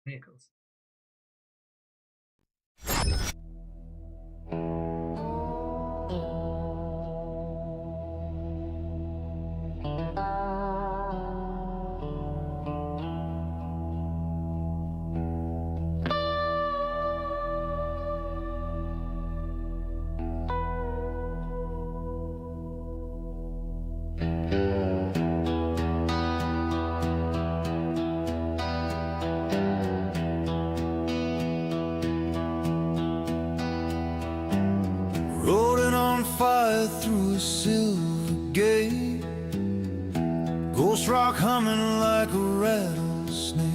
vehicles. Rolling on fire through a silver gate, ghost rock humming like a rattlesnake.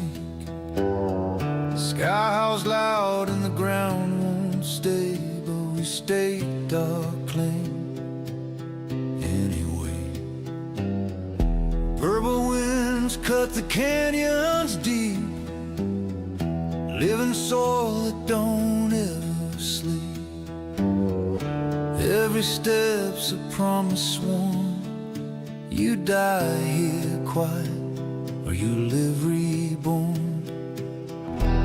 Sky howls loud and the ground won't stay, but we staked our claim anyway. Purple winds cut the canyons deep, living soil that don't ever sleep. Every step's a promise sworn. You die here quiet, or you live reborn.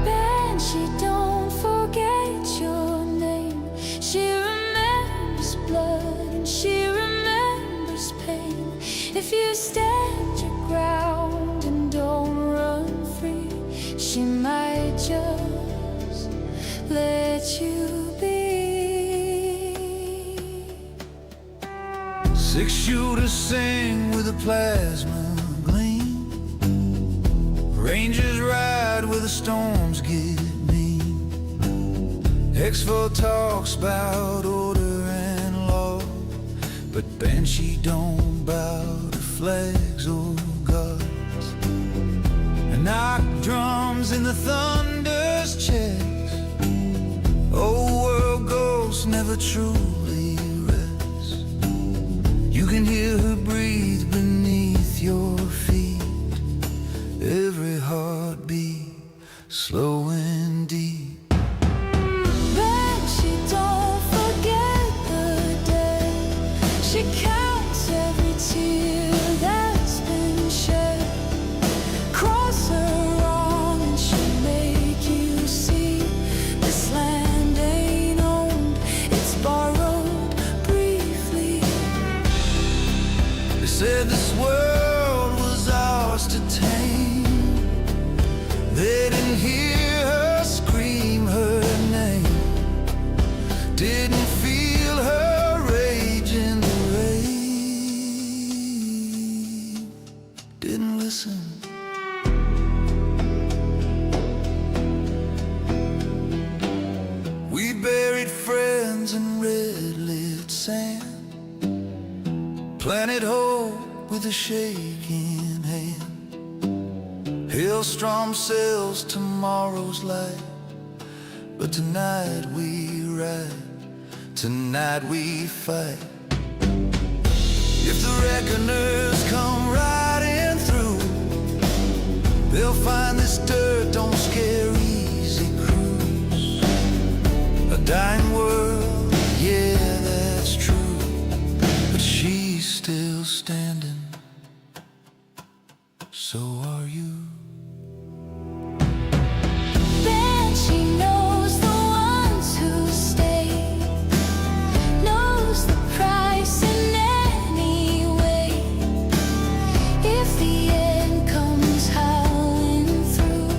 Banshee, don't forget your name. She remembers blood and she remembers pain. If you stand your ground and don't run free, she might just let you be. Six-shooters sing with a plasma gleam. Rangers ride where the storms get mean. EXFOR talks about order and law, but Banshee don't bow to flags or gods. And knock drums in the thunder's chest. Old world ghosts never truly rest. You can hear her breathe beneath your feet. Every heartbeat slow and deep. Banshee, don't forget the dead. She counts every tear that's been shed. Cross her wrong and she'll make you see this land ain't owned, it's borrowed briefly. They said this world was ours to tame. They didn't hear her scream her name, didn't feel her rage in the rain, didn't listen. We buried friends in red-lit sand, planted hope with a shaking hand. Hailstorm sails tomorrow's light, but tonight we ride, tonight we fight. If the reckoners come riding through, they'll find this dirt don't scare easy cruise. A dying world, yeah, that's true, but she's still standing. So are you. Banshee knows the ones who stay, knows the price in any way. If the end comes howling through,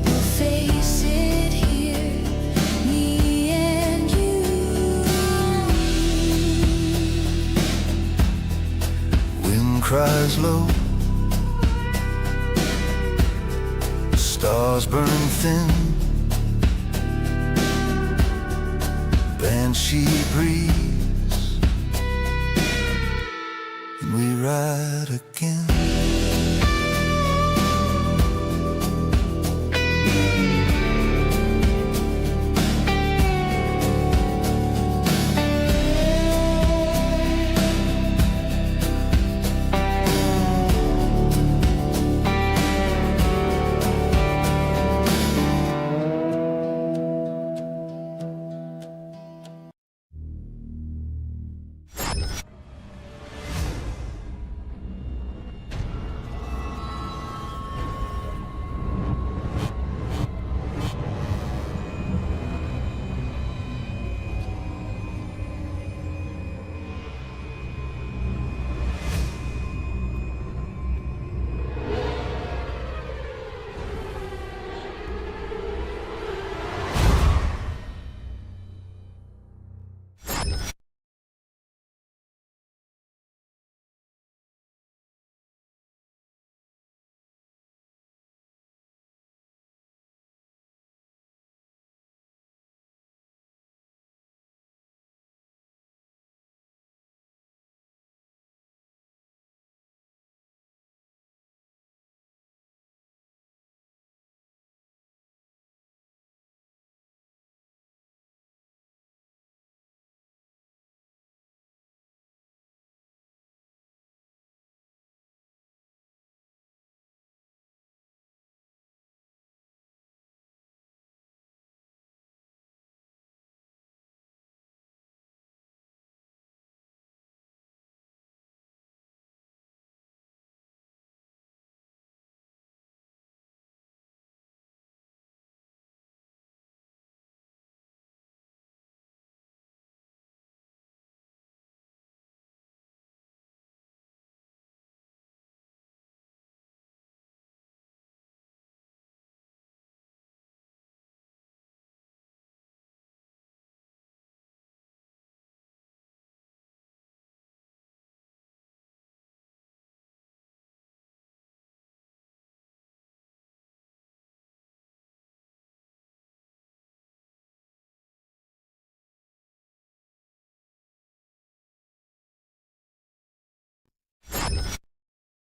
we'll face it here, me and you. Wind cries low, stars burn thin. Banshee breathes, and we ride again.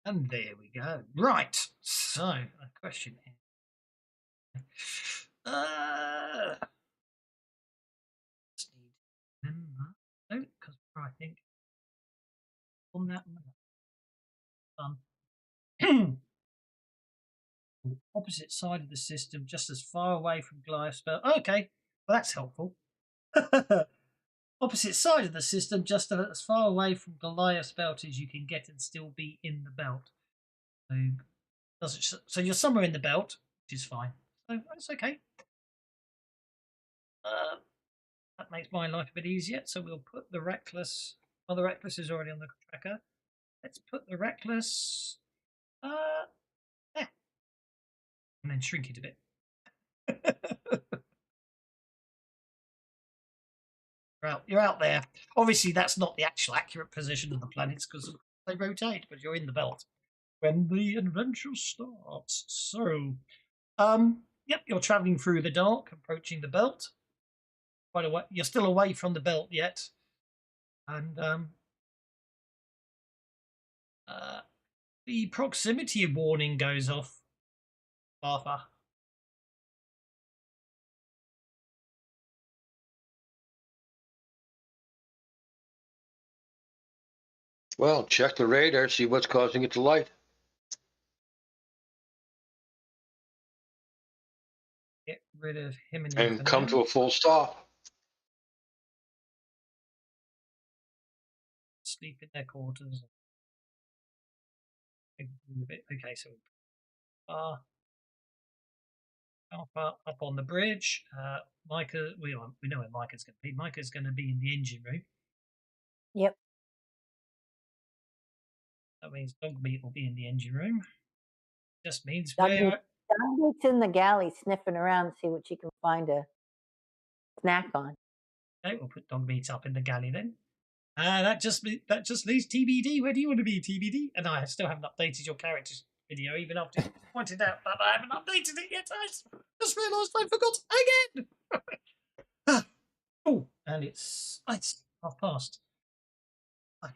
And there we go. Right. So, a question here. No, because I think on that opposite side of the system, just as far away from Goliath's belt. Okay, well that's helpful. Opposite side of the system, just as far away from Goliath's belt as you can get and still be in the belt. So you're somewhere in the belt, which is fine. So that's okay. That makes my life a bit easier. So we'll put the reckless. Oh, the reckless is already on the tracker. Let's put the reckless there. And then shrink it a bit. You're out there. Obviously, that's not the actual accurate position of the planets because they rotate, but you're in the belt when the adventure starts. So, yep, you're traveling through the dark, approaching the belt. Quite away. You're still away from the belt yet, and the proximity warning goes off. Arthur. Well, check the radar, see what's causing it to light. Get rid of him And come to a full stop. Sleep in their quarters. Okay, so Alpha up on the bridge. Micah, we know where Micah's going to be. Micah's going to be in the engine room. Yep. That means Dogmeat will be in the engine room. Just means Dogmeat's in the galley sniffing around to see what she can find a snack on. Okay, we'll put Dogmeat up in the galley then. That just leaves TBD. Where do you want to be, TBD? And I still haven't updated your character's video, even after you pointed out that I haven't updated it yet. I just realised I forgot again. Oh, and it's half past. I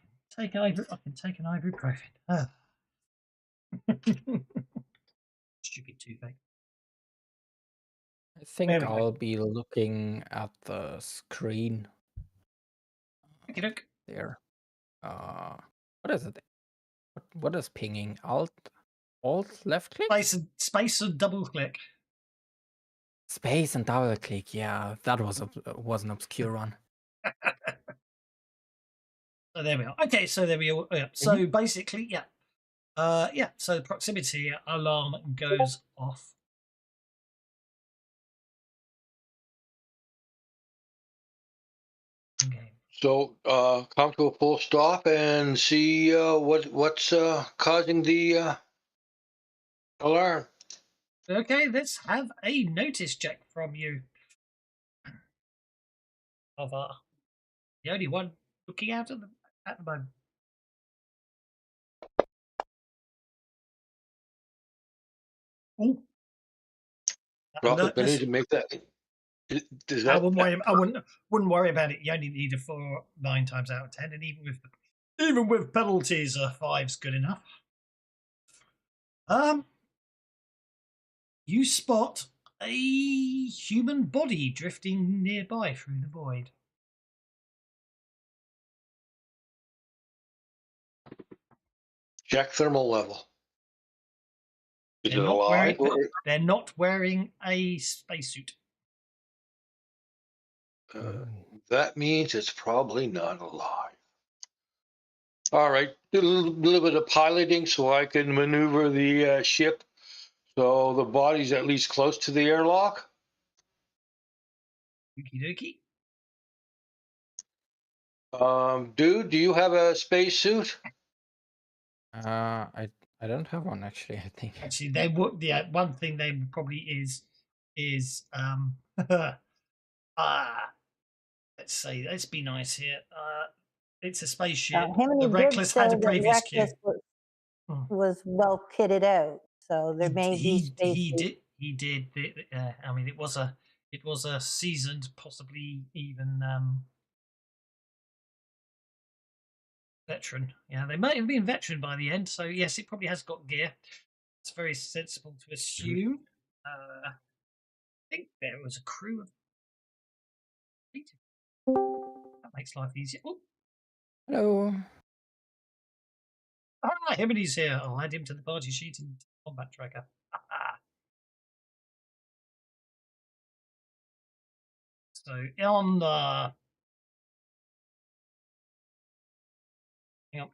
can take an ibuprofen. Stupid toothache. I think I'll be looking at the screen. Okay, look. There. What is it? What is pinging? Alt, left click? Space and double click. Space and double click. Yeah, that was an obscure one. So there we are. Okay, so there we are. Yeah. So basically, yeah. Yeah. So the proximity alarm goes off. Okay. So come to a full stop and see what's causing the alarm. Okay, let's have a notice check from you. Of the only one looking out at the moment. Ooh. Well, if I need to make that. Does that? I wouldn't worry about it. You only need a 4 9 times out of 10, and even with penalties, a 5's good enough. You spot a human body drifting nearby through the void. Check thermal level. Is it alive? They're not wearing a spacesuit. That means it's probably not alive. All right, do a little bit of piloting so I can maneuver the ship so the body's at least close to the airlock. Okie dokie. Dude, do you have a spacesuit? I don't have one actually. I think actually they would. Yeah, one thing they probably is let's be nice here. It's a spaceship. The Reckless had a previous queue. Was well kitted out, so there may be space. He did. I mean, it was a seasoned, possibly even Veteran. Yeah, they might have been veteran by the end. So yes, it probably has got gear. It's very sensible to assume. I think there was a crew of. That makes life easier. Oh, Hello. Himidy's here. I'll add him to the party sheet and combat tracker. So on hang on.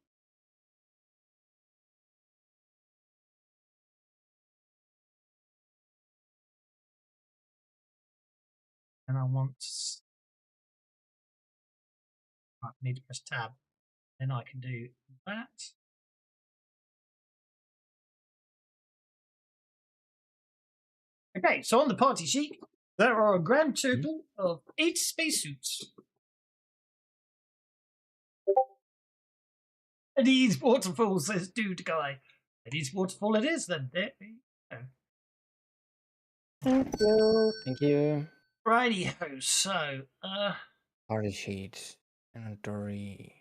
And I need to press tab. Then I can do that. Okay, so on the party sheet, there are a grand total of 8 spacesuits. These waterfalls, says Dude Guy. These waterfall it is, then. There you go. Thank you. Thank you. Righty-ho, so, Party sheet. Inventory.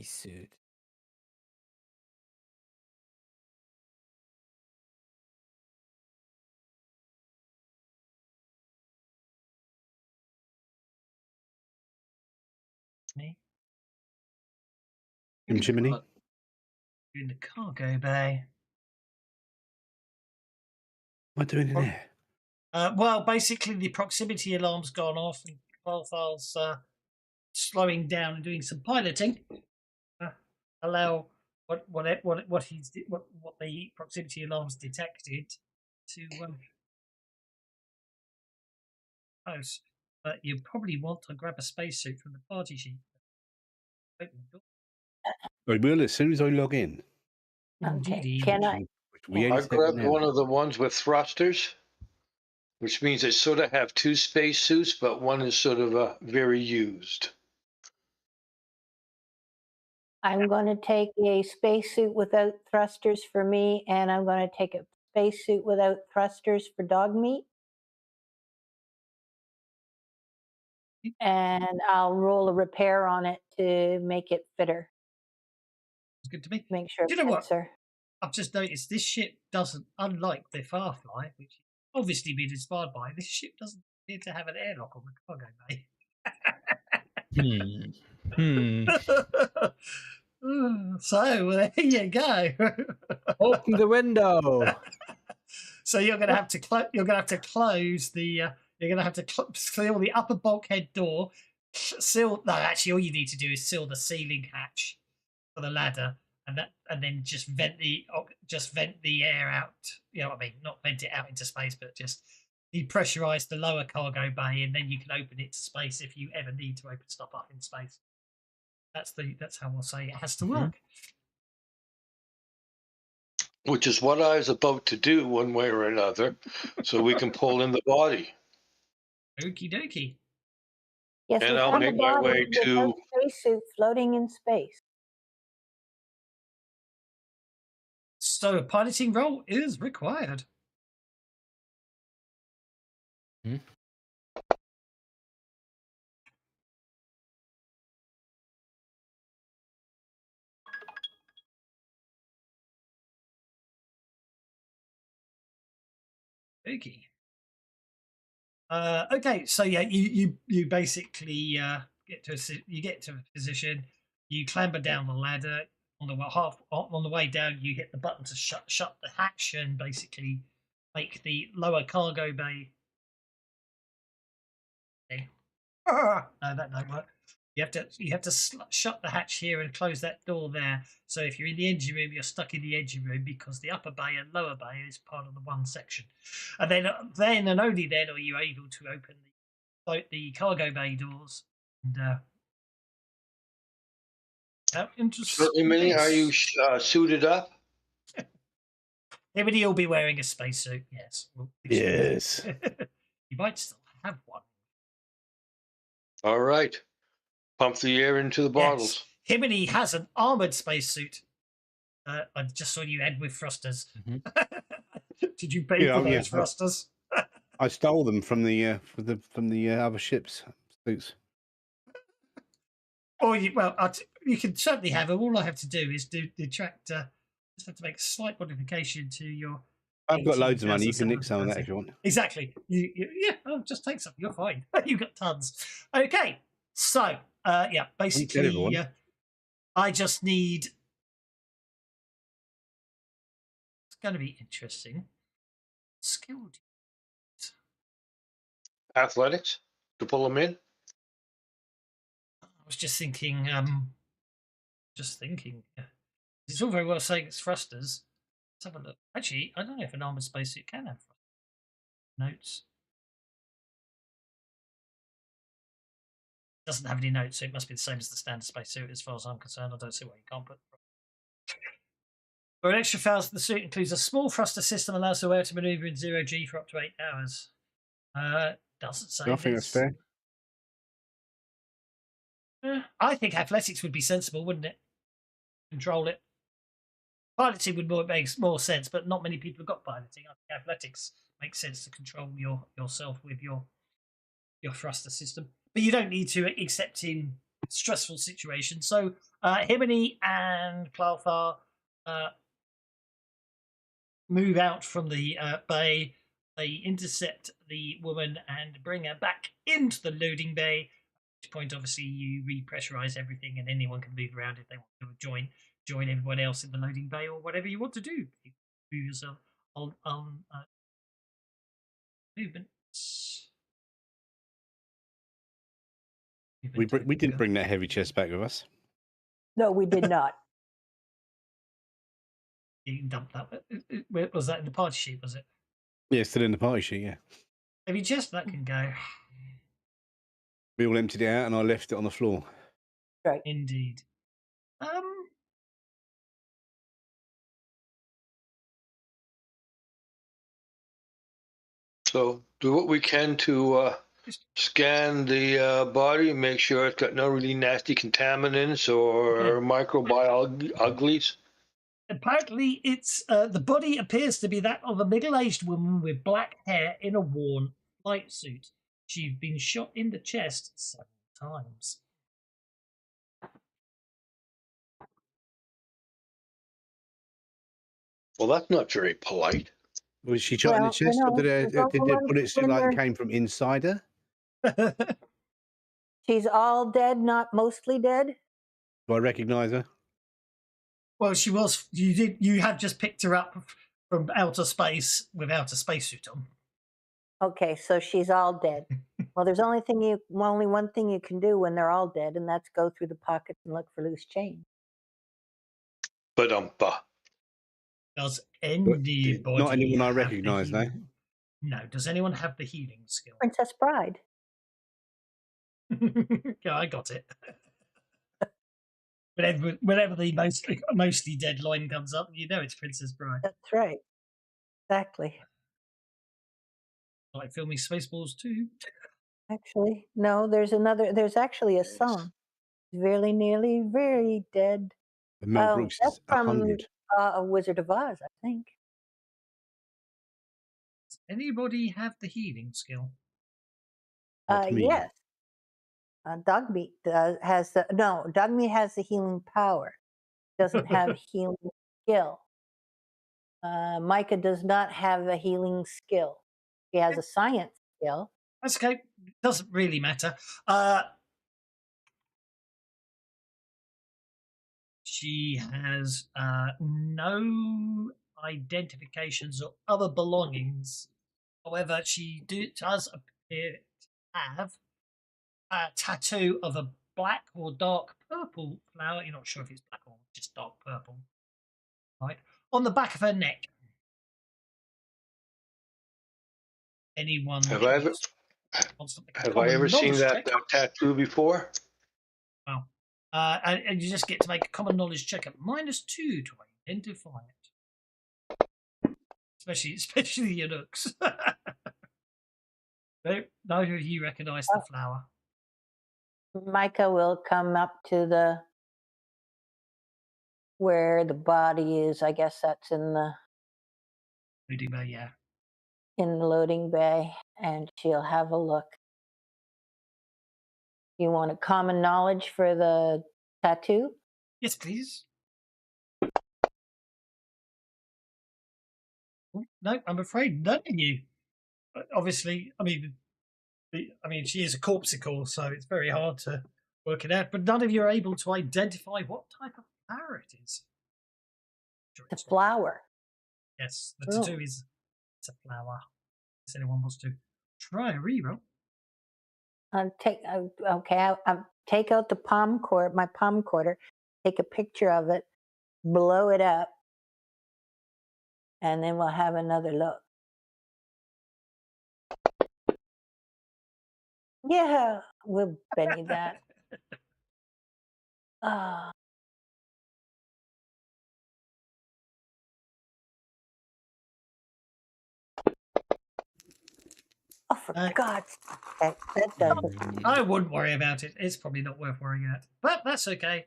Suit. me. Jiminy. In the cargo bay. What are you doing in there? Well, basically, the proximity alarm's gone off, and File's slowing down and doing some piloting. Allow what the proximity alarms detected to post. But you probably want to grab a spacesuit from the party sheet. Open the door. I will as soon as I log in. Okay. Indeedy. Can I? Which we I grabbed one of the ones with thrusters, which means they sort of have 2 space suits, but one is sort of very used. I'm going to take a spacesuit without thrusters for me, and I'm going to take a spacesuit without thrusters for dog meat. And I'll roll a repair on it to make it fitter. It's good to me. Make sure Do you know it what? fits her. I've just noticed this ship doesn't, unlike the Firefly, which obviously been inspired by, this ship doesn't appear to have an airlock on the cargo bay. So there you go. Open the window. So you're going to have to close the. You're going to have to seal the upper bulkhead door. Seal. No, actually, all you need to do is seal the ceiling hatch for the ladder, and then just vent the air out. You know what I mean? Not vent it out into space, but just depressurize the lower cargo bay, and then you can open it to space if you ever need to open stuff up in space. That's how we'll say it has to work. Which is what I was about to do one way or another, so we can pull in the body. Okie dokie. Yes, And we I'll found make a my body way with to- no spacesuit floating in space. So a piloting role is required. Okay. Okay, so yeah, you basically get to a position. You clamber down the ladder. On the way down, you hit the button to shut the hatch and basically make the lower cargo bay. Okay. No, that don't work. You have to shut the hatch here and close that door there. So if you're in the engine room, you're stuck in the engine room because the upper bay and lower bay is part of the one section. And then and only then are you able to open the cargo bay doors. And out into Emily, are you suited up? Everybody will be wearing a spacesuit. Yes. Yes. You might still have one. All right. Pump the air into the bottles. Yes. Himiny has an armored spacesuit. I just saw you end with thrusters. Did you pay for those thrusters? I stole them from the other ships' suits. Or you can certainly have them. All I have to do is do the tractor. Just have to make a slight modification to your. I've got loads of money. You can nick some of that if you want. Exactly. Yeah. Oh, just take some. You're fine. You've got tons. Okay. So yeah, basically, I just need. It's going to be interesting. Skill. Athletics to pull them in. I was just thinking. Yeah. It's all very well saying it's thrusters. Let's have a look. Actually, I don't know if an armored spacesuit can have notes. Doesn't have any notes, so it must be the same as the standard spacesuit as far as I'm concerned. I don't see why you can't put. For an extra 1,000, the suit includes a small thruster system, allows the wearer to maneuver in 0G for up to 8 hours. Doesn't say. I think that's fair. I think athletics would be sensible, wouldn't it? Control it. Piloting would make more sense, but not many people have got piloting. I think athletics makes sense to control yourself with your thruster system. But you don't need to, except in stressful situations. So Himini and Clalfar move out from the bay. They intercept the woman and bring her back into the loading bay. At which point, obviously, you repressurize everything, and anyone can move around if they want to join everyone else in the loading bay or whatever you want to do. You move yourself on movements. We didn't bring that heavy chest back with us. No, we did not. You can dump that. Where was that in the party sheet? Was it? Yeah, still in the party sheet. Yeah. Heavy chest that can go. We all emptied it out, and I left it on the floor. Right. Indeed. So do what we can to scan the body and make sure it's got no really nasty contaminants or microbial uglies. Apparently, it's the body appears to be that of a middle-aged woman with black hair in a worn flight suit. She's been shot in the chest several times. Well, that's not very polite. Was she shot in the chest, or did the bullets look like came from inside her? She's all dead, not mostly dead. Do I recognise her? Well, she was. You have just picked her up from outer space without a spacesuit on. Okay, so she's all dead. Well, there's only one thing you can do when they're all dead, and that's go through the pockets and look for loose change. But Does anybody? Not anyone I recognise, no. No. Does anyone have the healing skill? Princess Bride. Yeah, I got it. Whenever the mostly dead line comes up, you know it's Princess Bride. That's right. Exactly. Like filming Spaceballs 2. Actually, no. There's actually a song. Very nearly very dead. Mel Brooks is 100. A Wizard of Oz, I think. Does anybody have the healing skill? Yes. Dogmeat has Dogmeat has the healing power. Doesn't have healing skill. Micah does not have a healing skill. He has a science skill. That's okay. It doesn't really matter. She has no identifications or other belongings. However, she does appear to have a tattoo of a black or dark purple flower. You're not sure if it's black or just dark purple. Right? On the back of her neck. Anyone? Have I ever seen that tattoo before? Wow. And you just get to make a common knowledge check at -2 to identify it. Especially the anouks. Neither of you recognise the flower. Micah will come up to where the body is. I guess that's in the loading bay, yeah. In the loading bay, and she'll have a look. You want a common knowledge for the tattoo? Yes, please. No, I'm afraid none of you. Obviously, I mean, she is a corpsicle, so it's very hard to work it out. But none of you are able to identify what type of flower it is. The flower. Yes, the tattoo is it's a flower. If anyone wants to try a reroll. Take out the palm cord, my palm quarter, take a picture of it, blow it up, and then we'll have another look. Yeah, we'll Benny that. Oh, for God's sake, that doesn't. I wouldn't worry about it. It's probably not worth worrying about, but that's okay.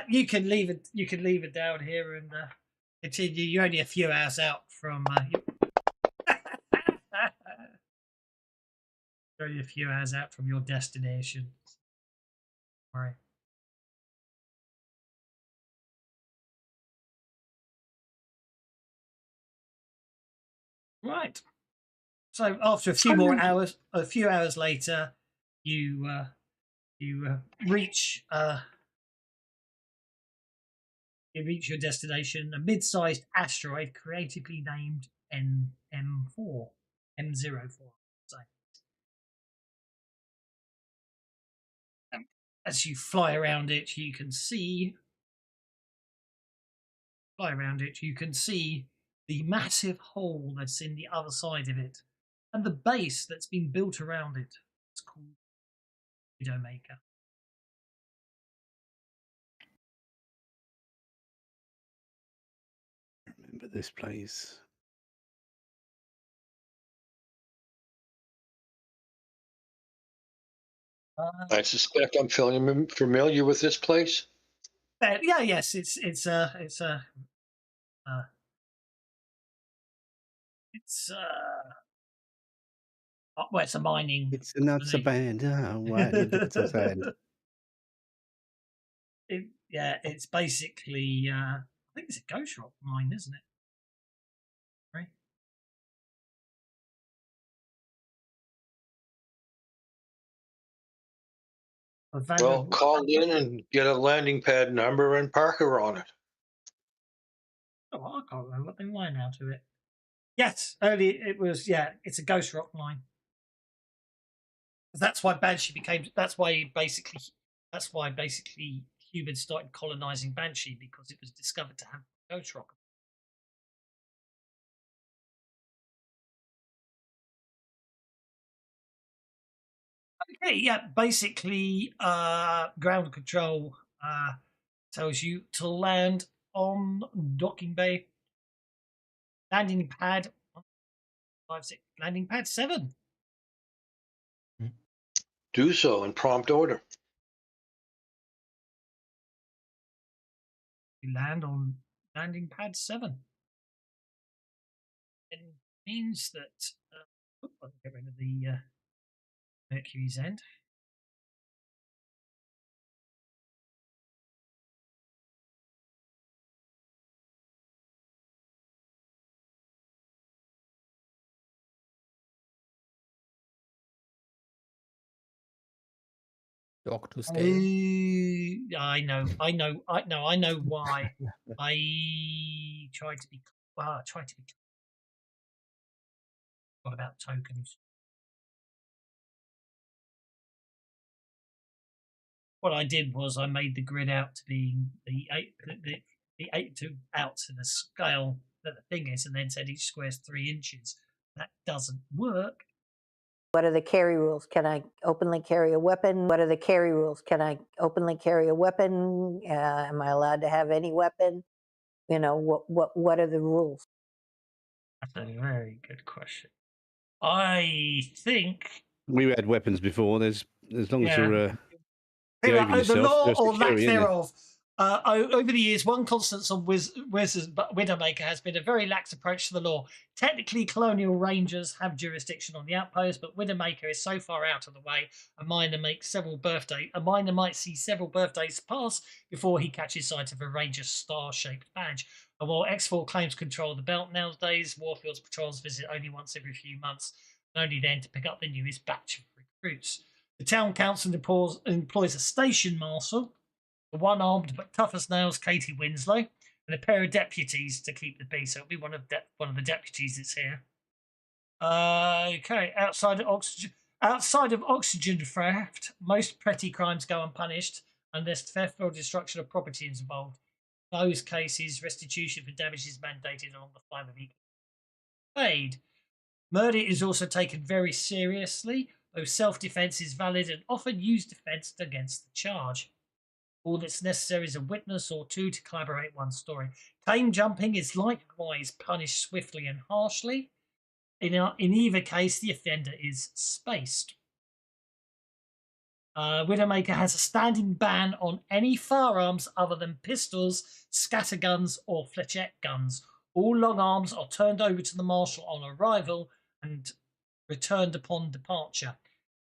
You can leave it. You can leave it down here and continue. You're only a few hours out from. You're only a few hours out from your destination. Don't worry. Right. So after a few more hours, a few hours later, you reach your destination, a mid-sized asteroid creatively named M04. So, as you fly around it, you can see the massive hole that's in the other side of it, and the base that's been built around it. It's called Widowmaker. Remember this place. I suspect I'm familiar with this place. Yeah, yes, it's well, it's a mining. It's not a band. Oh, why did it so sad? It's basically I think it's a ghost rock mine, isn't it? Right. Well, call in and get a landing pad number and Parker on it. Oh, I can't remember what they line out of it. Yes, early it was. Yeah, it's a ghost rock mine. That's why Banshee became. That's why basically humans started colonizing Banshee, because it was discovered to have ghost rock. Okay, yeah, basically, ground control tells you to land on docking bay. Landing pad 56, landing pad 7. Do so in prompt order. You land on landing pad 7. It means that I'll get rid of the Mercury's end. Dog to scale. I know why. I tried to be. What about tokens? What I did was I made the grid out to be the 8 out to the scale that the thing is, and then said each square is 3 inches. That doesn't work. What are the carry rules? Can I openly carry a weapon? What are the carry rules? Can I openly carry a weapon? Am I allowed to have any weapon? You know, what are the rules? That's a very good question. I think we had weapons before. There's as long as you're the law or lack thereof. Over the years, one constant on Widowmaker has been a very lax approach to the law. Technically, colonial rangers have jurisdiction on the outpost, but Widowmaker is so far out of the way, a miner might see several birthdays pass before he catches sight of a ranger star-shaped badge. And while EXFOR claims control of the belt nowadays, Warfield's patrols visit only once every few months, and only then to pick up the newest batch of recruits. The town council employs a station marshal, the one-armed but tough as nails Katie Winslow, and a pair of deputies to keep the peace. So it'll be one of the deputies that's here. Okay, outside of oxygen theft, most petty crimes go unpunished unless theft or destruction of property is involved. In those cases, restitution for damage is mandated along the line of equal paid. Murder is also taken very seriously, though self-defense is valid and often used defense against the charge. All that's necessary is a witness or two to collaborate one story. Claim jumping is likewise punished swiftly and harshly. In either case, the offender is spaced. Widowmaker has a standing ban on any firearms other than pistols, scatterguns, or flechette guns. All long arms are turned over to the marshal on arrival and returned upon departure.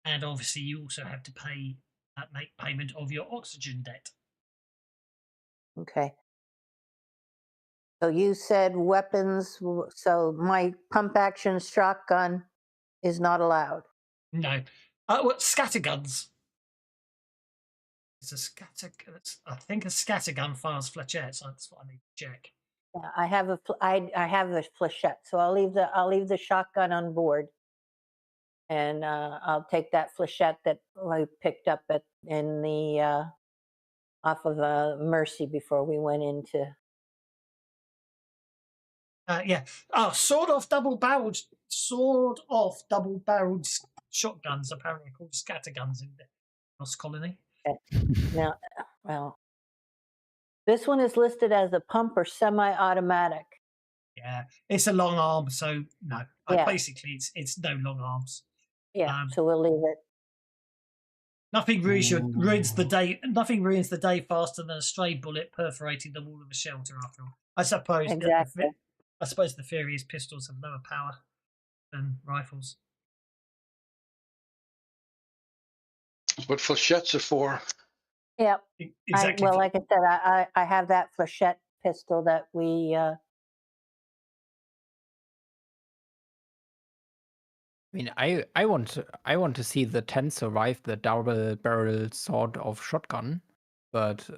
And obviously, you also have to make payment of your oxygen debt. Okay. So you said weapons. So my pump action shotgun is not allowed. No. What scatterguns? It's a I think a scattergun fires flechettes. So that's what I need to check. Yeah, I have a flechette, so I'll leave the shotgun on board, and I'll take that flechette that I picked up in the off of Mercy before we went into. Yeah. Oh, sawed-off double-barreled shotguns apparently called scatterguns in the Lost Colony. Now, well, this one is listed as a pump or semi-automatic. Yeah, it's a long arm, so no. Yeah. Basically, it's no long arms. Yeah, so we'll leave it. Nothing ruins the day. Nothing ruins the day faster than a stray bullet perforating the wall of a shelter. After all, I suppose. Exactly. I suppose the theory is pistols have lower power than rifles. That's what flechettes are for. Yeah. Exactly. Well, like I said, I have that flechette pistol that we. I mean, I want to see the 10 survive the double-barrel sort of shotgun, but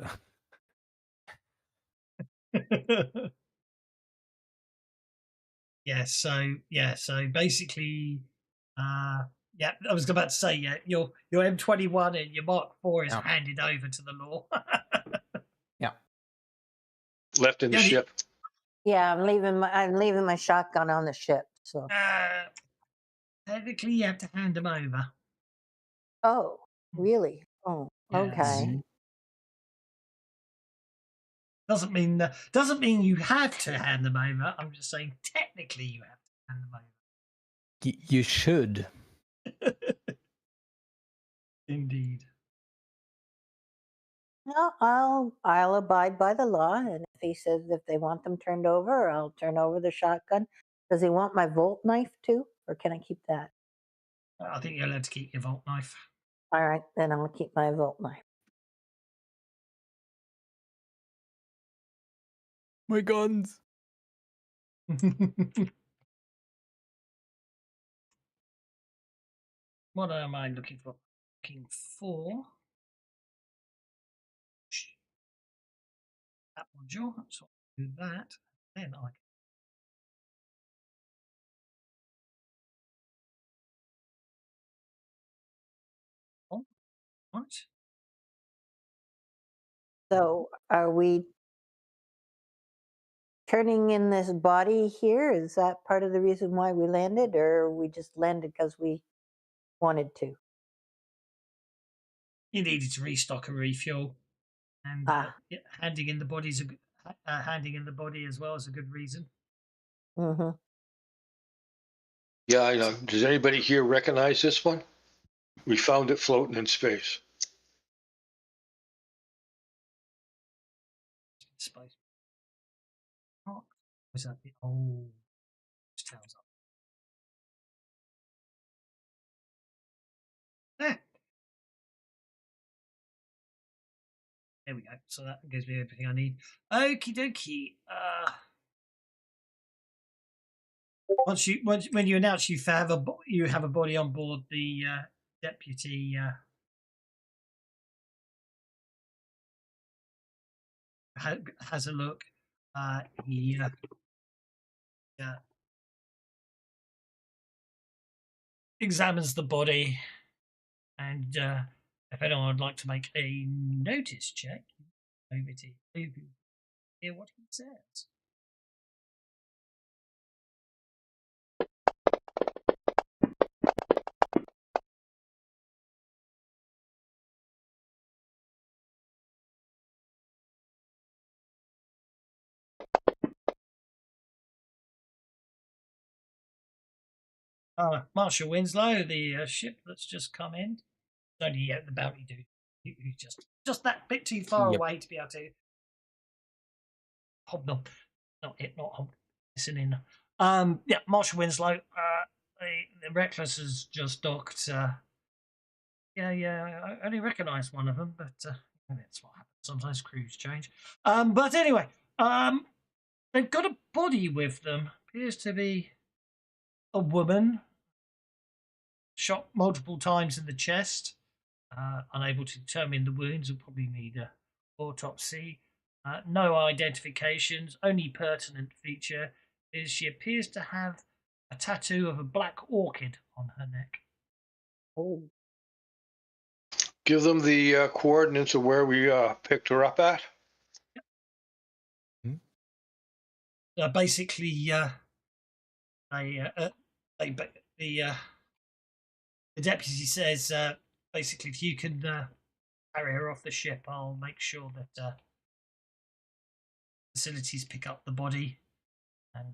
So basically, I was about to say, your M21 and your Mark IV is handed over to the law. Yeah. Left in the ship. Yeah, I'm leaving my shotgun on the ship. So technically, you have to hand them over. Oh, really? Oh, Yes. okay. Doesn't mean you have to hand them over. I'm just saying technically you have to hand them over. You should. Indeed. No, I'll abide by the law, and if he says if they want them turned over, I'll turn over the shotgun. Does he want my Volt knife too, or can I keep that? I think you're allowed to keep your Volt knife. All right, then I'll keep my Volt knife. My guns. What am I looking for? Looking for that module. So I'll do that. Then I can. Oh, right. So are we turning in this body here? Is that part of the reason why we landed, or we just landed because we wanted to? You needed to restock and refuel, and handing in the body as well is a good reason. Mm-hmm. Yeah, I know. Does anybody here recognize this one? We found it floating in space. Is that the old tails up? There. There we go. So that gives me everything I need. Okie dokie. When you announce you have a body on board, the deputy has a look. He examines the body, and if anyone would like to make a notice check, over to hear what he says. Marshal Winslow, the ship that's just come in. It's only the bounty dude. He's just that bit too far away to be able to hobnob. Not hobnob. Listening. Yeah, Marshal Winslow. The Reckless has just docked. I only recognise one of them, but that's what happens. Sometimes crews change. But anyway, they've got a body with them. Appears to be a woman. Shot multiple times in the chest. Unable to determine the wounds. Will probably need a autopsy. No identifications. Only pertinent feature is she appears to have a tattoo of a black orchid on her neck. Oh. Give them the coordinates of where we picked her up at. Basically, the deputy says, basically, if you can carry her off the ship, I'll make sure that facilities pick up the body, and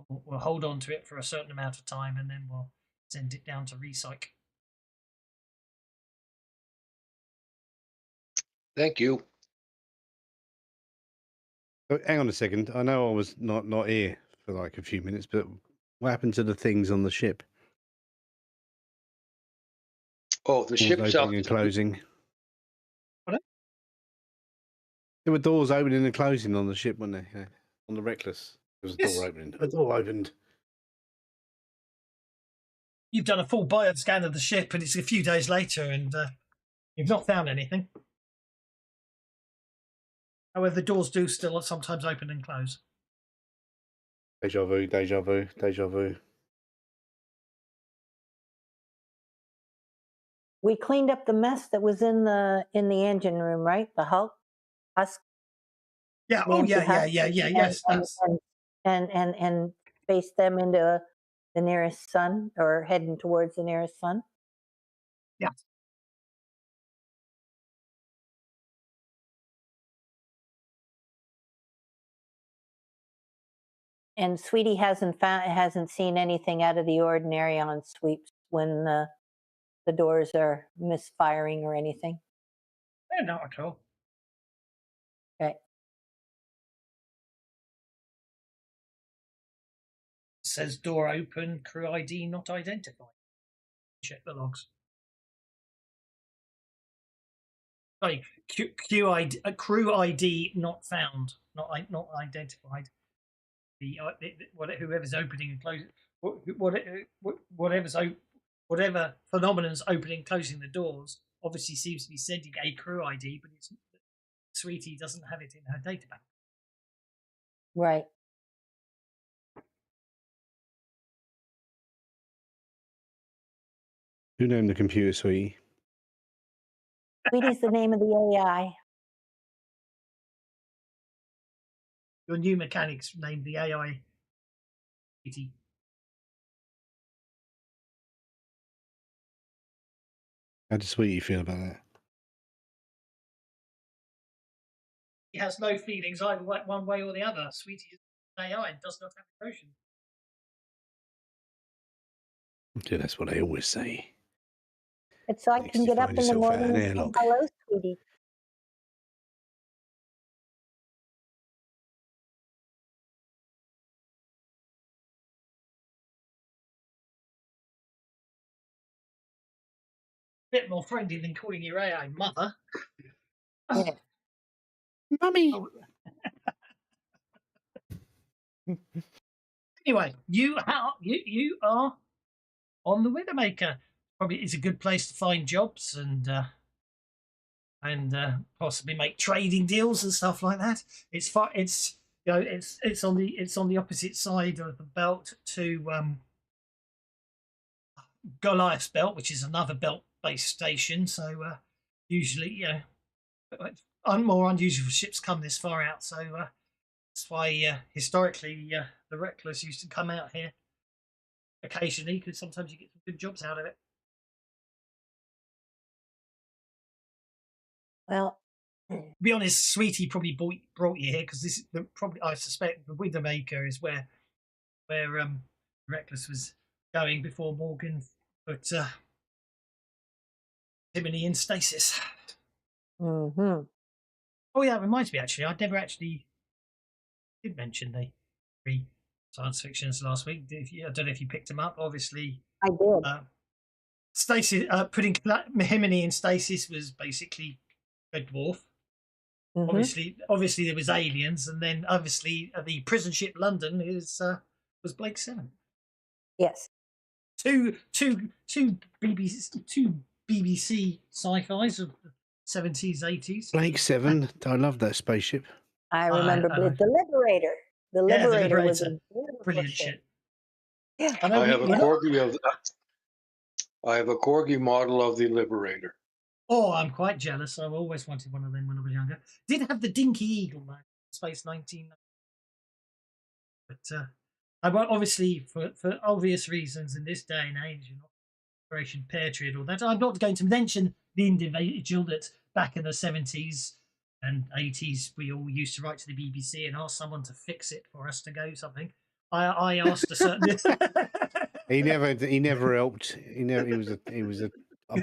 we'll hold on to it for a certain amount of time, and then we'll send it down to recycle. Thank you. Oh, hang on a second. I know I was not here for like a few minutes, but what happened to the things on the ship? Oh, the ship opening and closing. What? There were doors opening and closing on the ship, weren't there? Yeah. On the Reckless, there was a door opening. A door opened. You've done a full bioscan of the ship, and it's a few days later, and you've not found anything. However, the doors do still sometimes open and close. Deja vu, deja vu, deja vu. We cleaned up the mess that was in the engine room, right? The husk. Yeah. Oh, yeah. Yes. And face them into the nearest sun, or heading towards the nearest sun. Yeah. And Sweetie hasn't seen anything out of the ordinary on sweeps when the doors are misfiring or anything. Yeah, not at all. Okay. Says door open, crew ID not identified. Check the logs. Sorry, crew ID not found, not identified. Whoever's opening and closing, whatever phenomenon's opening and closing the doors, obviously seems to be sending a crew ID, but it's Sweetie doesn't have it in her database. Right. Who named the computer, Sweetie? Sweetie's the name of the AI. Your new mechanics named the AI Sweetie. How does Sweetie feel about that? He has no feelings either one way or the other. Sweetie is AI and does not have emotion. Yeah, that's what I always say. It's like I can get up in the morning and say, hello, Sweetie. bit more friendly than calling your AI mother. Yeah. Mummy. Oh. Anyway, you are on the Widowmaker. Probably is a good place to find jobs and possibly make trading deals and stuff like that. It's far. It's it's on the opposite side of the belt to Goliath's belt, which is another belt-based station. So usually, more unusual ships come this far out. So that's why historically the Reckless used to come out here occasionally, because sometimes you get some good jobs out of it. Well, To be honest, Sweetie probably brought you here because this is probably, I suspect, the Widowmaker is where Reckless was going before Morgan put Timony in stasis. mm-hmm. Oh yeah, it reminds me actually, I never actually did mention the three science fictions last week. I don't know if you picked them up. Obviously, I did. Stasis putting Mahimini in stasis was basically Red Dwarf. Mm-hmm. Obviously there was aliens, and then obviously the prison ship London was Blake 7. Yes. Two BBC sci-fis of the 70s, 80s. Blake 7. I love that spaceship. I remember the Liberator. The Liberator was a beautiful brilliant ship. ship. Yeah. I have a corgi model of the Liberator. Oh, I'm quite jealous. I've always wanted one of them when I was younger. Did have the Dinky Eagle, though, Space 19. But obviously, for obvious reasons, in this day and age, Operation Pear Tree and all that, I'm not going to mention the individual that back in the 70s and 80s we all used to write to the BBC and ask someone to fix it for us to go something. I asked a certain. He never helped. He was a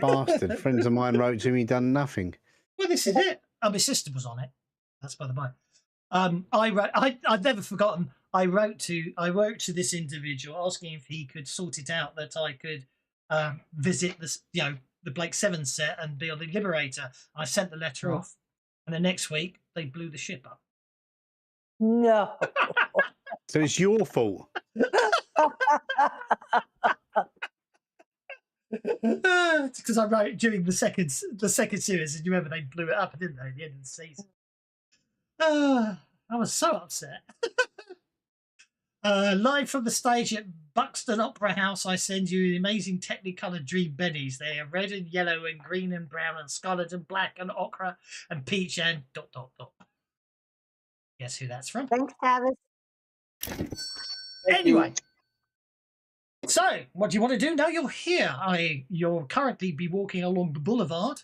bastard. Friends of mine wrote to him. He done nothing. Well, this is it. My sister was on it. That's by the by. I've never forgotten. I wrote to this individual asking if he could sort it out that I could visit the Blake 7 set and be on the Liberator. I sent the letter off, and the next week they blew the ship up. No. So it's your fault. Because I wrote during the second series, and you remember they blew it up, didn't they? At the end of the season. I was so upset. Live from the stage at Buxton Opera House, I send you the amazing Technicolor Dream Bennies. They are red and yellow and green and brown and scarlet and black and ochre and peach and ... Guess who that's from? Thanks, Travis. Anyway. So, what do you want to do now? You're here. You'll currently be walking along the boulevard,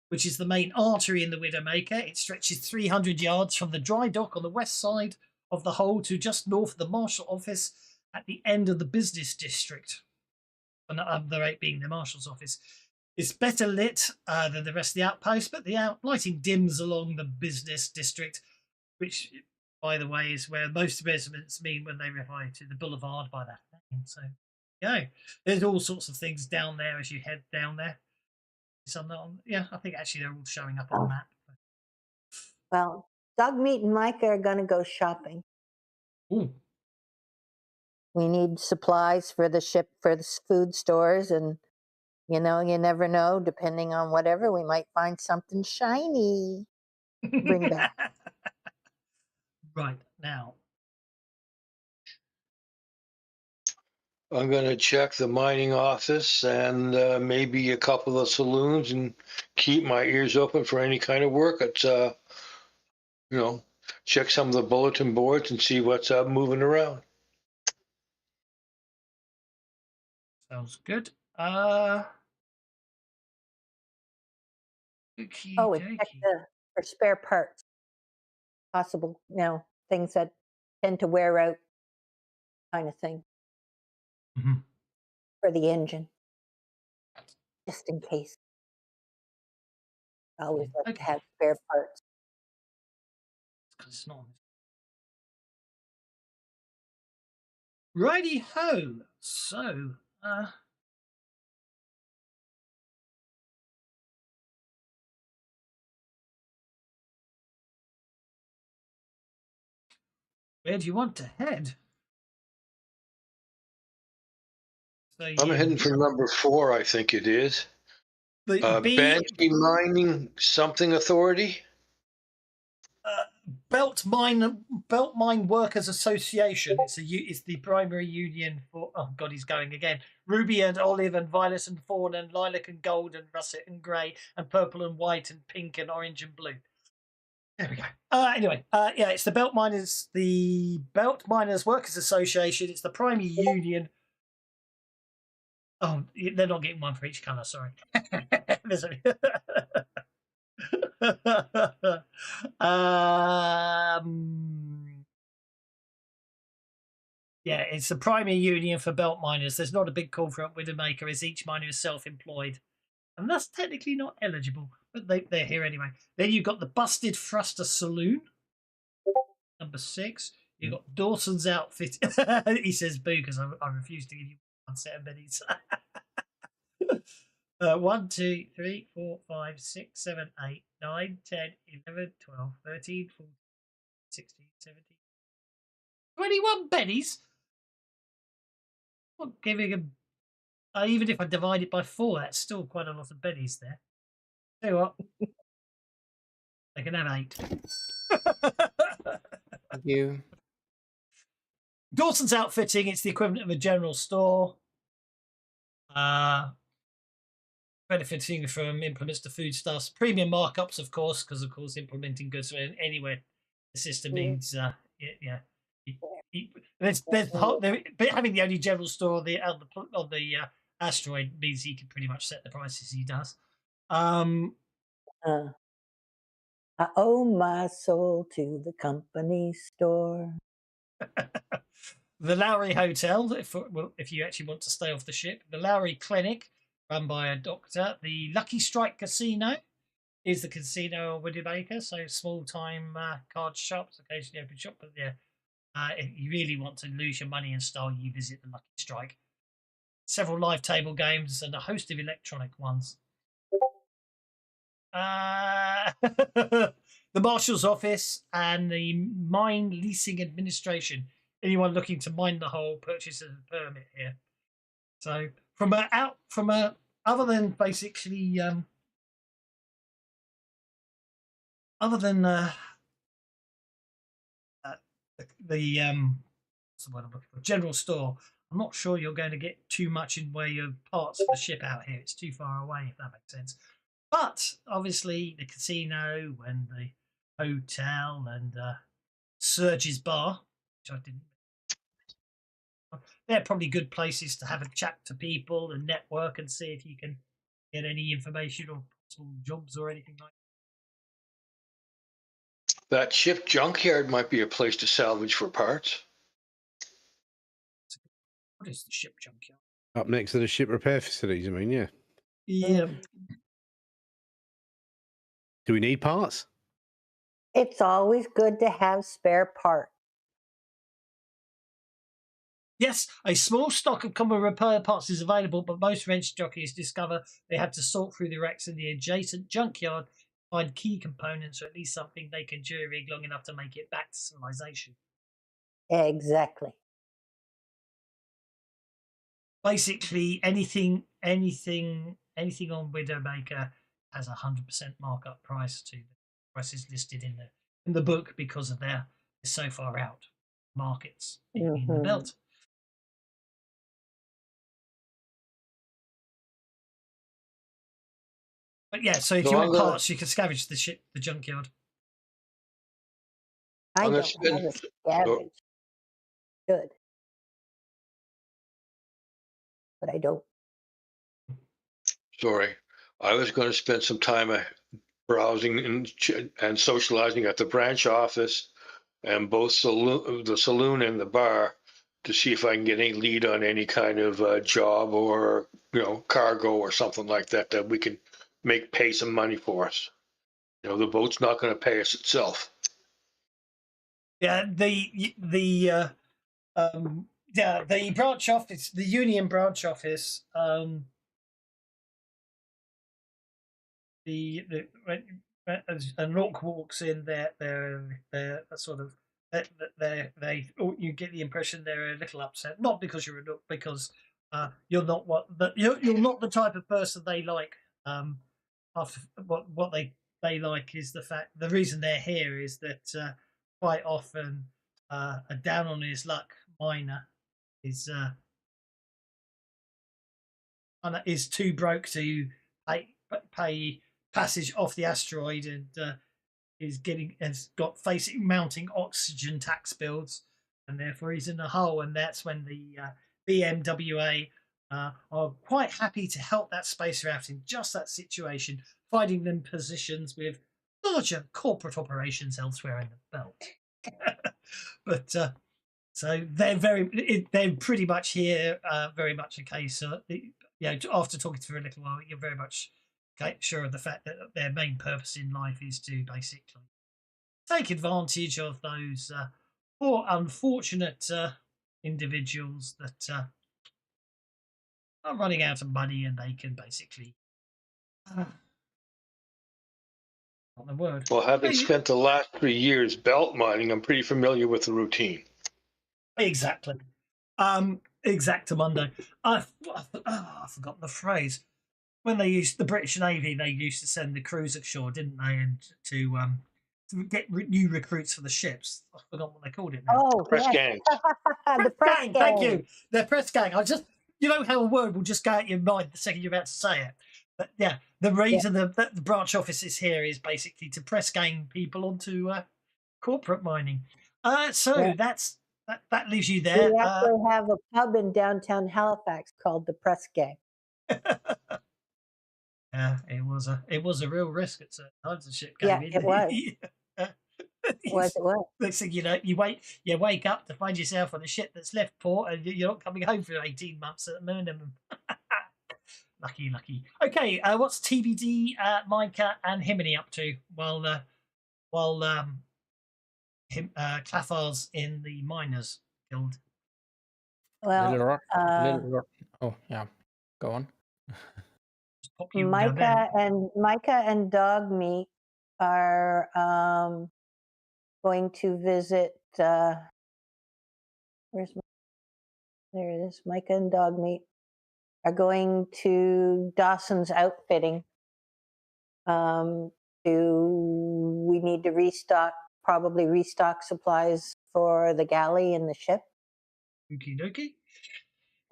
which is the main artery in the Widowmaker. It stretches 300 yards from the dry dock on the west side of the Hole to just north of the Marshal office at the end of the business district. And the rate being the Marshal's office. It's better lit than the rest of the outpost, but the lighting dims along the business district, which, by the way, is where most residents mean when they refer to the boulevard by that name. So, there's all sorts of things down there as you head down there. I think actually they're all showing up on the map. Well, Dogmeat and Micah are going to go shopping. Ooh. We need supplies for the ship, for the food stores, and you never know. Depending on whatever, we might find something shiny. Bring back. Right now. I'm going to check the mining office and maybe a couple of saloons and keep my ears open for any kind of work. It's, check some of the bulletin boards and see what's moving around. Sounds good. And check for spare parts. Possible, things that tend to wear out, kind of thing. Mm-hmm. For the engine, just in case. I always like to have spare parts. Because it's not. Righty ho. So, Where do you want to head? So I'm heading for number 4, I think it is. the Banshee Mining Something Authority. Belt Mine Workers Association. It's the primary union for. Oh God, he's going again. Ruby and olive and violet and fawn and lilac and gold and russet and grey and purple and white and pink and orange and blue. There we go. Anyway, yeah, it's the Belt Miners Workers Association. It's the primary union. Oh, they're not getting one for each colour. Sorry. Yeah, it's the primary union for belt miners. There's not a big call for Widowmaker, as each miner is self-employed, and thus technically not eligible. But they're here anyway. Then you've got the Busted Thruster Saloon, number 6. You've got Dawson's Outfit. He says boo because I refuse to give you one set of minis. 1, 2, 3, 4, 5, 6, 7, 8, 9, 10, 11, 12, 13, 14, 16, 17, 21 pennies. Not giving them. Even if I divide it by 4, that's still quite a lot of pennies there. Tell you what, they can have 8. Thank you. Dawson's Outfitting. It's the equivalent of a general store. Benefiting from implements to foodstuffs, premium markups, of course, because of course implementing goods anywhere the system means, yeah. Having the only general store on the asteroid means he can pretty much set the prices he does. I owe my soul to the company store. The Lowry Hotel, if you actually want to stay off the ship. The Lowry Clinic, run by a doctor. The Lucky Strike Casino is the casino on Widowmaker, so small-time card shops, occasionally open shop. But yeah, if you really want to lose your money in style, you visit the Lucky Strike. Several live table games and a host of electronic ones. The Marshal's Office and the Mine Leasing Administration. Anyone looking to mine the hole purchases a permit here. So other than basically the general store, I'm not sure you're going to get too much in way of parts for the ship out here. It's too far away, if that makes sense. But obviously the casino and the hotel and Surge's Bar, which I didn't. They're probably good places to have a chat to people and network and see if you can get any information or possible jobs or anything like that. That ship junkyard might be a place to salvage for parts. What is the ship junkyard? Up next to the ship repair facilities, I mean, yeah. Yeah. Do we need parts? It's always good to have spare parts. Yes, a small stock of common repair parts is available, but most wrench jockeys discover they have to sort through the wrecks in the adjacent junkyard to find key components or at least something they can jury-rig long enough to make it back to civilization. Exactly. Basically, anything on Widowmaker has 100% markup price to the prices listed in the book because of they're so far out markets in the belt. But yeah, so if you want parts, you can scavenge the junkyard. I don't have a scavenge. Good. But I don't. Sorry, I was going to spend some time browsing and socializing at the branch office and both the saloon and the bar to see if I can get any lead on any kind of job or cargo or something like that that we can pay some money for us. The boat's not going to pay us itself. Yeah, the branch office, the union branch office. When an orc walks in, they're sort of you get the impression they're a little upset, not because you're a nook, because you're not you're not the type of person they like. After what they like is the reason they're here is that quite often a down on his luck miner is too broke to pay passage off the asteroid, and has got facing mounting oxygen tax bills, and therefore he's in a hole. And that's when the BMWA are quite happy to help that spacer out in just that situation, finding them positions with larger corporate operations elsewhere in the belt. But so they're pretty much here, very much a case. After talking to her a little while, you're very much sure of the fact that their main purpose in life is to basically take advantage of those poor, unfortunate individuals that are running out of money, and they can basically. Not the word. Well, having spent the last 3 years belt mining, I'm pretty familiar with the routine. Exactly. Exactamundo. I've forgotten the phrase. When they used the British Navy, they used to send the crews ashore, didn't they? And to get new recruits for the ships. I forgot what they called it now. Oh, Press yes. gang. The press gang. Thank you. The press gang. You know how a word will just go out your mind the second you're about to say it. But yeah, the reason that the branch office is here is basically to press gang people onto corporate mining. So that leaves you there. We actually have a pub in downtown Halifax called the Press Gang. Yeah, it was a real risk at certain times. The ship came in. It was. It was. Next thing you know, you wake up to find yourself on a ship that's left port, and you're not coming home for 18 months at the minimum. Lucky. Okay, what's TBD, Micah, and Himini up to while Clathar's in the miners guild? Well, Little Rock. Oh yeah, go on. Micah and Dogmeat are going to visit. There it is. Micah and Dogmeat are going to Dawson's Outfitting. We need to probably restock supplies for the galley and the ship. Okie dokie.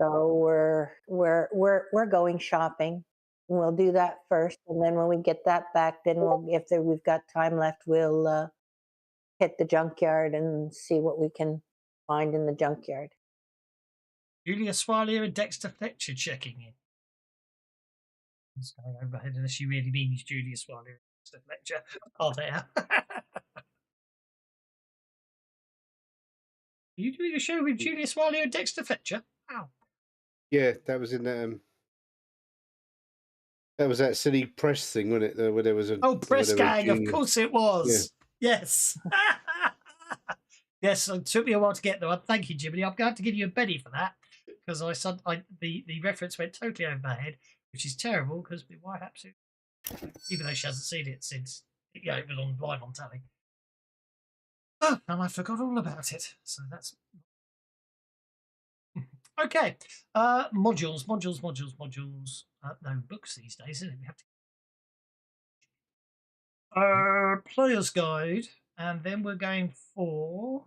So we're going shopping. We'll do that first, and then when we get that back, then we've got time left, we'll hit the junkyard and see what we can find in the junkyard. Julia Swalier and Dexter Fletcher checking in. It's going overhead unless she really means Julia Swalier and Dexter Fletcher are there. Are you doing a show with Julia Swalier and Dexter Fletcher? Wow. Yeah, that was in that was that silly press thing, wasn't it? Where there was press gang, of course it was. Yeah. Yes. Yes, it took me a while to get there. Thank you, Jimmy. I'm going to have to give you a Benny for that, because the reference went totally over my head, which is terrible because my wife absolutely, even though she hasn't seen it since it was on live on telly. Oh, and I forgot all about it. So that's okay. Modules. No books these days, isn't it? We have to. Player's guide, and then we're going for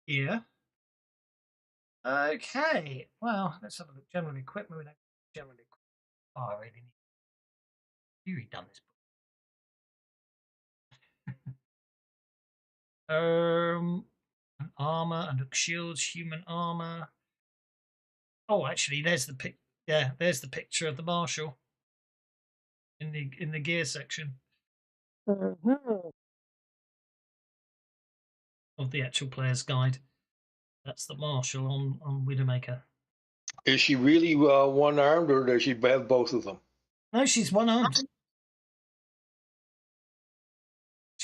here. Okay. Well, let's have a look. General equipment. General equipment. Oh, I really need. You've done this book. Armor and shields, human armor. Oh, actually, there's the there's the picture of the marshal in the gear section of the actual player's guide. That's the marshal on Widowmaker. Is she really one-armed, or does she have both of them? No, she's one-armed.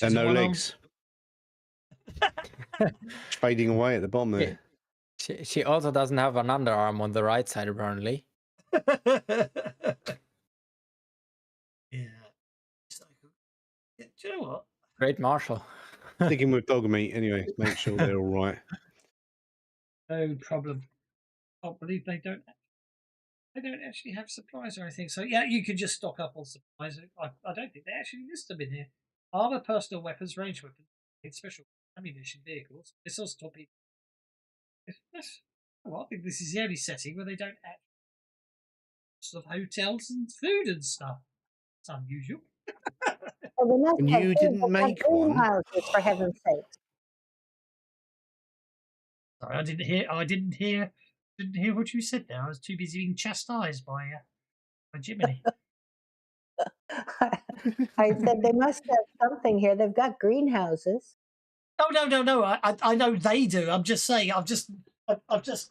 And no legs. Fading away at the bottom there. She also doesn't have an underarm on the right side, apparently. Yeah. Do you know what? Great Marshal. Sticking with dog meat anyway. Make sure they're all right. No problem. I can't believe they don't actually have supplies or anything. So yeah, you could just stock up on supplies. I don't think they actually list them in here. Armor, personal weapons, range weapons, special ammunition, vehicles, missiles, torpedoes. Well, I think this is the only setting where they don't actually sort of hotels and food and stuff. It's unusual. Well, they must And have you didn't make one? greenhouses, for heaven's sakes. Sorry, I didn't hear what you said there. I was too busy being chastised by Jiminy. I said they must have something here. They've got greenhouses. Oh no! I know they do. I'm just saying. I've just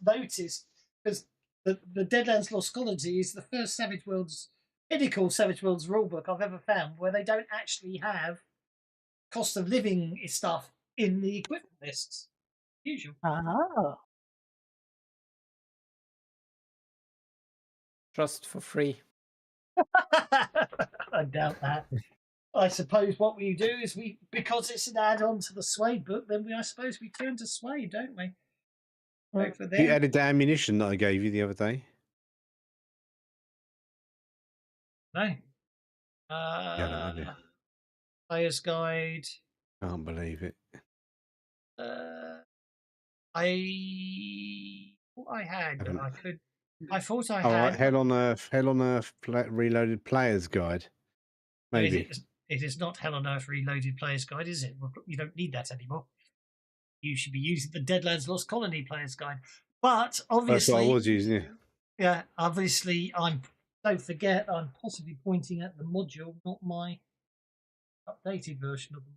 noticed because the Deadlands Lost Colony is the first pinnacle Savage Worlds rulebook I've ever found where they don't actually have cost of living stuff in the equipment lists. Usual. Oh. Just for free. I doubt that. I suppose what we do is because it's an add-on to the Suede book, then I suppose we turn to Suede, don't we? Wait for them. You added the ammunition that I gave you the other day. No. Yeah, Player's guide. can't believe it. I thought I had, but I could. I thought I All had. right, Hell on Earth Reloaded Player's Guide. Maybe. It is not Hell on Earth Reloaded Player's Guide, is it? You don't need that anymore. You should be using the Deadlands Lost Colony Player's Guide. But obviously, that's what I was using. Yeah. Yeah, obviously, don't forget, I'm possibly pointing at the module, not my updated version of them.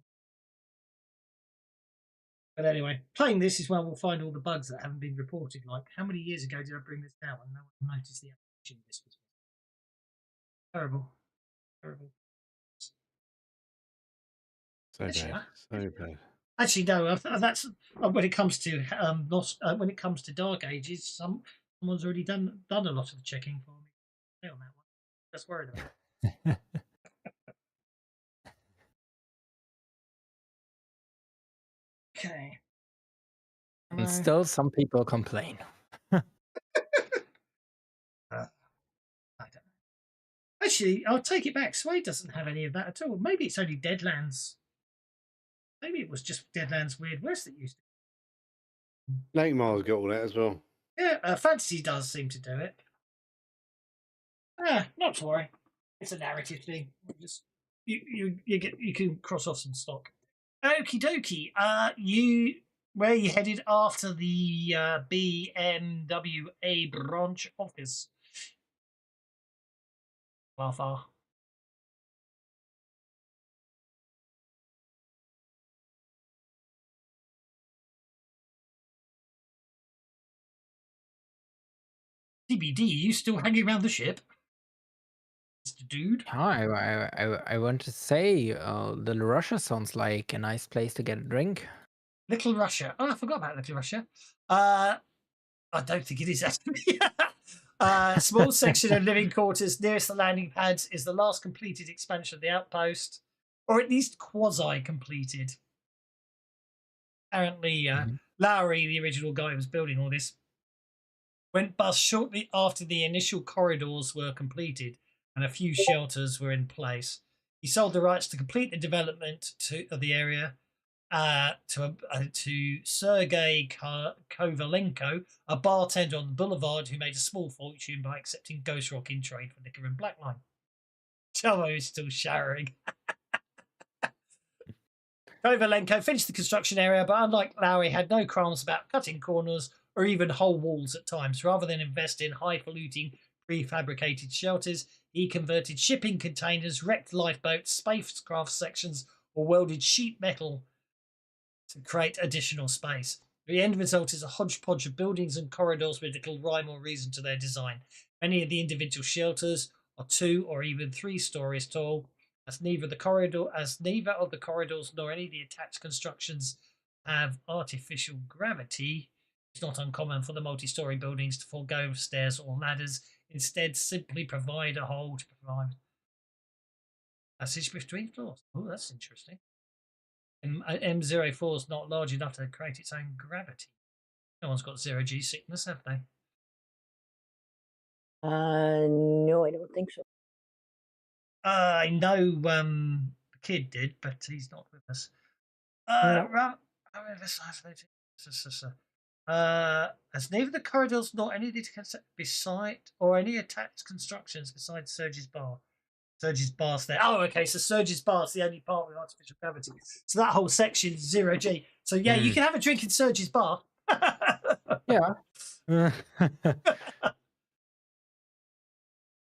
But anyway, playing this is where we'll find all the bugs that haven't been reported. Like, how many years ago did I bring this down and no one noticed the application this was? Terrible. So bad. Actually, no. That's when it comes to when it comes to Dark Ages. Someone's already done a lot of the checking for me. Stay on that one. Just worried about it. Okay. And still, some people complain. I don't know. Actually, I'll take it back. Suede doesn't have any of that at all. Maybe it's only Deadlands. Maybe it was just Deadlands Weird West that used it. Lake Miles got all that as well. Yeah, Fantasy does seem to do it. Not to worry. It's a narrative thing. Just you can cross off some stock. Okie dokie. Where are you headed after the BMWA branch office? Far. CBD, you still hanging around the ship? Mr. Dude? I want to say, Little Russia sounds like a nice place to get a drink. Little Russia. Oh, I forgot about Little Russia. I don't think it is actually. Small section of living quarters nearest the landing pads is the last completed expansion of the outpost, or at least quasi-completed. Apparently, Lowry, the original guy who was building all this, went bust shortly after the initial corridors were completed and a few shelters were in place. He sold the rights to complete the development of the area to Sergei Kovalenko, a bartender on the boulevard who made a small fortune by accepting ghost rock in trade for liquor and blackline. Chomo is still showering. Kovalenko finished the construction area, but unlike Lowry, had no qualms about cutting corners or even whole walls at times. Rather than invest in highfalutin prefabricated shelters, he converted shipping containers, wrecked lifeboats, spacecraft sections, or welded sheet metal to create additional space. The end result is a hodgepodge of buildings and corridors with little rhyme or reason to their design. Many of the individual shelters are 2 or even 3 stories tall, as neither of the corridors nor any of the attached constructions have artificial gravity. It's not uncommon for the multi-story buildings to forego stairs or ladders, instead simply provide a hole to provide passage between floors. Oh, that's interesting. M04 is not large enough to create its own gravity. No one's got zero-G sickness, have they? No, I don't think so. I know the kid did, but he's not with us. As neither the corridors nor any beside or any attached constructions besides Surge's bar. Surge's bar's there. Oh, okay. So Surge's bar's the only part with artificial gravity. So that whole section is zero-G. So yeah, you can have a drink in Surge's bar. Yeah.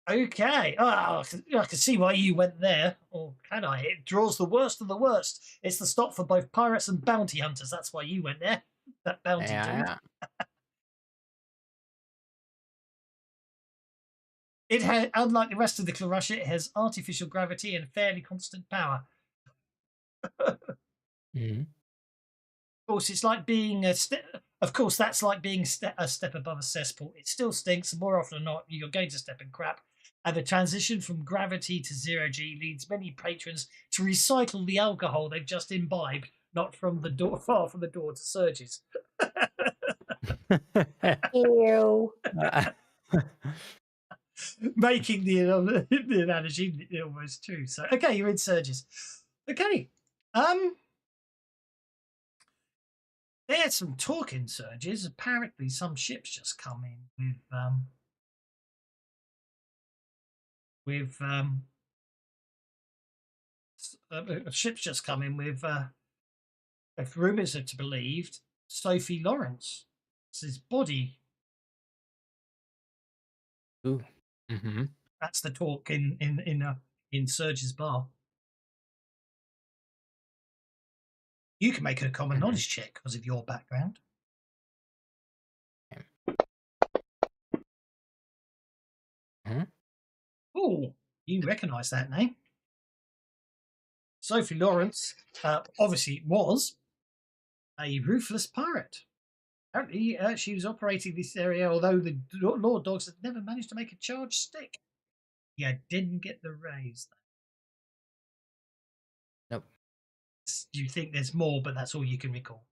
Okay. Oh, I can see why you went there. Or can I? It draws the worst of the worst. It's the stop for both pirates and bounty hunters. That's why you went there. That bounty dude. It has, unlike the rest of the Clarusha, it has artificial gravity and fairly constant power. Of course, it's like being a Of course, that's like being a step above a cesspool. It still stinks, and more often than not, you're going to step in crap. And the transition from gravity to zero-G leads many patrons to recycle the alcohol they've just imbibed, not from the door, far from the door to Surge's. Ew. Making the analogy almost true. So, okay, you're in Surge's. Okay. There's some talking Surges. Apparently, some ships just come in with ships just come in with if rumours are to be believed, Sophie Lawrence. It's his body. Ooh. That's the talk in Surge's bar. You can make a common knowledge check because of your background. Oh, you recognise that name. Sophie Lawrence obviously was a ruthless pirate. Apparently, she was operating this area, although the Lord Dogs had never managed to make a charge stick. Yeah, didn't get the raise. Nope. You think there's more, but that's all you can recall.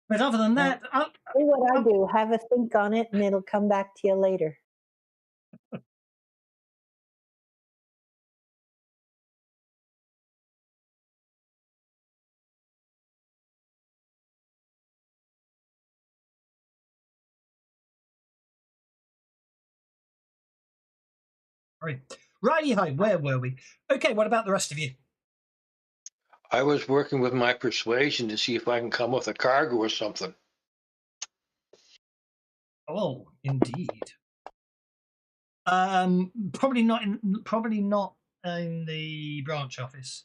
But other than that, do what I do. Have a think on it, and it'll come back to you later. Righty-ho, where were we? Okay, what about the rest of you? I was working with my persuasion to see if I can come with a cargo or something. Oh, indeed. Probably not in the branch office,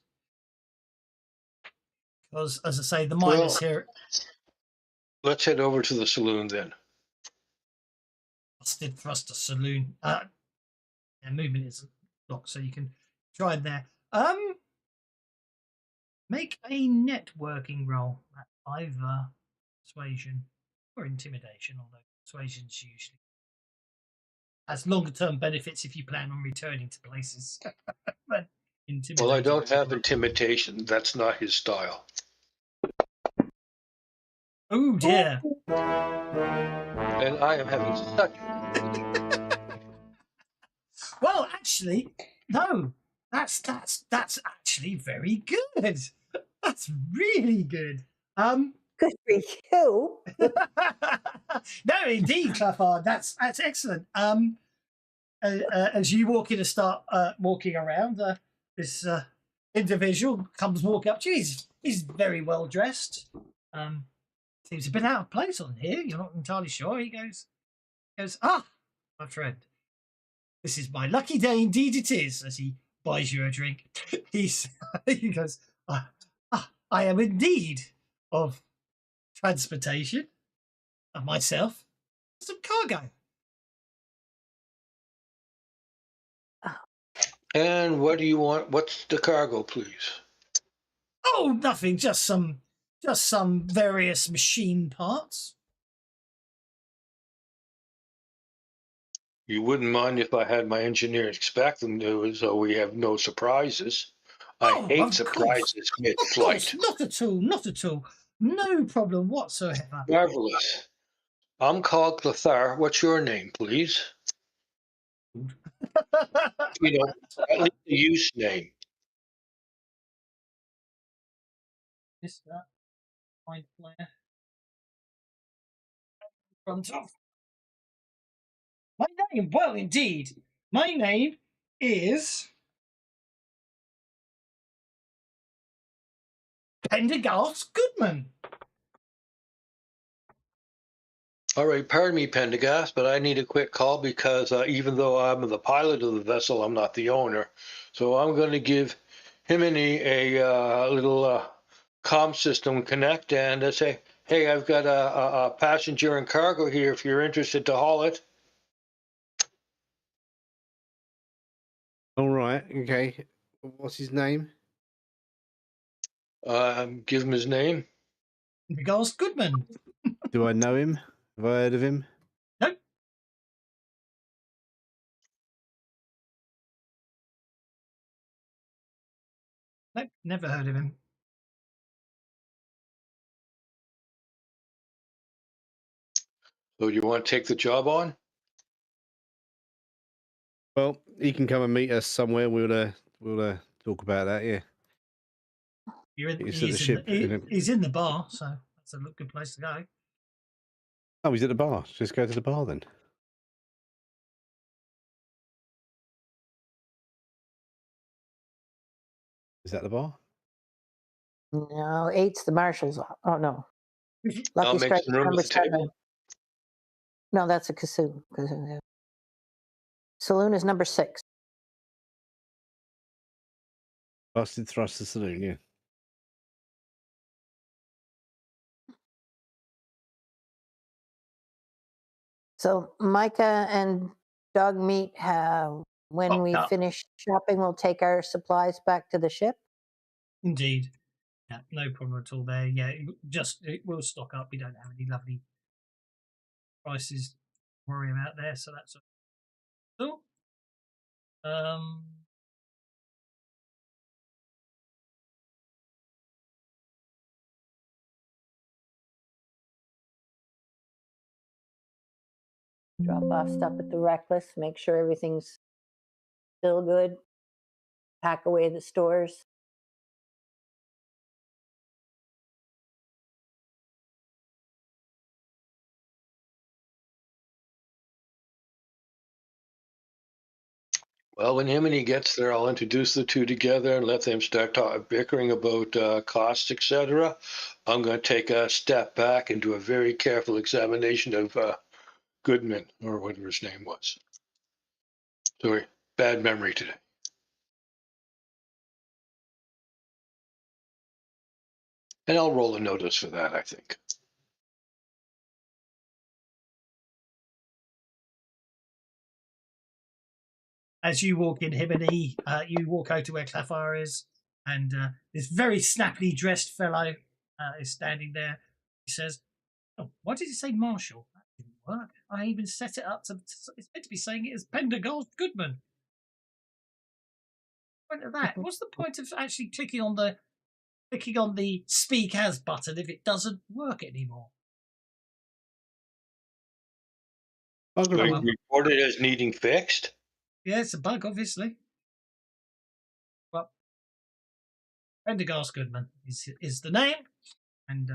because, as I say, the miners here. Let's head over to the saloon then. Busted thruster saloon. Movement isn't blocked, so you can try it there. Make a networking roll at either persuasion or intimidation, although persuasion's usually has longer term benefits if you plan on returning to places. Well, I don't have intimidation. That's not his style. Oh dear. And I am having such. Well, actually, no. That's actually very good. That's really good. Good for you. No, indeed, Claffard. That's excellent. As you walk in and start walking around, this individual comes walking up to you. He's very well dressed. Seems a bit out of place on here. You're not entirely sure. He goes, "Ah, my friend, this is my lucky day indeed it is," as he buys you a drink. He goes, "I am indeed of transportation of myself, some cargo." And what do you want? What's the cargo, please? Oh, nothing. Just some various machine parts. You wouldn't mind if I had my engineer inspect them, so we have no surprises. I Oh, hate of course. surprises Of mid-flight. course. Not at all. Not at all. No problem whatsoever. Marvelous. I'm called Clothar. What's your name, please? You know, at least a use name. Mr. Mind Flayer. Front off. My name, well, indeed. My name is Pendergast Goodman. All right, pardon me, Pendergast, but I need a quick call because even though I'm the pilot of the vessel, I'm not the owner. So I'm going to give Himini a little comm system connect and say, hey, I've got a passenger and cargo here if you're interested to haul it. All right. Okay. What's his name? Give him his name. Pendergast Goodman. Do I know him? Have I heard of him? Nope. Nope, never heard of him. So you want to take the job on? Well, he can come and meet us somewhere. We'll talk about that. Yeah. He's in the bar, so that's a good place to go. Oh, he's at the bar. Just go to the bar then. Is that the bar? No, 8's the marshal's. Oh, no. I'll Lucky make Strike some room number at the table. 7. No, that's a Kassoon. Saloon is number 6. Busted Thruster Saloon, yeah. So Micah and Dog Meat have, when we finish shopping, we'll take our supplies back to the ship. Indeed. Yeah, no problem at all there. Yeah, it will stock up. We don't have any lovely prices to worry about there, so that's cool. Drop off stuff at the Reckless, make sure everything's still good, pack away the stores. Well, when Himini gets there, I'll introduce the two together and let them start bickering about costs, etc. I'm going to take a step back and do a very careful examination of Goodman, or whatever his name was. Sorry, bad memory today. And I'll roll a notice for that, I think. As you walk in, Himini, you walk out to where Clefar is, and this very snappily dressed fellow is standing there. He says, "Oh, why did you say Marshall? That didn't work. I even set it up to. It's meant to be saying it as Pendergast Goodman. Point of that. What's the point of actually clicking on the speak as button if it doesn't work anymore?" So you report it as needing fixed? Yeah, it's a bug, obviously. Well, Pendergast Goodman is the name, and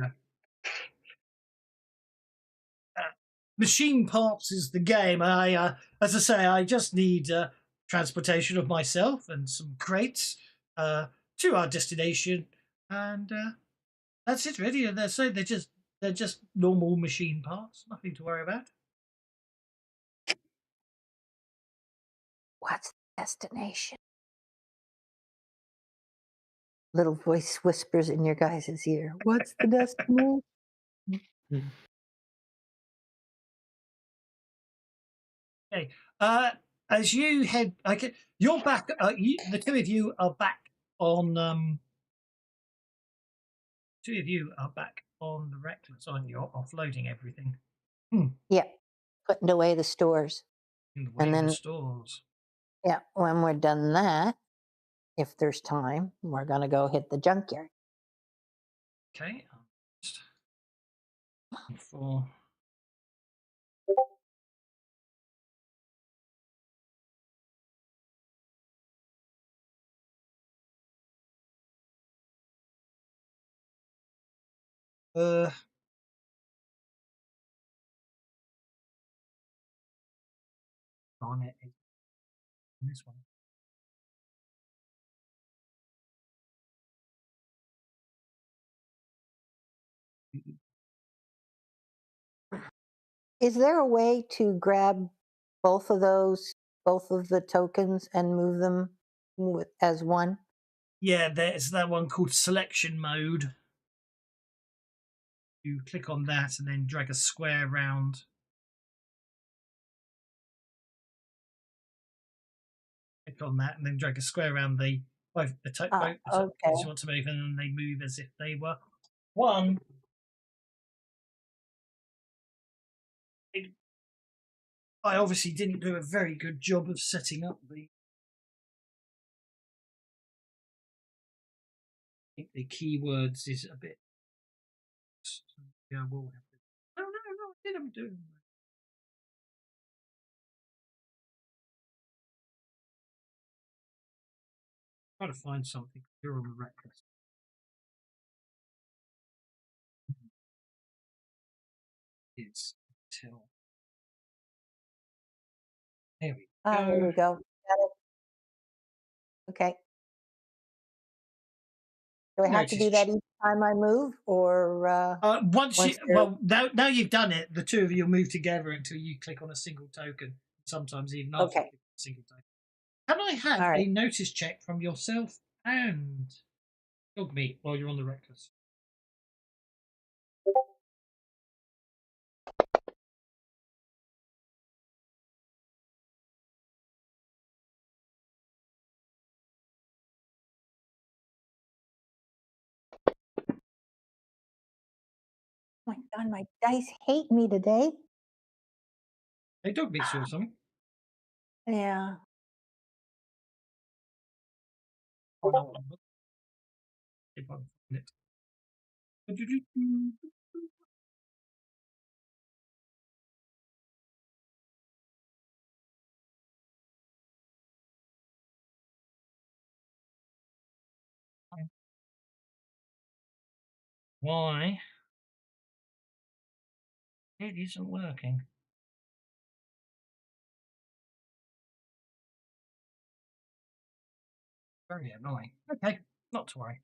machine parts is the game. I, as I say, I just need transportation of myself and some crates to our destination, and that's it, really. And they're just normal machine parts, nothing to worry about. What's the destination? Little voice whispers in your guys' ear. What's the destination? Okay. As you head, okay, you're back. The two of you are back on. Two of you are back on the Reckless, aren't you? Offloading everything. Yeah, putting away the stores. In the And then, stores. yeah, when we're done that, if there's time, we're going to go hit the junkyard. Okay. For on it. This one. Is there a way to grab both of the tokens, and move them as one? Yeah, there's that one called selection mode. You click on that and then drag a square round. Click on that and then drag a square around both the tokens you want to move, and then they move as if they were one. I obviously didn't do a very good job of setting up the keywords is a bit. Yeah, we'll have to. No, I didn't do. Try to find something. You're on the reckless. It's till. There we go. There we go. Got it. Okay. Do I have to do that each time I move, or now you've done it, the two of you will move together until you click on a single token. Sometimes even after you click on a single token. Can I have a notice check from yourself and dog meat while you're on the reckless? Oh my God, my dice hate me today. Hey, dog meat saw something. Yeah. Oh, no. If I find it. Why? It isn't working. Very annoying. Okay, not to worry.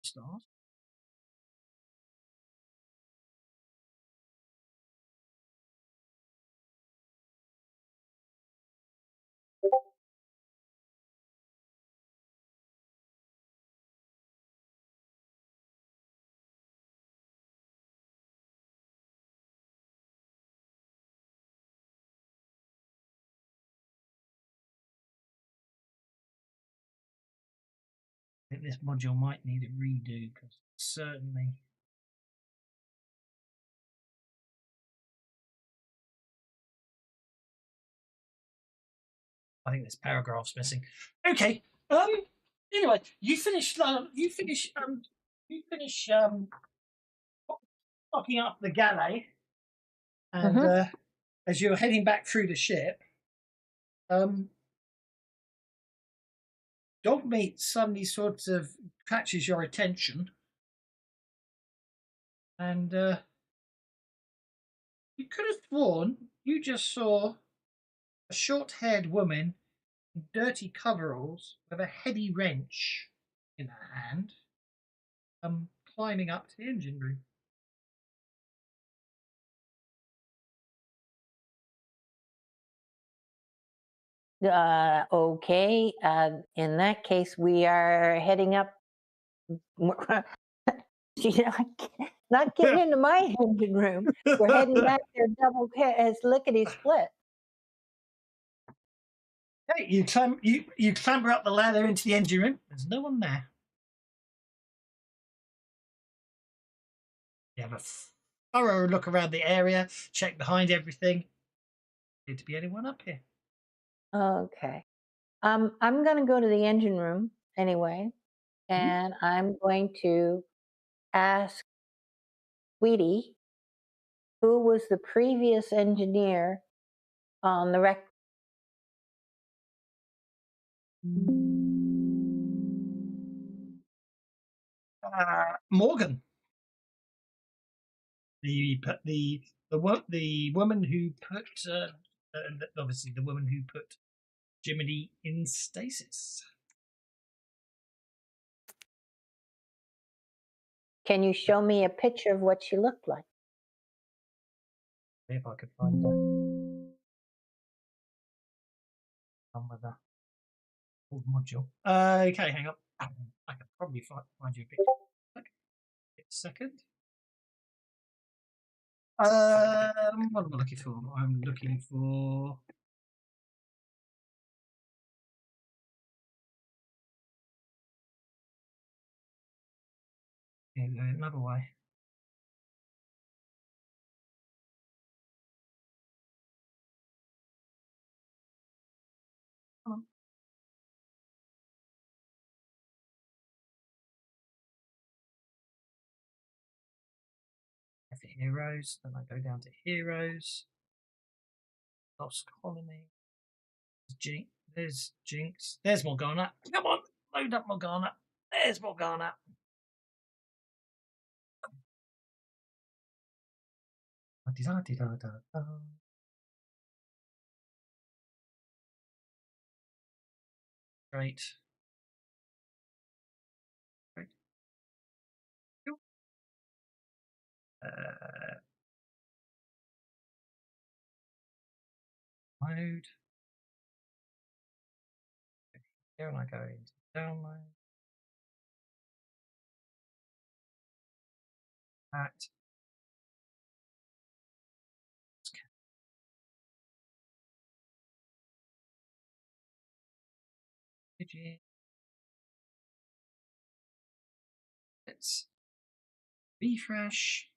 Stars. I think this module might need a redo because certainly. I think this paragraph's missing. Okay. Anyway, you finish. Locking up the galley, and as you're heading back through the ship, dog meat suddenly sort of catches your attention, and you could have sworn you just saw a short-haired woman in dirty coveralls with a heavy wrench in her hand, climbing up to the engine room. Okay. In that case, we are heading up. She's not getting into my engine room. We're heading back there double as lickety split. Okay, you clamber up the ladder into the engine room. There's no one there. You have a thorough look around the area, check behind everything. Need to be anyone up here? Okay. I'm going to go to the engine room anyway, and I'm going to ask Sweetie, who was the previous engineer on the wreck. Morgan, the woman who put obviously the woman who put Jiminy in stasis. Can you show me a picture of what she looked like? See if I could find her. With a old module. Okay, hang on. I could probably find you a picture. A second. What am I looking for? I'm looking for. Here we go, another way. Come on. For heroes, then I go down to heroes. Lost colony. There's Jinx. There's Morgana. Come on, load up Morgana. There's Morgana. Great. Great. Mode. Here and I go into download. That. Let's refresh.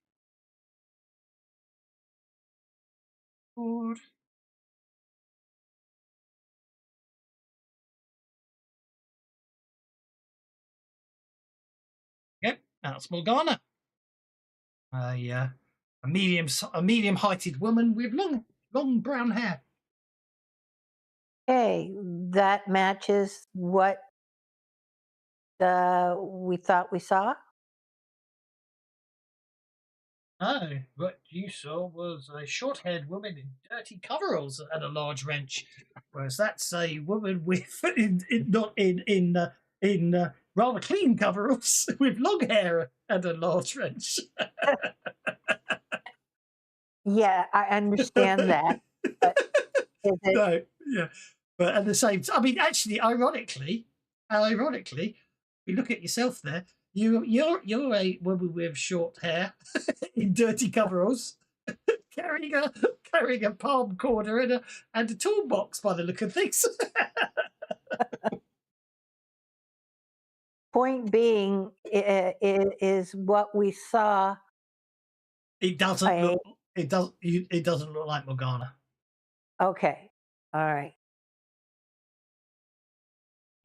Board. Yep, that's Morgana. A medium-heighted woman with long brown hair. Okay, that matches what we thought we saw. No, what you saw was a short-haired woman in dirty coveralls and a large wrench, whereas that's a woman with in rather clean coveralls with long hair and a large wrench. Yeah, I understand that. But is it... No, yeah, but at the same time, I mean, actually, ironically, you look at yourself there. You're a woman with short hair in dirty coveralls, carrying a palm corner and a toolbox by the look of things. Point being is what we saw. It doesn't look. It doesn't look like Morgana. Okay, all right.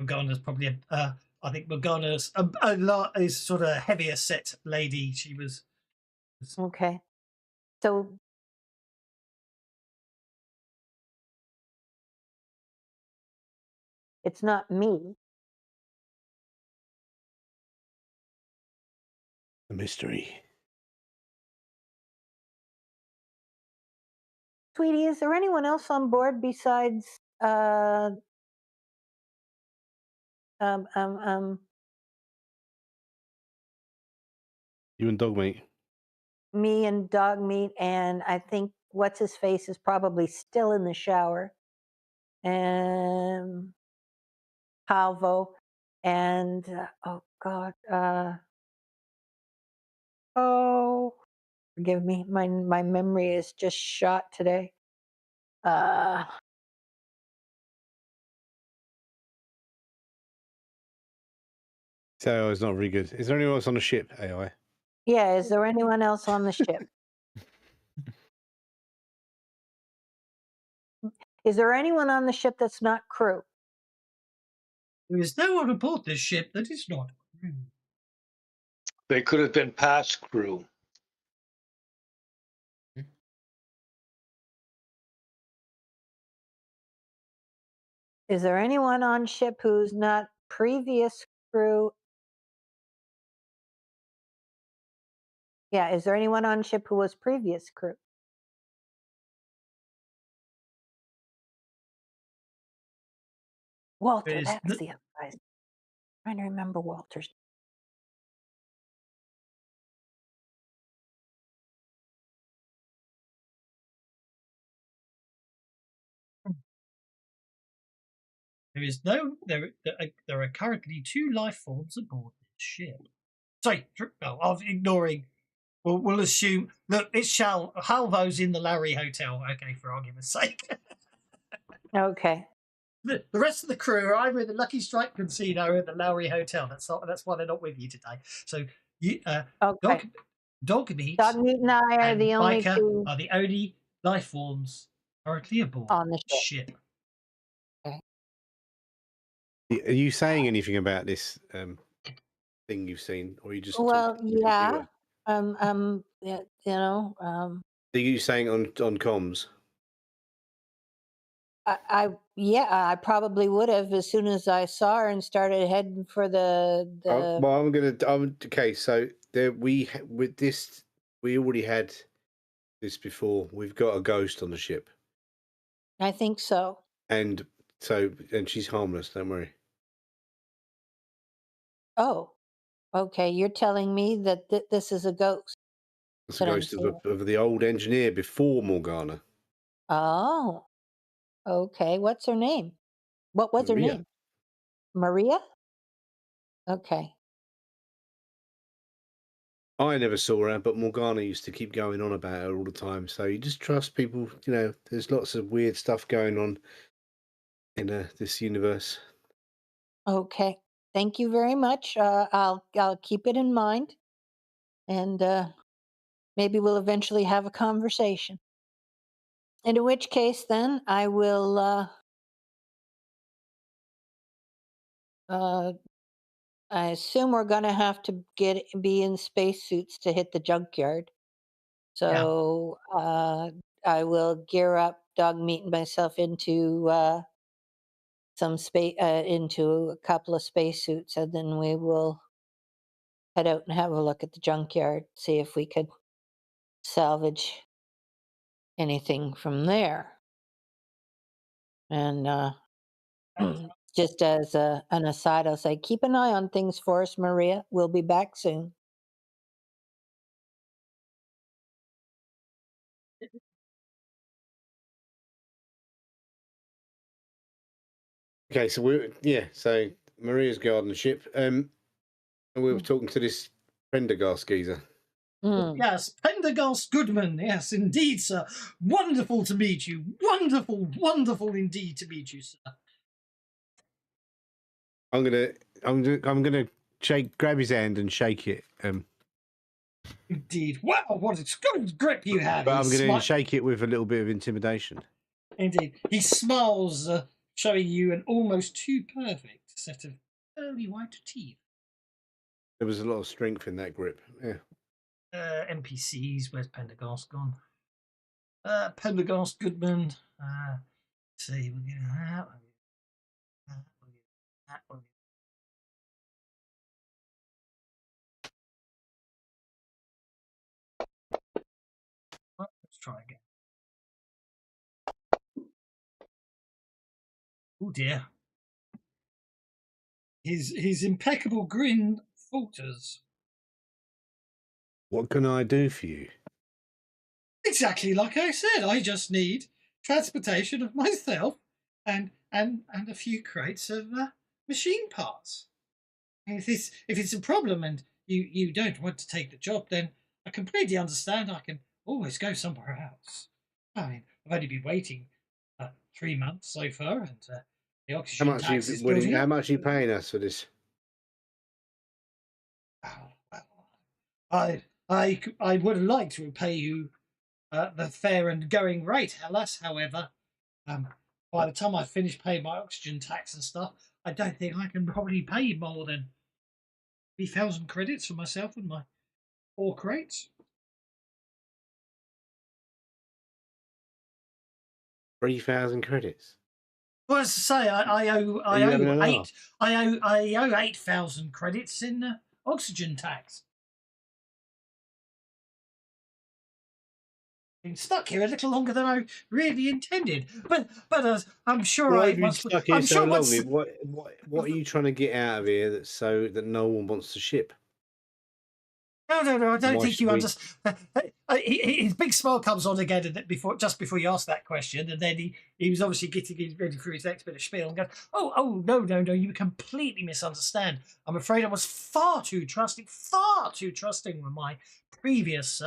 Morgana's probably I think Morgana's a lot is sort of heavier set lady. She was. Okay, so it's not me. The mystery. Sweetie, is there anyone else on board besides You and Dogmeat. me and Dogmeat, and I think what's his face is probably still in the shower, and Calvo, and oh God, oh, forgive me, my memory is just shot today. So it's not very good. Is there anyone else on the ship, AI? Yeah, is there anyone else on the ship? Is there anyone on the ship that's not crew? There is no one aboard this ship that is not crew. They could have been past crew. Is there anyone on ship who's not previous crew? Yeah, is there anyone on ship who was previous crew? Walter, Is that's n- the other guy. Trying to remember Walter's. There is no. There are currently 2 life forms aboard this ship. Sorry, no, I'm ignoring. We'll assume. Look, it's Halvo's in the Lowry Hotel. Okay, for argument's sake. Okay. The rest of the crew are either in the Lucky Strike Casino or the Lowry Hotel. That's why they're not with you today. So you, Okay. Dogmeat Dogmeat and I are and the only Micah two are the only life forms currently aboard on the ship. ship. Are you saying anything about this thing you've seen, or are you just? Well, talking to the yeah. computer? You know, Are you saying on comms? I probably would have as soon as I saw her and started heading for the. Well, okay. So there with this, we already had this before. We've got a ghost on the ship, I think so. and she's harmless. Don't worry. Oh, okay. You're telling me that this is a ghost. It's a ghost of the old engineer before Morgana. Oh, okay. What's her name? What was her Maria. name? Maria? Okay. I never saw her, but Morgana used to keep going on about her all the time. So you just trust people. You know, there's lots of weird stuff going on in this universe. Okay. Thank you very much. I'll keep it in mind, and maybe we'll eventually have a conversation. And in which case, then I will. I assume we're going to have to be in spacesuits to hit the junkyard. So I will gear up Dogmeat and myself into some space into a couple of spacesuits, and then we will head out and have a look at the junkyard, see if we could salvage anything from there. And just as an aside, I'll say, keep an eye on things for us, Maria. We'll be back soon. Okay, so so Maria's guarding the ship, and we were talking to this Prendergast geezer. Yes, Pendergast Goodman. Yes, indeed, sir. Wonderful to meet you. Wonderful, wonderful indeed to meet you, sir. I'm gonna grab his hand and shake it. Indeed. Wow, what a good grip you have. But I'm gonna shake it with a little bit of intimidation. Indeed. He smiles, showing you an almost too perfect set of pearly white teeth. There was a lot of strength in that grip. Yeah. NPCs. Where's Pendergast gone? Pendergast Goodman. Let's see, we'll get that. We'll get that. Let's try again. Oh dear. His impeccable grin falters. What can I do for you? Exactly like I said, I just need transportation of myself and a few crates of machine parts. And if it's a problem and you don't want to take the job, then I completely understand. I can always go somewhere else. I mean, I've only been waiting 3 months so far, and the oxygen tax is building up. How much are you paying us for this? I would like to repay you the fair and going rate. Alas, however, by the time I finish paying my oxygen tax and stuff, I don't think I can probably pay more than 3,000 credits for myself and my 4 crates. 3,000 credits. Well, as I say, I owe I owe 8,000 credits in oxygen tax. Been stuck here a little longer than I really intended, but I'm sure Why I have you been must. stuck here I'm so sure long? once. What are you trying to get out of here that's so that no one wants to ship? No, I don't Why think should you we- understand. His big smile comes on again just before you ask that question, and then he was obviously getting ready for his next bit of spiel and goes, "Oh, no, you completely misunderstand. I'm afraid I was far too trusting with my previous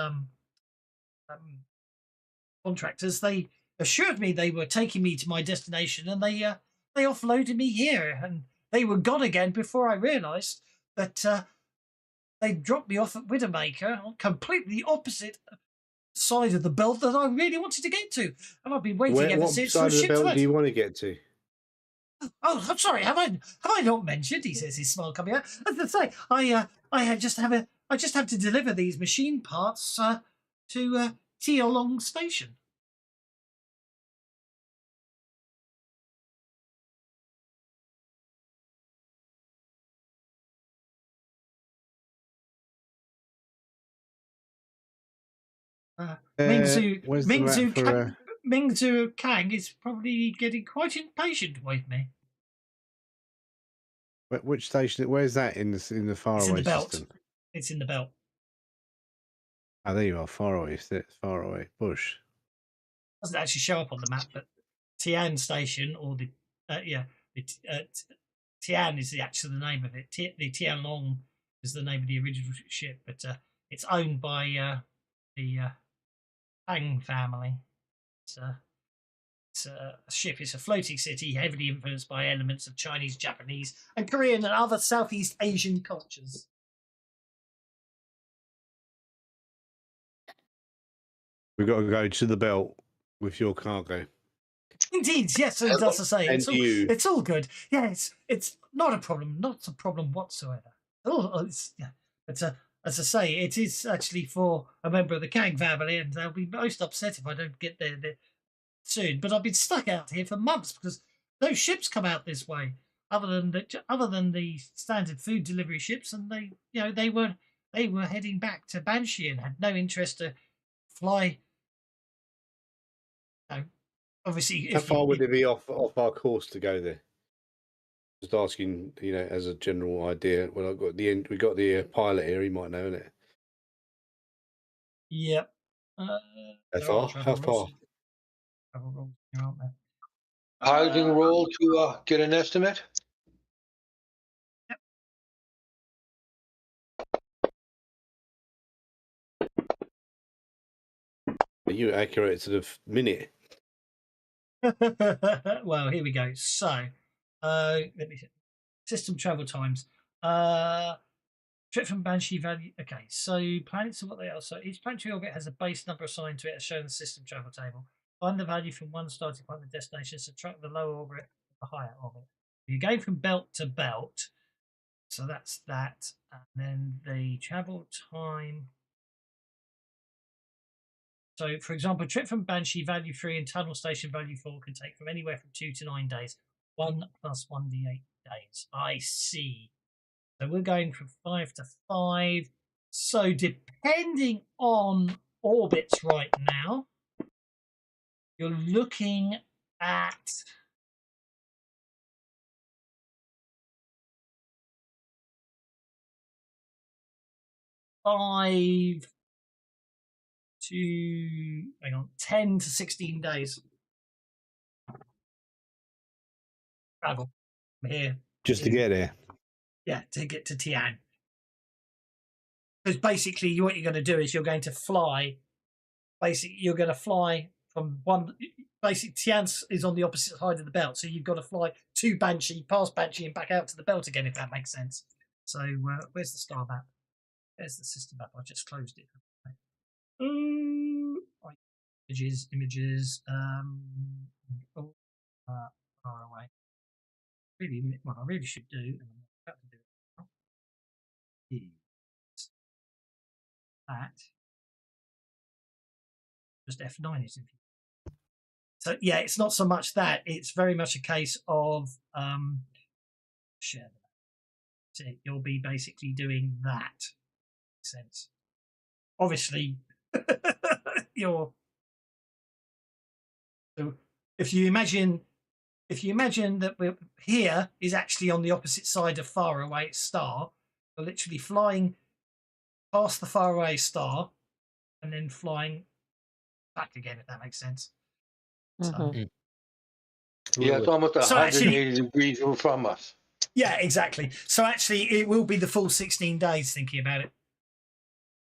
contractors. They assured me they were taking me to my destination, and they offloaded me here, and they were gone again before I realised that they dropped me off at Widowmaker on completely the opposite side of the belt that I really wanted to get to, and I've been waiting ever What since side for a of the ship to belt do you want to get to? Oh, I'm sorry. Have I not mentioned? He says, his smile coming out. As I say, I just have to deliver these machine parts to Tialong Station. Mingzu Kang is probably getting quite impatient with me. Which station? Where's that in the Faraway system? It's in the belt. Oh, there you are, Faraway. It's Faraway Bush. Doesn't actually show up on the map, but Tian Station, or Tian is the name of it. The Tianlong is the name of the original ship, but it's owned by the Tang family. It's a ship. It's a floating city, heavily influenced by elements of Chinese, Japanese, and Korean and other Southeast Asian cultures. We've got to go to the belt with your cargo. Indeed, yes, as I say, it's all good. Yeah, it's not a problem whatsoever. But as I say, it is actually for a member of the Kang family, and they'll be most upset if I don't get there soon. But I've been stuck out here for months because no ships come out this way, other than the standard food delivery ships, and they were heading back to Banshee and had no interest to fly. Obviously, how far would it be off our course to go there? Just asking, as a general idea. Well, we got the pilot here. He might know, innit? Yep. How far? Piloting roll to get an estimate. Yep. Are you accurate to the minute? Well, here we go. So, let me see. System travel times. Trip from Banshee value. Okay, so planets are what they are. So each planetary orbit has a base number assigned to it, as shown in the system travel table. Find the value from one starting point of the destination. Subtract the lower orbit, the higher orbit. You're going from belt to belt, so that's that. And then the travel time. So, for example, trip from Banshee value 3 and tunnel station value 4 can take from anywhere from 2 to 9 days. 1 plus 1d8 days. I see. So we're going from 5 to 5. So depending on orbits right now, you're looking at hang on, 10 to 16 days travel from here. Just to get there. Yeah, to get to Tian. Because basically what you're going to do is you're going to fly. Basically, you're going to fly from one. Basically, Tian is on the opposite side of the belt, so you've got to fly to Banshee, past Banshee, and back out to the belt again, if that makes sense. So, where's the star map? There's the system map. I just closed it. Right. Images. Far away. Really, what I really should do, and I'm about to do it now, is that. Just F9 is if you. So yeah, it's not so much that. It's very much a case of share the map. So you'll be basically doing that. Makes sense. Obviously, you're. So if you imagine that we're here is actually on the opposite side of Faraway star, we're literally flying past the Faraway star and then flying back again, if that makes sense. Mhm. Yeah, it's almost So 180 degrees from us. Yeah, exactly. So actually, it will be the full 16 days. Thinking about it,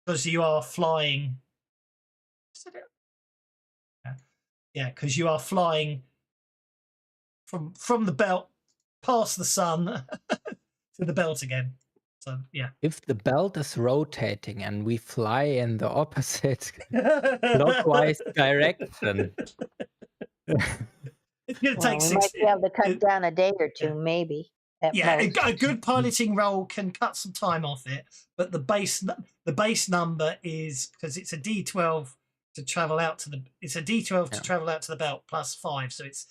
because you are flying. Yeah, because you are flying from the belt past the sun to the belt again. So yeah. If the belt is rotating and we fly in the opposite clockwise direction. It's going to take we 6. might be able to cut down a day or two, maybe. Yeah, most. a good piloting roll can cut some time off it, but the base number is, because it's a D12 to travel out to the. It's a D12 to travel out to the belt plus 5, so it's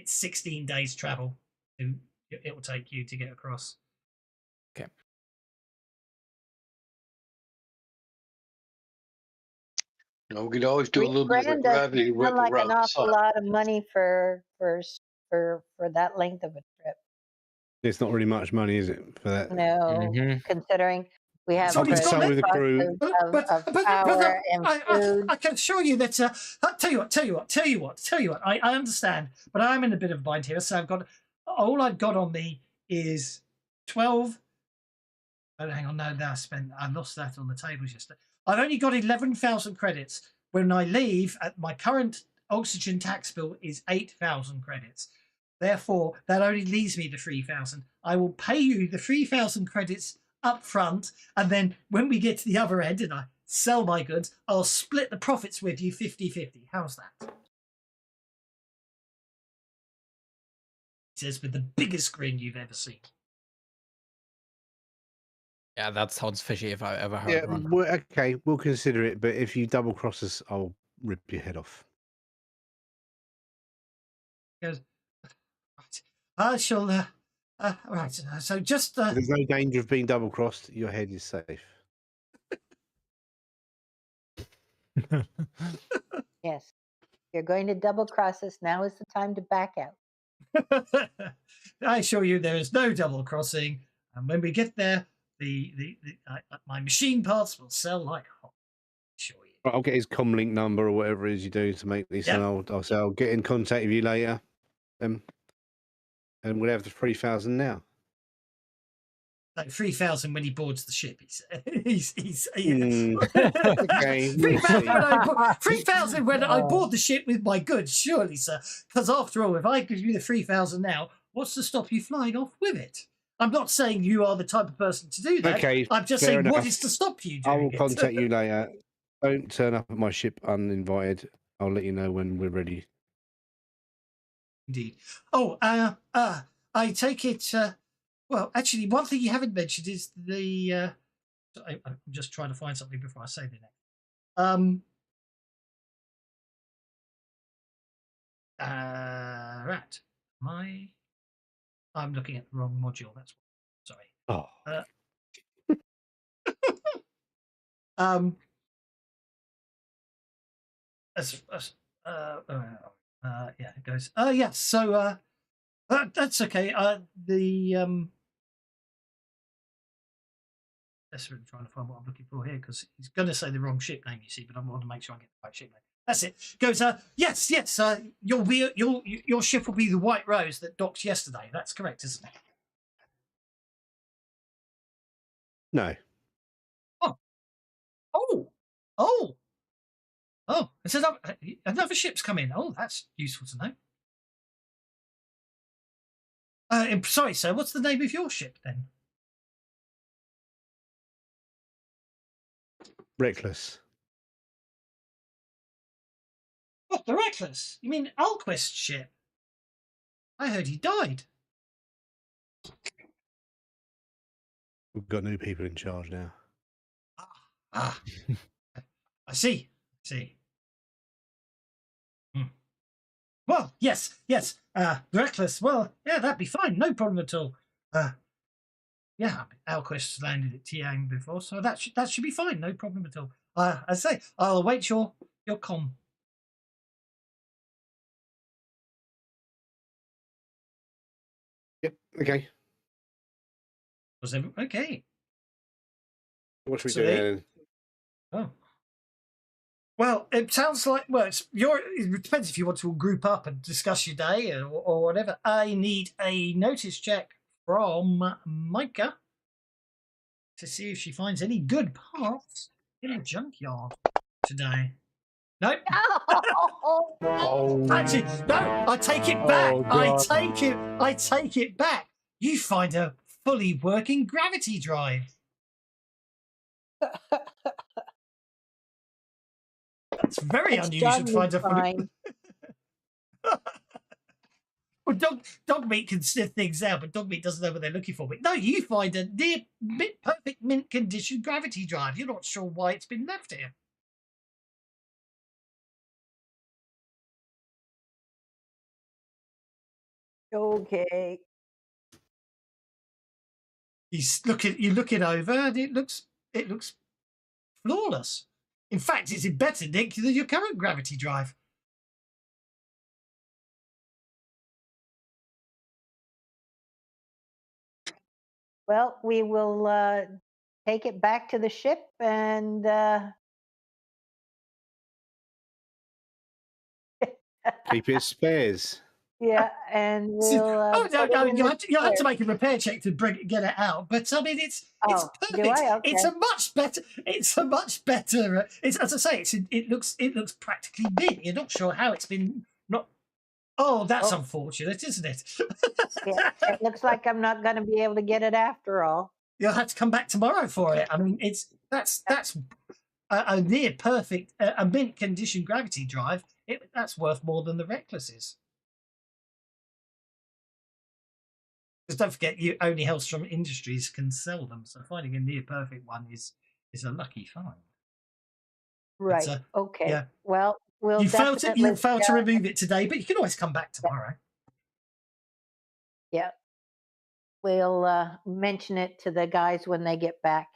16 days travel. It will take you to get across. Okay. You know, we could always do a little bit of $3,000 gravity doesn't whip sound like around an the awful sun. lot of money for that length of a trip. It's not really much money, is it, for that? No, considering we have So he's got with the crew. of power and food. I can assure you that. Tell you what. I understand, but I'm in a bit of a bind here. So all I've got on me is 12. Oh, hang on, no, I lost that on the tables yesterday. I've only got 11,000 credits. When I leave, my current oxygen tax bill is 8,000 credits. Therefore, that only leaves me the 3,000. I will pay you the 3,000 credits up front, and then when we get to the other end and I sell my goods, I'll split the profits with you 50-50. How's that? He says with the biggest grin you've ever seen. Yeah, that sounds fishy if I ever heard one. Okay, we'll consider it, but if you double cross us, I'll rip your head off. He goes, right. I shall. Right. So just. There's no danger of being double crossed. Your head is safe. Yes, you're going to double cross us. Now is the time to back out. I assure you, there is no double crossing, and when we get there, my machine parts will sell like hot. Sure you. Right, I'll get his comlink number or whatever it is you do to make this, and I'll say I'll get in contact with you later, and we'll have the 3,000 now. Like 3,000 when he boards the ship. He's okay. 3,000 when I board the ship with my goods, surely, sir. Because after all, if I give you the 3,000 now, what's to stop you flying off with it? I'm not saying you are the type of person to do that. Okay, I'm just saying what is to stop you doing I will it? contact you later. Don't turn up at my ship uninvited. I'll let you know when we're ready. Indeed. Oh, I take it. Well, actually, one thing you haven't mentioned is the. I'm just trying to find something before I say the name. Right. I'm looking at the wrong module. That's what. Sorry. Oh. Yeah, it goes. Yeah. So that's okay. That's what I'm trying to find what I'm looking for here, because he's going to say the wrong ship name, you see, but I want to make sure I get the right ship name. That's it. Goes. Yes. Your ship will be the White Rose that docked yesterday. That's correct, isn't it? No. Oh! It says another ship's come in. Oh, that's useful to know. Sorry, sir. What's the name of your ship then? Reckless. What, the Reckless? You mean Alquist's ship? I heard he died. We've got new people in charge now. Ah, I see. Well, yes. The Reckless. Well, yeah, that'd be fine. No problem at all. Yeah, Alquist's landed at Tiang before, so that should be fine. No problem at all. I say, I'll await your com. Yep. Okay. Was okay? What should we So do they- now then? Oh. Well, it sounds like it depends if you want to group up and discuss your day or whatever. I need a notice check from Micah to see if she finds any good parts in a junkyard today. Nope. Oh, Actually, no, I take it back. Oh, I God. take it back. You find a fully working gravity drive. It's very it's unusual to find a fully. fine. Well, dog meat can sniff things out, but dog meat doesn't know what they're looking for. But no, you find a near perfect mint condition gravity drive. You're not sure why it's been left here. Okay. You look it over, and it looks flawless. In fact, it's in better nick than your current gravity drive. Well, we will take it back to the ship and Keep it spares. yeah, and we'll. Oh no, put it no, in you the have to spares. make a repair check to get it out. But I mean, it's Oh, do perfect. I? It's Okay. a much better. It's a much better. It's, as I say, it looks practically mint. You're not sure how it's been not. Oh, that's Oh. unfortunate, isn't it? Yeah, it looks like I'm not going to be able to get it after all. You'll have to come back tomorrow for it. I mean, that's a near perfect, a mint condition gravity drive. That's worth more than the Reckless is. Because don't forget, you only Hellstrom Industries can sell them, so finding a near perfect one is a lucky find. Right. But, Okay. yeah. Well, we'll You failed definitely. to remove it today, but you can always come back tomorrow. Yeah. We'll mention it to the guys when they get back.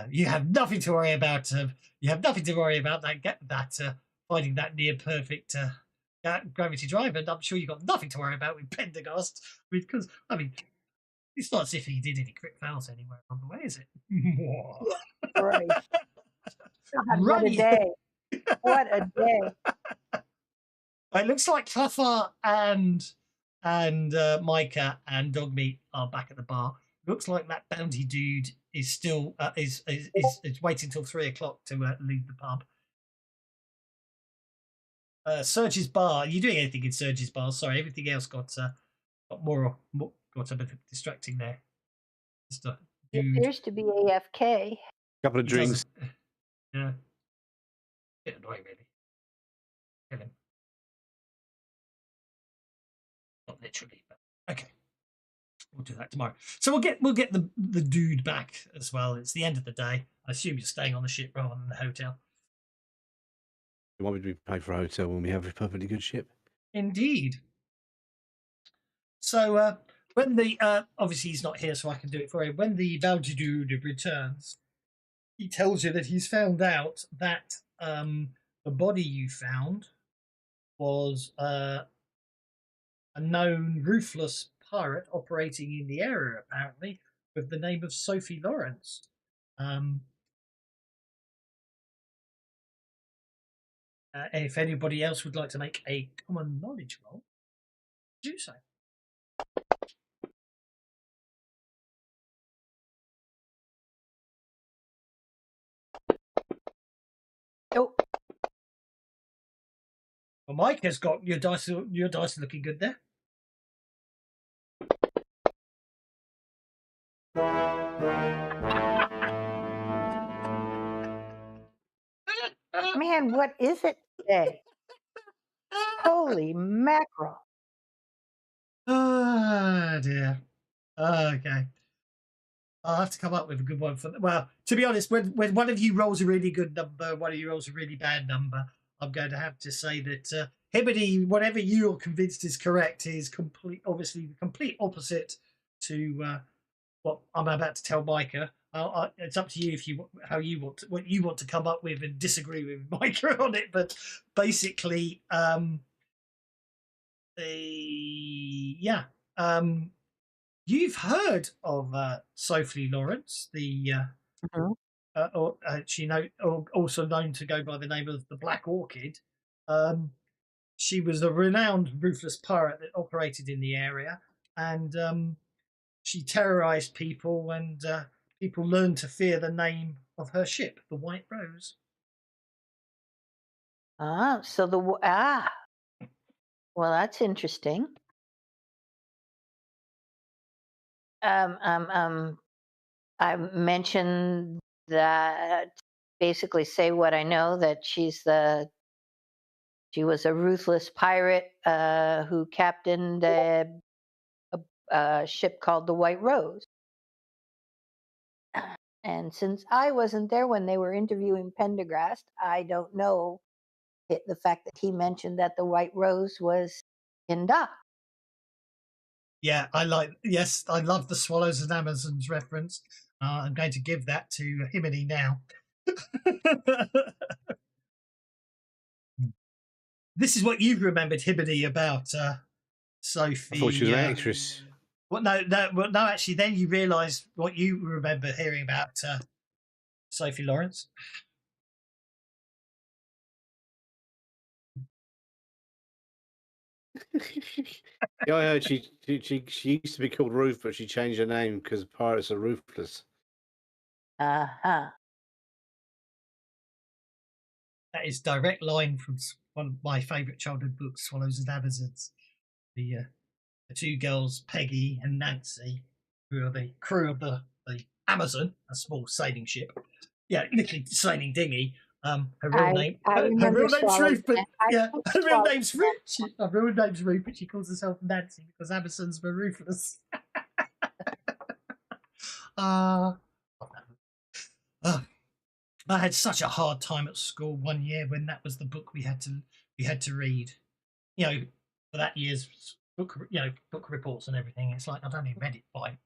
You have nothing to worry about. You have nothing to worry about finding that near perfect gravity drive, and I'm sure you've got nothing to worry about with Pendergast, because I mean, it's not as if he did any crit fouls anywhere on the way, is it? Right. What a Runny. day. What a day. It looks like Clefar and Micah and Dogmeat are back at the bar. Looks like that bounty dude is still is waiting till 3 o'clock to leave the pub. Surge's bar. Are you doing anything in Surge's bar? Sorry, everything else got more got a bit distracting there. Just a It dude. appears to be AFK. Couple of He drinks. doesn't- Yeah. Bit annoying, really. Kill him. Not literally, but okay. We'll do that tomorrow. So we'll get the dude back as well. It's the end of the day. I assume you're staying on the ship rather than the hotel. Why would we pay for a hotel when we have a perfectly good ship? Indeed. So when the obviously he's not here, so I can do it for him. When the bounty dude returns, he tells you that he's found out that the body you found was a known ruthless pirate operating in the area, apparently, with the name of Sophie Lawrence. If anybody else would like to make a common knowledge roll, do so. Oh, Well, Mike has got your dice. Your dice are looking good there. Man, what is it today? Holy mackerel. Oh dear. Okay. I'll have to come up with a good one for. Well, to be honest, when one of you rolls a really good number, one of you rolls a really bad number, I'm going to have to say that Hibbity, whatever you're convinced is correct, is obviously the complete opposite to what I'm about to tell Micah. It's up to you if what you want to come up with and disagree with Micah on it. But basically, yeah. You've heard of Sophie Lawrence, the also known to go by the name of the Black Orchid. She was a renowned ruthless pirate that operated in the area, and she terrorized people, and people learned to fear the name of her ship, the White Rose. Well, that's interesting. I mentioned that, basically say what I know, that she was a ruthless pirate who captained a ship called the White Rose. And since I wasn't there when they were interviewing Pendergrast, I don't know the fact that he mentioned that the White Rose was in dock. Yeah, I love the Swallows and Amazons reference. I'm going to give that to Himini now. This is what you've remembered, Himini, about Sophie. I thought she was an actress. Well, no. Actually, then you realise what you remember hearing about Sophie Lawrence. Yeah, I heard she used to be called Ruth, but she changed her name because pirates are ruthless. Uh-huh. That is direct line from one of my favourite childhood books, Swallows and Amazons. The two girls, Peggy and Nancy, who are the crew of the Amazon, a small sailing ship. Yeah, literally sailing dinghy. Her real name, her real name's Ruth, but yeah, her real name's Ruth. Her real name's Ruth, but she calls herself Nancy because Amazons were ruthless. I had such a hard time at school one year when that was the book we had to read. You know, for that year's book, book reports and everything. It's like I'd only read it five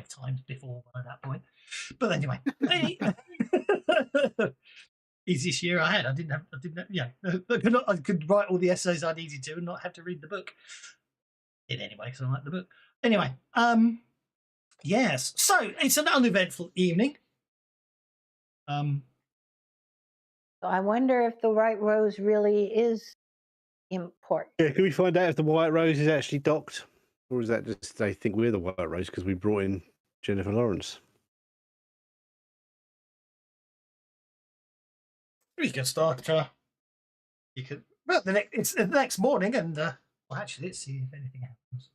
times before at that point. But anyway, easiest year I had. I could write all the essays I needed to and not have to read the book. Did anyway, because I like the book. Anyway, yes. So it's an uneventful evening. I wonder if the White Rose really is important. Yeah, can we find out if the White Rose is actually docked, or is that just they think we're the White Rose because we brought in Jennifer Lawrence? We can start. You can. Well, it's the next morning, and well, actually, let's see if anything happens.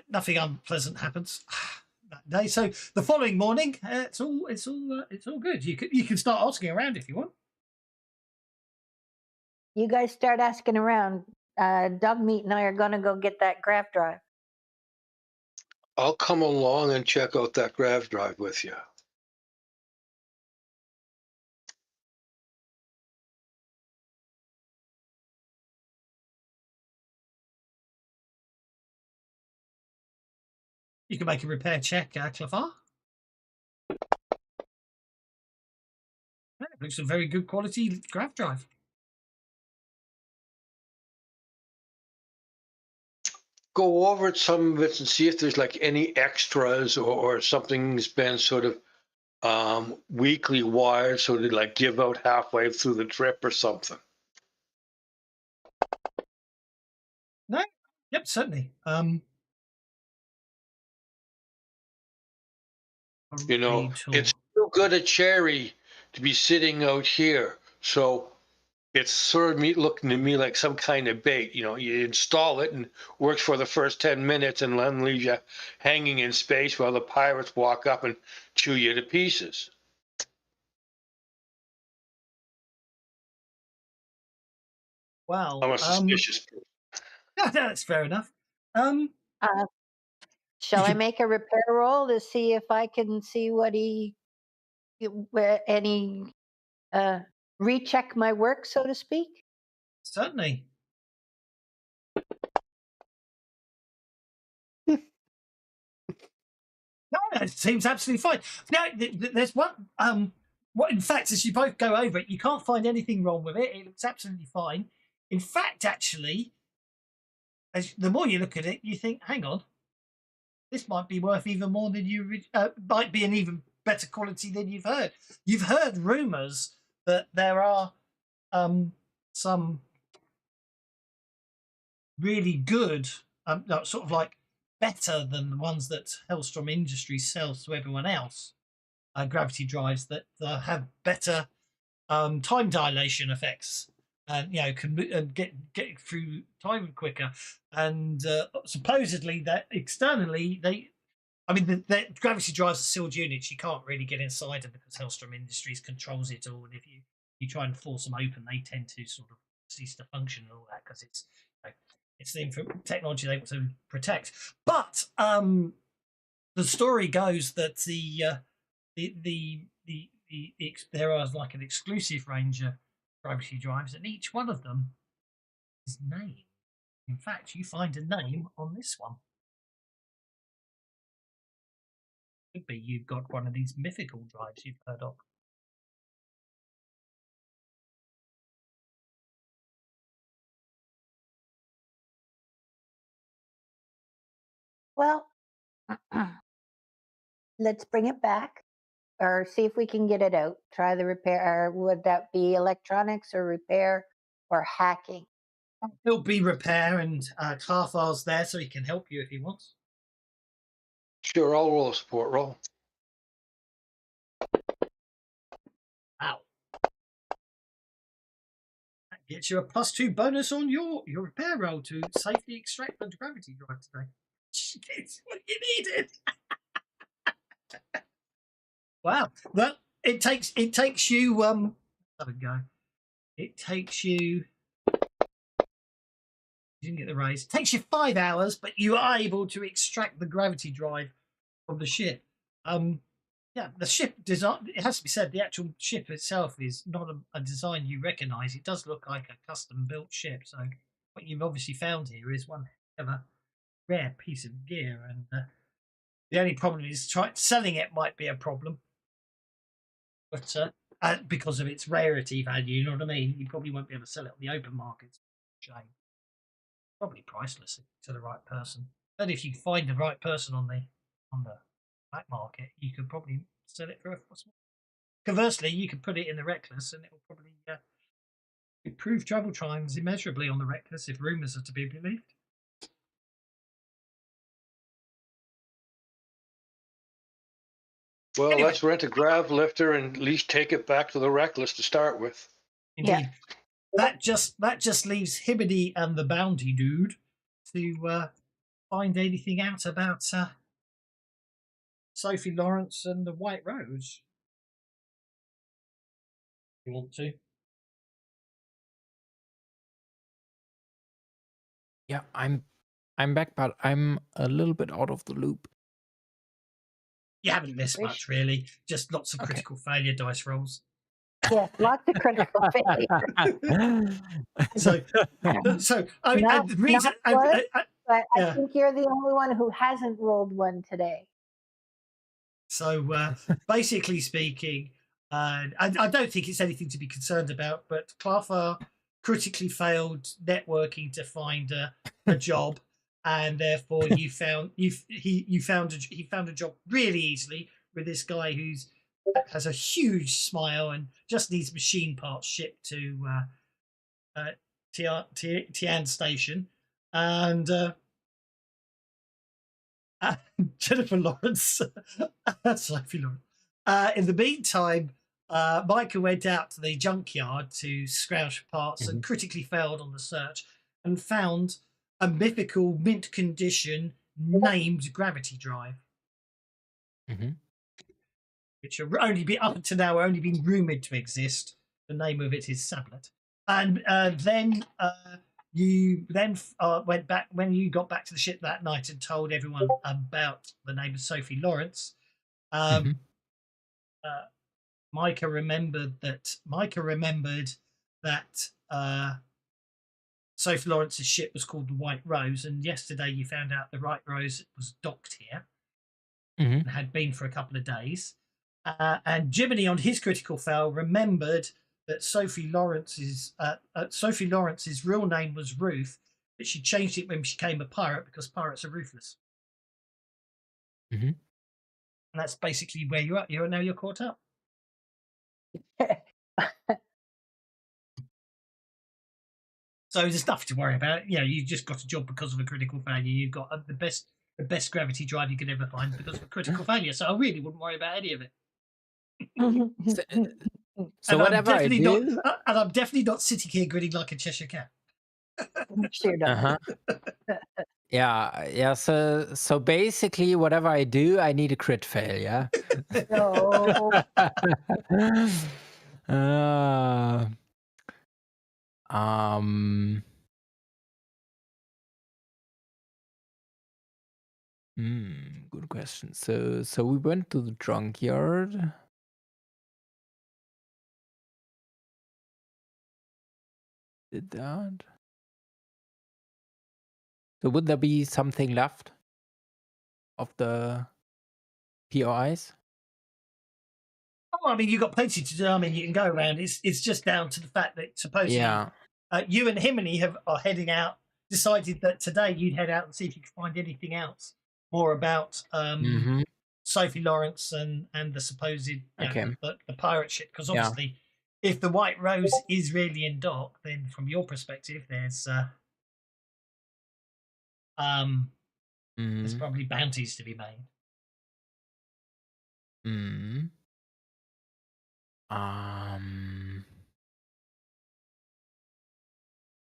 Nothing unpleasant happens that day. So the following morning, it's all good. You can start asking around if you want. You guys start asking around. Dogmeat and I are gonna go get that graph drive. I'll come along and check out that graph drive with you. You can make a repair check, Clefar. Yeah, looks a very good quality graph drive. Go over some of it and see if there's like any extras or something's been sort of weakly wired so to like give out halfway through the trip or something. No, yep, certainly. You know, it's too good a cherry to be sitting out here. So it's sort of looking to me like some kind of bait. You know, you install it and works for the first 10 minutes and then leaves you hanging in space while the pirates walk up and chew you to pieces. Well, I'm a suspicious person. that's fair enough. Um, Uh, shall I make a repair roll to see if I can see what any recheck my work, so to speak? certainly. No, it seems absolutely fine. Now, there's one. What, in fact, as you both go over it, you can't find anything wrong with it. It looks absolutely fine. In fact, actually, as the more you look at it, you think, "Hang on, this might be worth even more than you. Might be an even better quality than you've heard." You've heard rumours that there are some really good, sort of like better than the ones that Hellstrom Industries sells to everyone else. Gravity drives that have better time dilation effects, and can get through time quicker. And supposedly that externally the gravity drives are sealed units. You can't really get inside them because Hellstrom Industries controls it all. And if you try and force them open, they tend to sort of cease to function and all that because it's the technology they want to protect. But the story goes that there are like an exclusive range of gravity drives, and each one of them is named. In fact, you find a name on this one. Could be you've got one of these mythical drives you've heard of. Well, let's bring it back or see if we can get it out. Try the repair. Or would that be electronics or repair or hacking? It'll be repair, and Carthar's there so he can help you if he wants. Sure, I'll roll a support roll. Ow. That gets you a +2 bonus on your repair roll to safely extract the gravity drive today. It's what you needed. Wow. Well, it takes you have a go. It takes you didn't get the raise. It takes you 5 hours, but you are able to extract the gravity drive from the ship. Yeah, the ship design, it has to be said, the actual ship itself is not a design you recognise. It does look like a custom built ship. So what you've obviously found here is one of a rare piece of gear, and the only problem is selling it might be a problem, but because of its rarity value, you know what I mean. You probably won't be able to sell it on the open market. Shame. Probably priceless to the right person. But if you find the right person on the black market, you could probably sell it for a small. Conversely, you could put it in the Reckless, and it will probably improve travel times immeasurably on the Reckless if rumours are to be believed. Well, Anyway. let's rent a grav lifter and at least take it back to the Reckless to start with. Indeed. Yeah. That just leaves Hibbity and the bounty dude to find anything out about Sophie Lawrence and the White Rose. You want to? Yeah, I'm back, but I'm a little bit out of the loop. You haven't missed much, really. Just lots of critical failure dice rolls. Yes, lots of critical failure. So I mean, but I think you're the only one who hasn't rolled one today. So basically speaking, I don't think it's anything to be concerned about. But Clarfar critically failed networking to find a job, and therefore he found a job really easily with this guy who's has a huge smile and just needs machine parts shipped to Tian Station, and Jennifer Lawrence, Sophie Lawrence. In the meantime, Micah went out to the junkyard to scrounge for parts and critically failed on the search and found a mythical mint condition named gravity drive, which are only be up until now only been rumored to exist. The name of it is Sablet. And then you went back when you got back to the ship that night and told everyone about the name of Sophie Lawrence. Micah remembered that Sophie Lawrence's ship was called the White Rose, and yesterday you found out the White Rose was docked here and had been for a couple of days. And Jiminy, on his critical fail, remembered that Sophie Lawrence's real name was Ruth, but she changed it when she became a pirate because pirates are ruthless. And that's basically where you're at. Now you're caught up. So there's nothing to worry about. You just got a job because of a critical failure. You've got the best gravity drive you could ever find because of a critical failure. So I really wouldn't worry about any of it. So whatever I do, and I'm definitely not sitting here grinning like a Cheshire cat. Sure not. Yeah. So basically, whatever I do, I need a crit fail. Yeah. No. Good question. So we went to the junkyard. Did that. So would there be something left of the POIs? Oh, I mean, you've got plenty to do. I mean, you can go around. It's just down to the fact that supposedly you and Himini are heading out. Decided that today you'd head out and see if you could find anything else more about Sophie Lawrence and the supposed the pirate ship. Because obviously, if the White Rose is really in dock, then from your perspective, there's probably bounties to be made.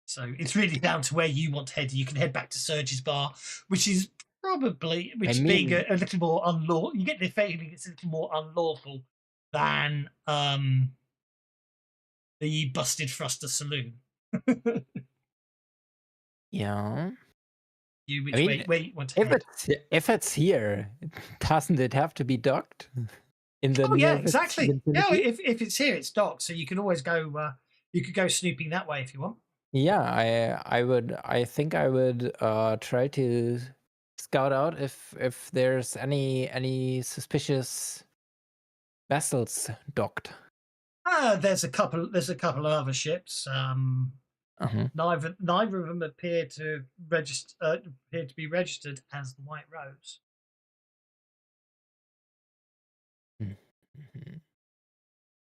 So it's really down to where you want to head. You can head back to Surge's Bar, which is probably being a little more unlawful. You get the feeling it's a little more unlawful than the Busted Thruster Saloon. Yeah. Where you want to head. If it's here, doesn't it have to be docked? Exactly. Yeah, if it's here, it's docked, so you can always go. You could go snooping that way if you want. Yeah, I think I would try to scout out if there's any suspicious vessels docked. There's a couple of other ships. Neither of them appear to be registered as the White Rose.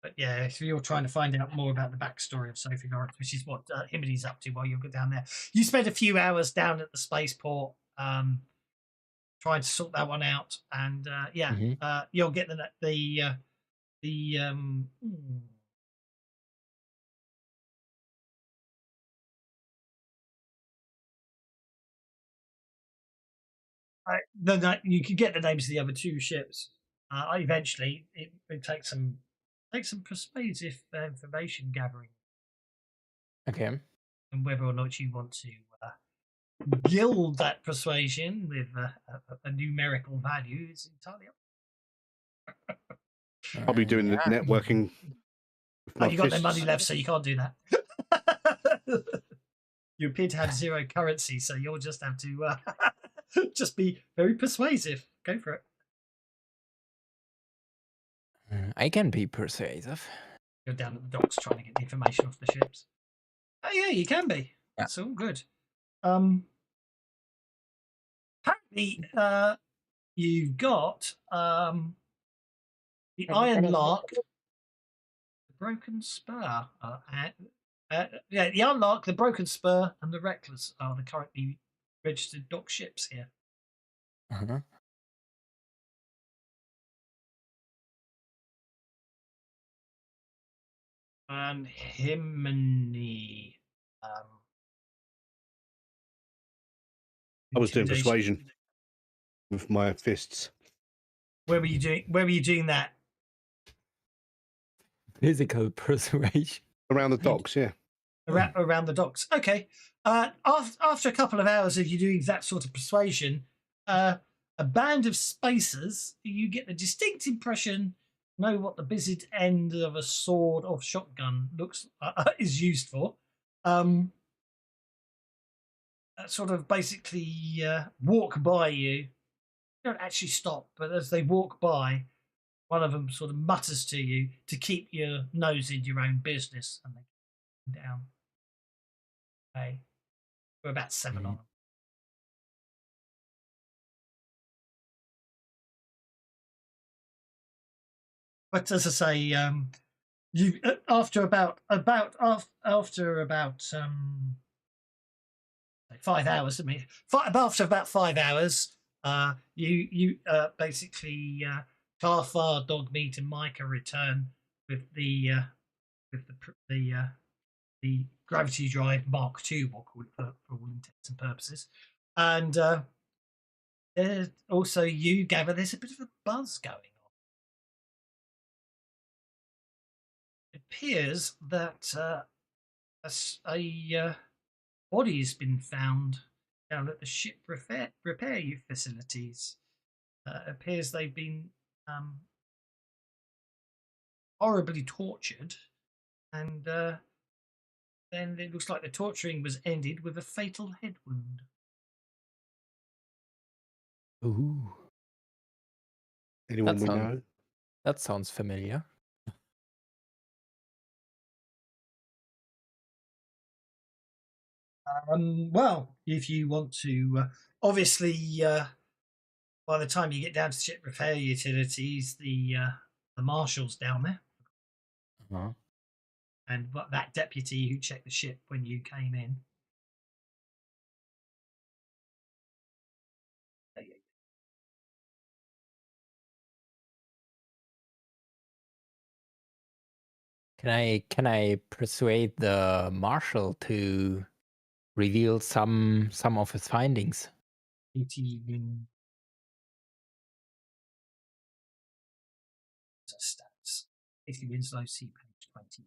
But yeah, if you're trying to find out more about the backstory of Sophie Lawrence, which is what Himini's up to while you're down there, you spent a few hours down at the spaceport trying to sort that one out, and you'll get you could get the names of the other two ships. Eventually, it takes some persuasive information gathering. Okay. And whether or not you want to gild that persuasion with a numerical value is entirely up. I'll be doing the networking. You got no money left, so you can't do that. You appear to have zero currency, so you'll just have to just be very persuasive. Go for it. I can be persuasive. You're down at the docks trying to get the information off the ships. Oh yeah, you can be. That's all good. Apparently, you've got the Iron Lark, the Broken Spur. The Iron Lark, the Broken Spur, and the Reckless are the currently registered dock ships here. And Himini. I was doing Intimidation. persuasion with my fists. Where were you doing? Where were you doing that? Physical persuasion. Around the docks, yeah. Around the docks. Okay. After a couple of hours of you doing that sort of persuasion, a band of spacers, you get the distinct impression know what the bizzed end of a sword or shotgun looks is used for. Sort of basically walk by you. Don't actually stop, but as they walk by, one of them sort of mutters to you to keep your nose in your own business, and they come down. Okay, we're about 7 on them. But as I say, you after about 5 hours. I mean, after about 5 hours, you basically Carfar, Dogmeat, and Micah return with the gravity drive Mark II, we'll call it for all intents and purposes, and also you gather there's a bit of a buzz going on. It appears that a body has been found down at the ship repair facilities. Appears they've been horribly tortured, and then it looks like the torturing was ended with a fatal head wound. Ooh. Anyone we know? That sounds familiar. Well, if you want to, obviously, by the time you get down to ship repair utilities, the marshal's down there, and that deputy who checked the ship when you came in. Can I persuade the marshal to reveal some of his findings? 80 stats. 80 Winslow, see page 20.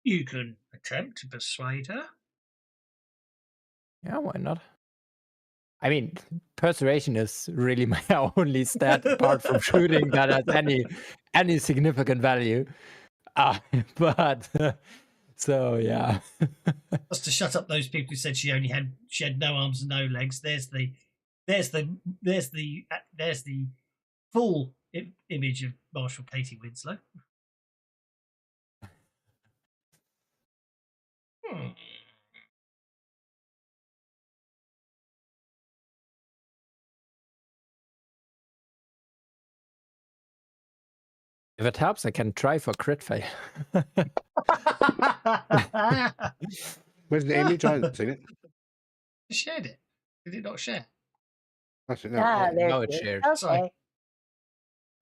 You can attempt to persuade her. Yeah, why not? I mean, persuasion is really my only stat apart from shooting that has any significant value. But so yeah. Just to shut up those people who said she had no arms and no legs. There's the full image of Marshal Katie Winslow. If it helps, I can try for crit fail. Where's the image? I haven't seen it. I shared it. Did it not share? That's it. No, it's shared. Okay. Sorry.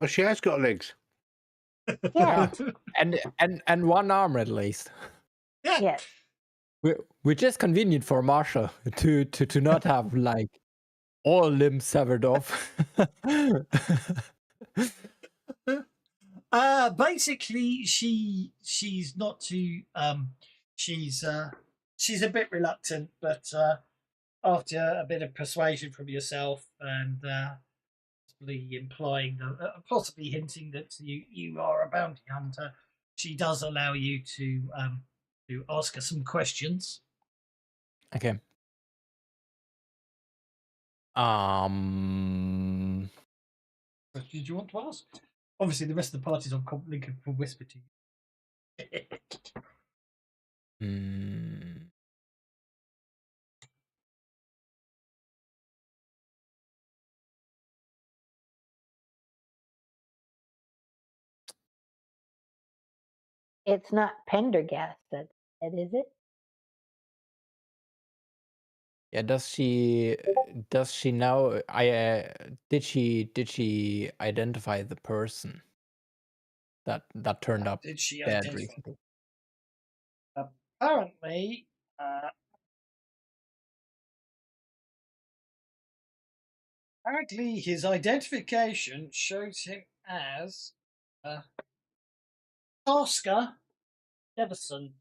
Oh, she has got legs. Yeah. and one arm at least. Yeah. Yes. Which is convenient for Marshall to not have like all limbs severed off. Basically, she's not too. She's a bit reluctant, but after a bit of persuasion from yourself and possibly implying possibly hinting that you are a bounty hunter, she does allow you to ask her some questions. Okay. What did you want to ask? Obviously, the rest of the party's on link for whisper to you. It's not Pendergast, is it? Yeah, does she now did she identify the person that turned up Did she dead identify? recently? Apparently, his identification shows him as Oscar Jefferson.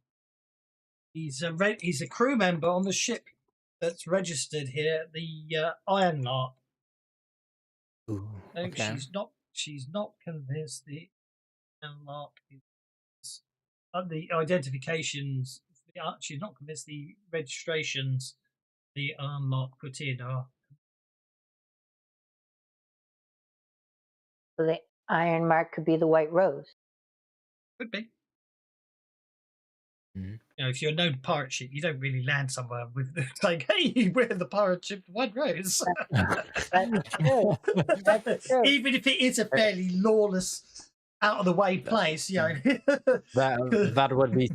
He's a crew member on the ship that's registered here, the Iron Lark. Ooh, No, okay. she's not convinced the Iron Lark is the identifications. She's not convinced the registrations the Iron Lark put in are. So the iron mark could be the white rose. Could be. Mhm. You know, if you're a known pirate ship, you don't really land somewhere with like, "Hey, we're the pirate ship White Rose." That's true. That's true. Even if it is a fairly lawless, out of the way place, you know. That would be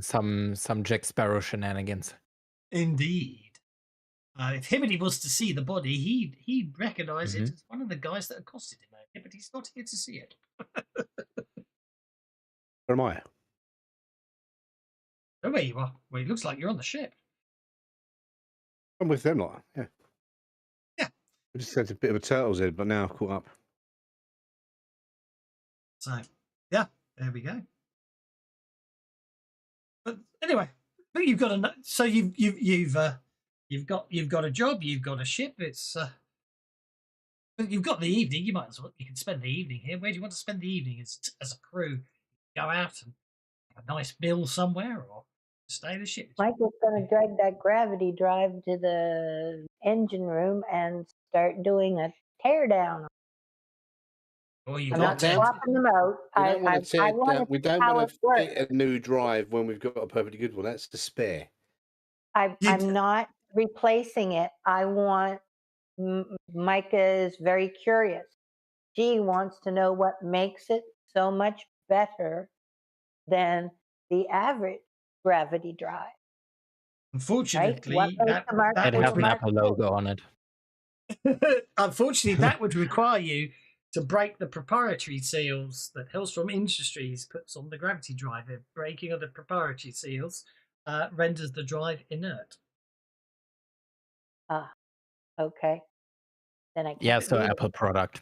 some Jack Sparrow shenanigans. Indeed. If Himiny was to see the body, he'd recognise it as one of the guys that accosted him out here, but he's not here to see it. Where am I? Oh, where you are? Well, it looks like you're on the ship. I'm with them, lot. Yeah. Yeah. We just had a bit of a turtle's head, but now I've caught up. So, yeah, there we go. But anyway, but you've got a so you've got a job, you've got a ship. It's you've got the evening. You might as well you can spend the evening here. Where do you want to spend the evening as a crew? Go out and have a nice meal somewhere, or stay in the ship. Michael's going to drag that gravity drive to the engine room and start doing a tear down. Or you I'm got not to swapping them out. We don't want to tear down. We don't how want it to works. fit a new drive when we've got a perfectly good one. That's the spare. I'm not replacing it. I want. Micah is very curious. She wants to know what makes it so much better than the average gravity drive. Unfortunately, Right? that It would has an Apple logo on it. Unfortunately, that would require you to break the proprietary seals that Hellstrom Industries puts on the gravity drive. Breaking of the proprietary seals renders the drive inert. Ah, okay. Then I can't. Yeah, so use it. Apple product.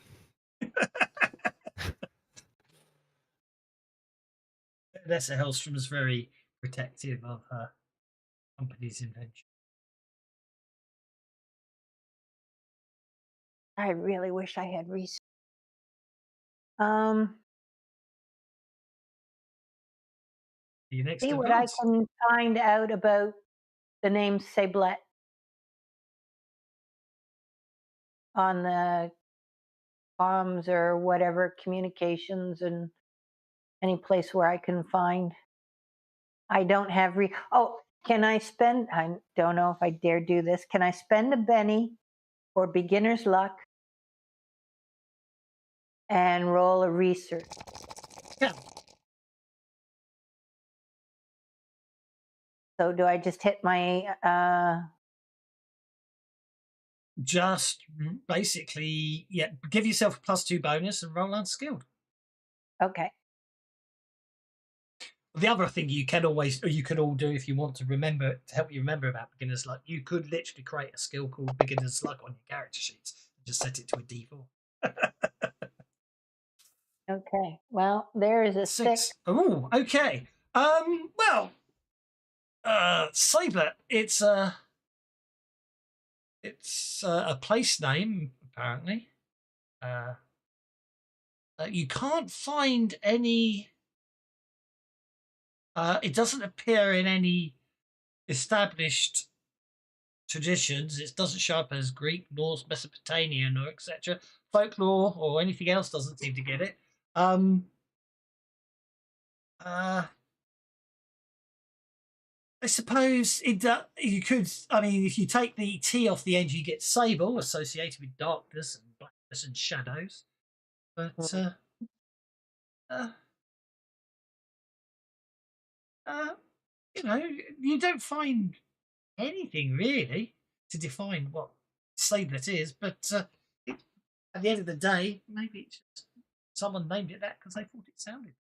Vanessa Hellstrom is very protective of her company's invention. I really wish I had research. Your next See what I advance. can find out about the name Sablet on the comms or whatever communications and any place where I can find. I don't have can I spend, I don't know if I dare do this. Can I spend a Benny or beginner's luck and roll a research? Yeah. So do I just hit my just basically, yeah, give yourself a +2 bonus and roll unskilled. Okay. The other thing you can all do if you want to help you remember about beginner's luck, you could literally create a skill called beginner's luck on your character sheets and just set it to a D4. Okay. Well, there is a 6. Oh, okay. Well, Saber, it's a place name apparently. You can't find any. It doesn't appear in any established traditions. It doesn't show up as Greek, Norse, Mesopotamian, or etc. Folklore or anything else doesn't seem to get it. I suppose you could. I mean, if you take the T off the end, you get sable, associated with darkness and blackness and shadows. But you know, you don't find anything really. to define what sablet is, but at the end of the day, maybe it's just someone named it that because they thought it sounded.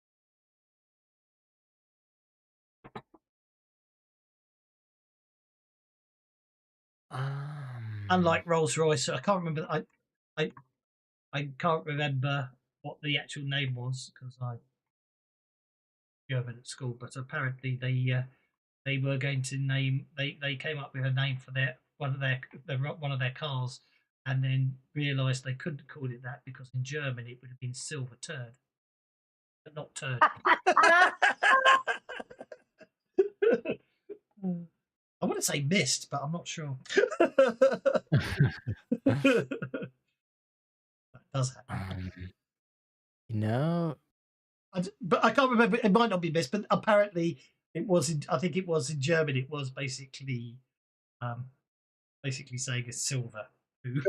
Unlike Rolls Royce, I can't remember. I can't remember what the actual name was because I German at school. But apparently they were going to name. They came up with a name for one of their cars, and then realised they couldn't call it that because in German it would have been silver turd, but not turd. I want to say mist, but I'm not sure. That does happen. But I can't remember. It might not be mist, but apparently it was. I think it was in German. It was basically saying a silver poo.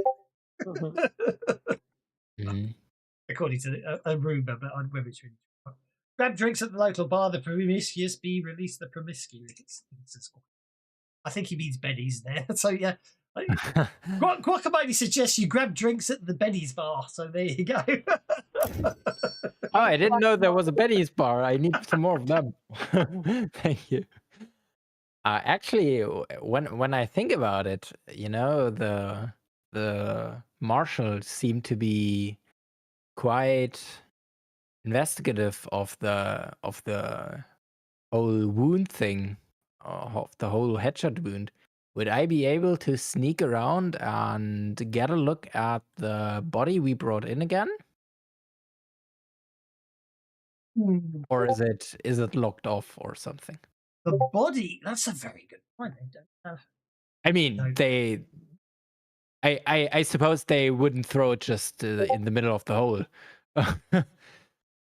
According to a rumor, but I don't know whether it's really true. Grab drinks at the local bar. The promiscuous bee release the promiscuous. I think he means Benny's there. So yeah, Guacamole suggests you grab drinks at the Benny's bar. So there you go. Oh, I didn't know there was a Benny's bar. I need some more of them. Thank you. Actually, when I think about it, the marshals seem to be quite investigative of the whole wound thing, of the whole headshot wound. Would I be able to sneak around and get a look at the body we brought in again? Or is it locked off or something? The body, that's a very good point. I mean, I suppose they wouldn't throw it just in the middle of the hole.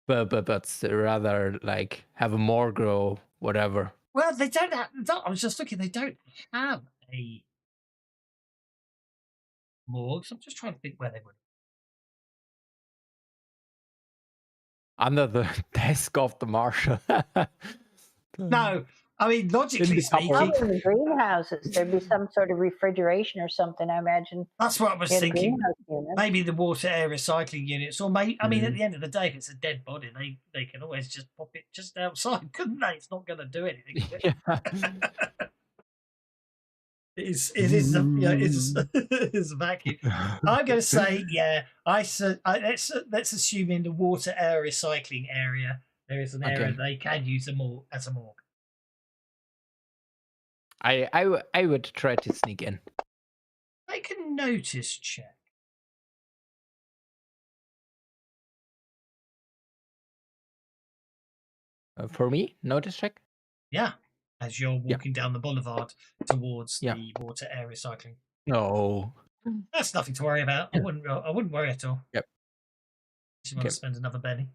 but rather like have a morgue or whatever. Well, they don't have. I was just looking. They don't have a morgue. So I'm just trying to think where they would. Under the desk of the marshal. No, I mean logically speaking, in the greenhouses there'd be some sort of refrigeration or something. I imagine that's what I was thinking. Maybe the water air recycling units, or maybe I mean, at the end of the day, if it's a dead body, they can always just pop it just outside, couldn't they? It's not going to do anything. It is a vacuum. I'm going to say, yeah. Let's assume in the water air recycling area there is an area they can use as a morgue. I would try to sneak in. Make a notice check. For me, notice check. Yeah, as you're walking down the boulevard towards the water air recycling. No, that's nothing to worry about. I wouldn't worry at all. Yep. You want to spend another penny?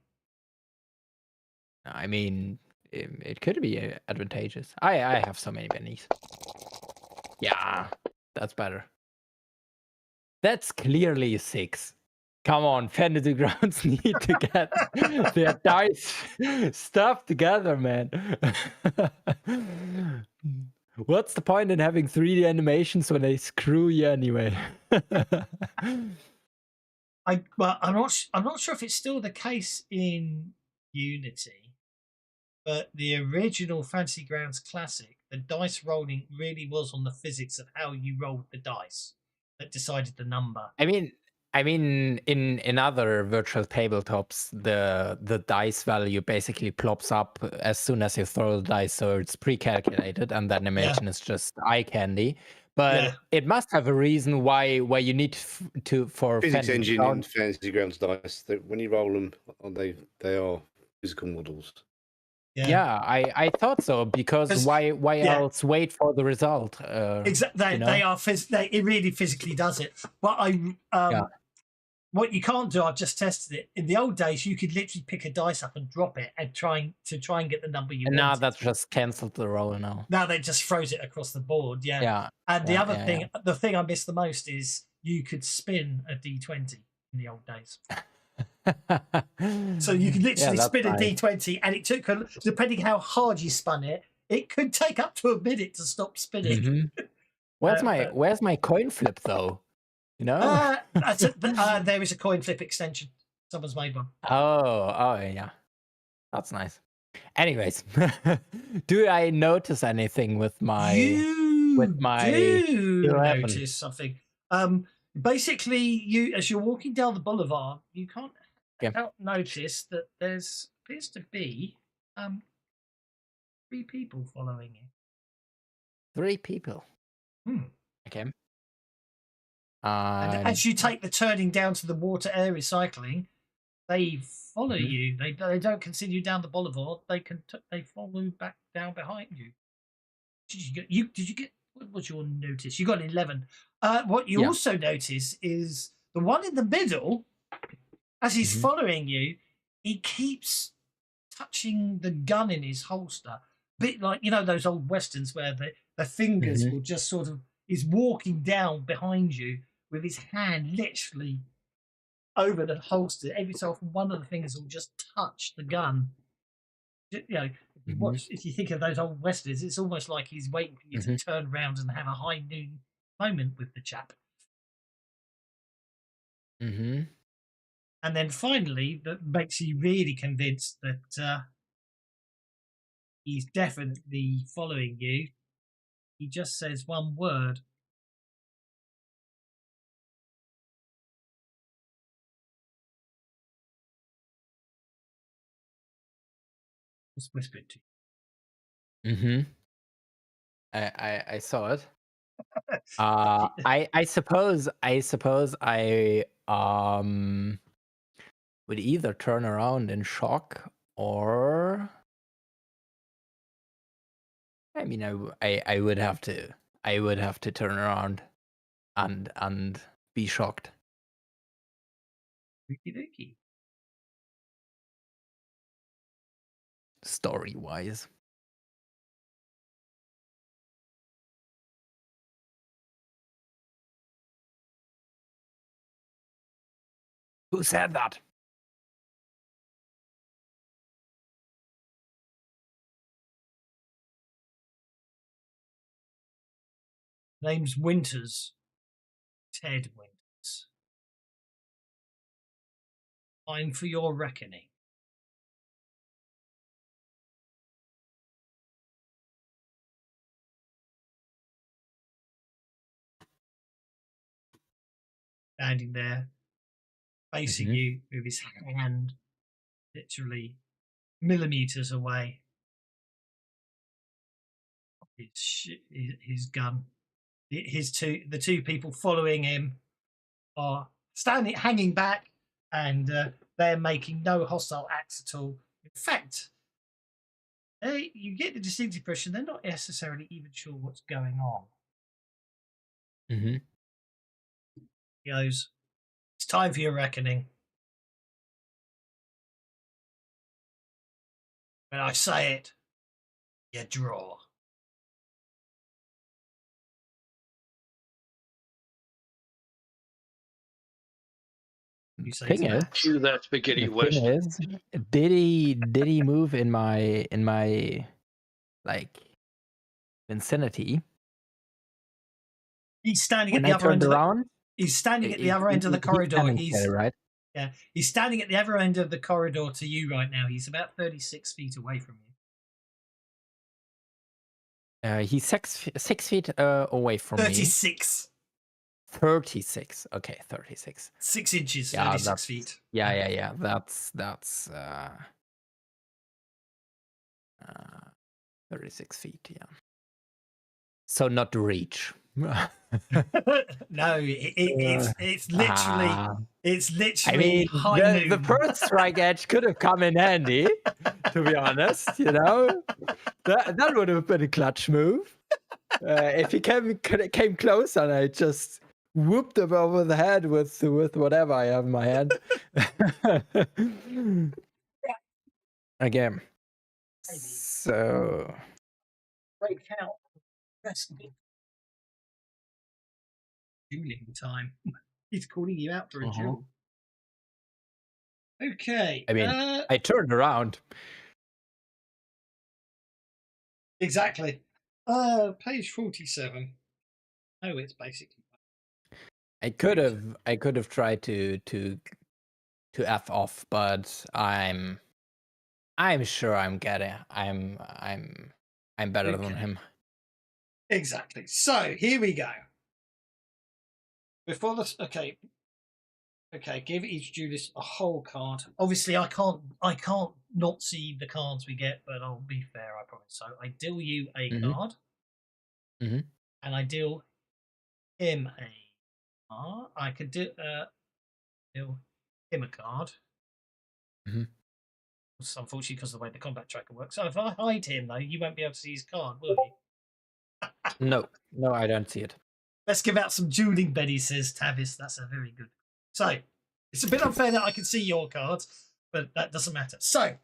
I mean, it could be advantageous. I have so many pennies. Yeah, that's better. That's clearly 6. Come on, Fantasy Grounds need to get their dice stuff together, man. What's the point in having 3D animations when they screw you anyway? I'm not sure if it's still the case in Unity, but the original Fantasy Grounds Classic, the dice rolling really was on the physics of how you rolled the dice that decided the number. I mean, in other virtual tabletops, the dice value basically plops up as soon as you throw the dice, so it's pre-calculated, and the animation is just eye candy. But it must have a reason why you need for physics engine in Fantasy Grounds dice. That when you roll them, they are physical models. Yeah, I thought so, because why else wait for the they are. It really physically does it. But what you can't do, I've just tested it. In the old days, you could literally pick a dice up and drop it and try and get the number you want. Now that's just cancelled the roll now. Now they just froze it across the board. Yeah. And the other thing, the thing I miss the most is you could spin a D20 in the old days. So you could literally spin a D20, and it took, depending how hard you spun it, it could take up to a minute to stop spinning. where's my coin flip though? You know? There is a coin flip extension. Someone's made one. Oh yeah, that's nice. Anyways, do I notice anything with my do 11? Notice something? Basically, as you're walking down the boulevard, you can't help notice that there's appears to be 3 people following you. 3 people. Okay. And as you take the turning down to the water air recycling, they follow you. They don't continue down the boulevard. They follow back down behind you. Did you get? What was your notice? You got an 11. What you also notice is the one in the middle. As he's following you, he keeps touching the gun in his holster, bit like those old westerns where the fingers will just sort of. He's walking down behind you with his hand literally over the holster. Every so often, one of the fingers will just touch the gun. If you think of those old westerns, it's almost like he's waiting for you to turn around and have a high noon moment with the chap. And then finally, that makes you really convinced that he's definitely following you. He just says one word. Just whispered to you. I saw it. I suppose I would either turn around in shock or I mean I would have to turn around and be shocked. Okie Story wise. Who said that? Name's Winters. Ted Winters. Time for your reckoning. Standing there, facing you with his hand literally millimeters away. His gun. The two people following him are hanging back, and they're making no hostile acts at all. In fact, you get the distinct impression they're not necessarily even sure what's going on. He goes, "It's time for your reckoning. When I say it, you draw." You say thing is, Chew that spaghetti the thing is, did he move in my like vicinity? He's standing at the other end. He's standing at the other end of the corridor. He's right. Yeah, he's standing at the other end of the corridor to you right now. He's about 36 feet away from you. He's 6 feet away from 36. me. 36. Okay, 36. 6 inches, 36 feet. Yeah. That's 36 feet. Yeah. So not to reach. No, it's literally. I mean, high noon. The first strike edge could have come in handy, to be honest. That would have been a clutch move. If he came close and I just whooped him over the head with whatever I have in my hand. Again. So. Break out. Dueling time. He's calling you out for a duel. Okay. I mean, I turned around. Exactly. Page 47. No, it's basically. I could have tried to F off, but I'm sure I'm better than him. Exactly. So here we go. Before this, okay, give each Judas a whole card. Obviously, I can't not see the cards we get, but I'll be fair, I promise. So I deal you a card, and I deal him a card. I could deal him a card. It's unfortunately because of the way the combat tracker works. So if I hide him, though, you won't be able to see his card, will you? No, I don't see it. Let's give out some dueling Betty, says Tavis. That's a very good. So it's a bit unfair that I can see your cards, but that doesn't matter. So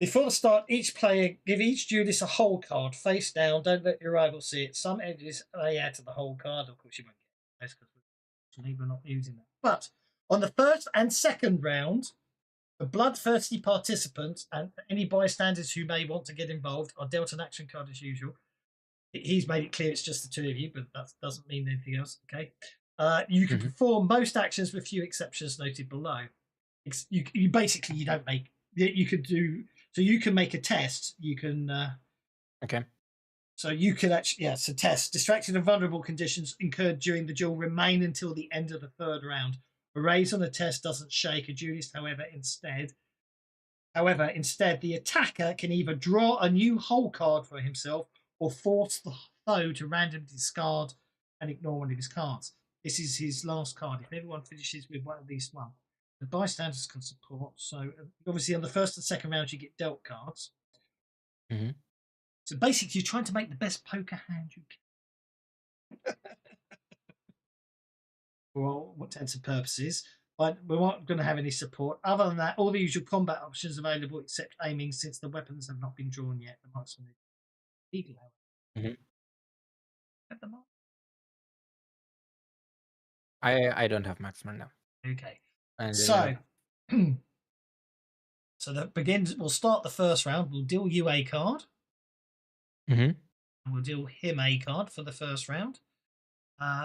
before the start, each player give each Judas a whole card face down. Don't let your rival see it. Some edges they add to the whole card. Of course, you won't get this because we're not using that. But on the first and second round, the bloodthirsty participants and any bystanders who may want to get involved are dealt an action card as usual. He's made it clear it's just the two of you, but that doesn't mean anything else. Okay. You can perform most actions with few exceptions noted below. You basically you don't make. You could do so. You can make a test. You can. Okay. So you could actually so test distracted and vulnerable conditions incurred during the duel remain until the end of the third round. A raise on the test doesn't shake a duelist. However, instead, the attacker can either draw a new whole card for himself or force the foe to randomly discard and ignore one of his cards. This is his last card. If everyone finishes with at least one, the bystanders can support. So obviously on the first and second round you get dealt cards. So basically you're trying to make the best poker hand you can. For all intents and purposes. But we're not going to have any support. Other than that, all the usual combat options available except aiming, since the weapons have not been drawn yet. The marksman is legal, however. At the moment. I don't have marksman now. Okay. And, so that begins. We'll start the first round. We'll deal you a card. And we'll deal him a card for the first round.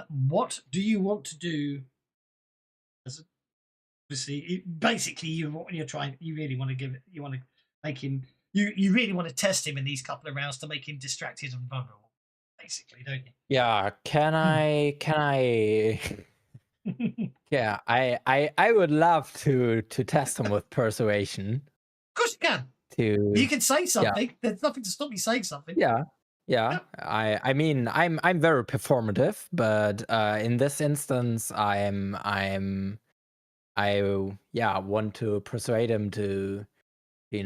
What do you want to do? Basically, you really want to give it. You want to make him. You really want to test him in these couple of rounds to make him distracted and vulnerable. Basically, don't you? Yeah. Can I? Yeah. I would love to test him with persuasion. Of course you can. You can say something. Yeah. There's nothing to stop you saying something. Yeah. I mean, I'm very performative, but in this instance, I want to persuade him to, get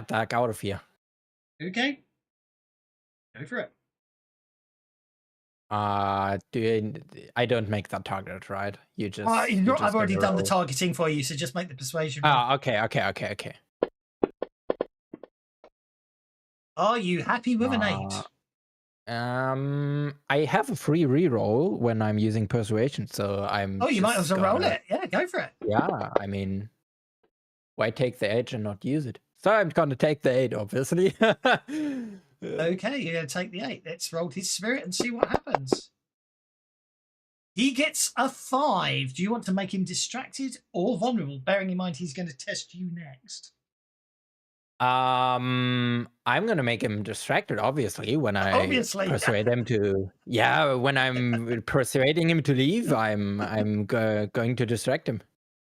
the heck out of here. Okay. Go for it. I don't make that target, right? You just. I've already done the targeting for you, so just make the persuasion. Okay. Are you happy with an 8? I have a free reroll when I'm using persuasion, so I'm. Oh, you might as well roll it. Yeah, go for it. Yeah, I mean, why take the 8 and not use it? So I'm gonna take the 8, obviously. Okay, you're gonna take the 8. Let's roll his spirit and see what happens. He gets a 5. Do you want to make him distracted or vulnerable? Bearing in mind he's going to test you next. I'm gonna make him distracted, obviously, when I persuade him to. Yeah, when I'm persuading him to leave, I'm going to distract him.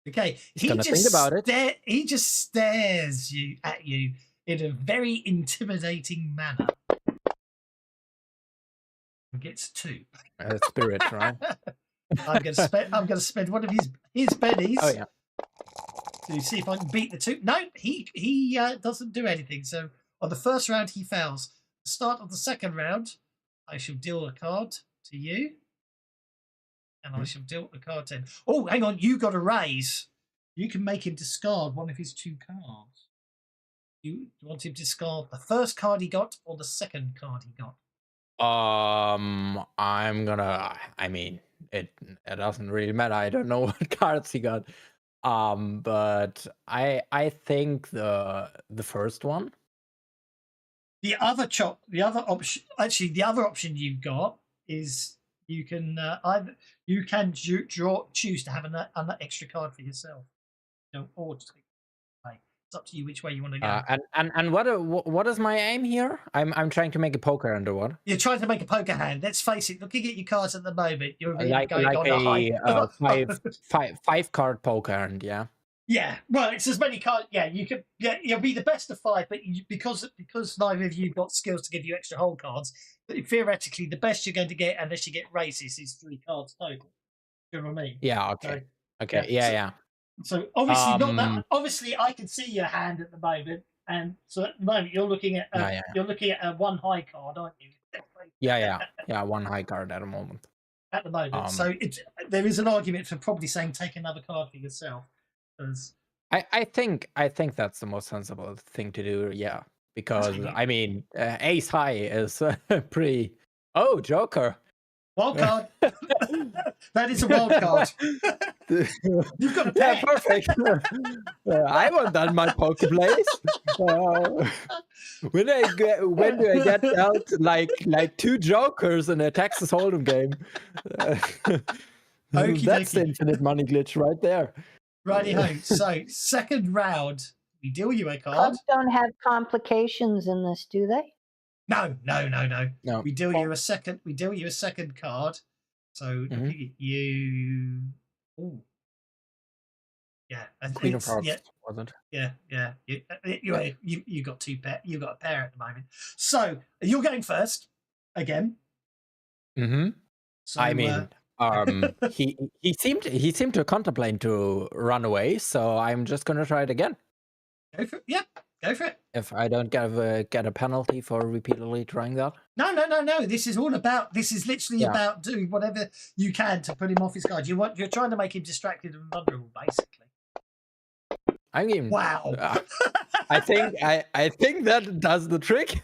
Okay, he's gonna think about it. He just stares at you in a very intimidating manner. He gets 2. Spirit, right? I'm gonna spend one of his pennies. Oh yeah. To see if I can beat the 2. No, he doesn't do anything. So on the first round, he fails. The start of the second round, I shall deal a card to you. And I shall deal a card to him. Oh, hang on. You got a raise. You can make him discard one of his 2 cards. You want him to discard the first card he got or the second card he got? I'm gonna. I mean, it doesn't really matter. I don't know what cards he got. But I think the first one. The other option you've got is you can choose to have an extra card for yourself, or just play. It's up to you which way you want to go. And what is my aim here? I'm trying to make a poker hand or what? You're trying to make a poker hand. Let's face it. Looking at your cards at the moment, you're like going on a five card poker hand. Yeah. Yeah, well, it's as many cards. Yeah, you could. Yeah, you'll be the best of 5, but because neither of you got skills to give you extra whole cards, theoretically, the best you're going to get, unless you get races, is 3 cards total. You know what I mean? Yeah. Okay. So, okay. Yeah. So obviously not that. Obviously, I can see your hand at the moment, and so at the moment you're looking at you're looking at a 1 high card, aren't you? Yeah. 1 high card at the moment. At the moment, so there is an argument for probably saying take another card for yourself. I think that's the most sensible thing to do. Yeah, because I mean, ace high is pretty. Oh, Joker. Wild card. That is a wild card. You've got a pair. Yeah, perfect. I want that in my poker place. When do I get out like 2 Jokers in a Texas Hold'em game? That's the infinite money glitch right there. Righty-ho. So, second round, we deal you a card. Clubs don't have complications in this, do they? No. No. We deal you a second. We deal you a second card. So you. Oh. Yeah. Queen of Hearts, wasn't? Yeah. You got 2 pair. You got a pair at the moment. So you're going first again. Mm-hmm. So, I mean. He seemed to contemplate to run away, so I'm just gonna try it again. Go for it. Yeah, go for it. If I don't get a penalty for repeatedly trying that. No. This is literally about doing whatever you can to put him off his guard. You're trying to make him distracted and vulnerable, basically. I mean, wow. I think that does the trick.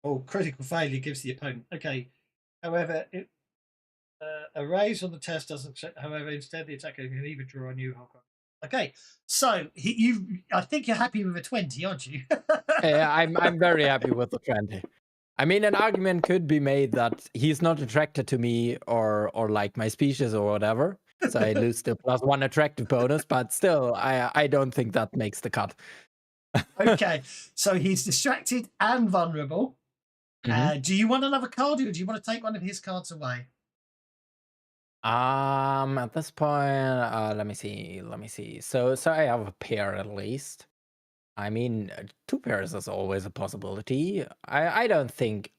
Oh, critical failure gives the opponent. Okay. However, a raise on the test doesn't. However, instead the attacker can either draw a new whole card. Okay, so I think you're happy with a 20, aren't you? Yeah, I'm very happy with the 20. I mean, an argument could be made that he's not attracted to me or like my species or whatever, so I lose the +1 attractive bonus. But still, I don't think that makes the cut. Okay, so he's distracted and vulnerable. Do you want another card, or do you want to take one of his cards away? At this point, let me see. So I have a pair at least. I mean, 2 pairs is always a possibility. I don't think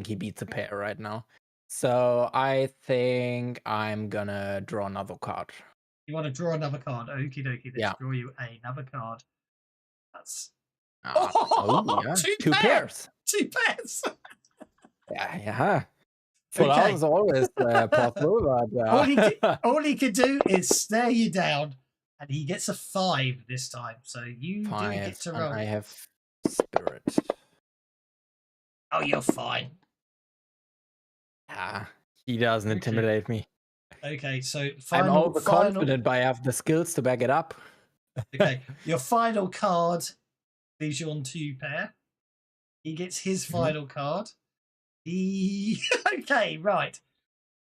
he beats a pair right now. So I think I'm gonna draw another card. You want to draw another card? Okie dokie. Let's draw you another card. That's yeah. 2 pairs. 2 pairs. Yeah. Full out is always possible, but all he could do is stare you down, and he gets a 5 this time. So you 5, do get to roll. I have spirit. Oh, you're fine. He doesn't intimidate me. Okay, so I'm overconfident, but I have the skills to back it up. Okay, your final card leaves you on 2 pair. He gets his final card. Okay, right.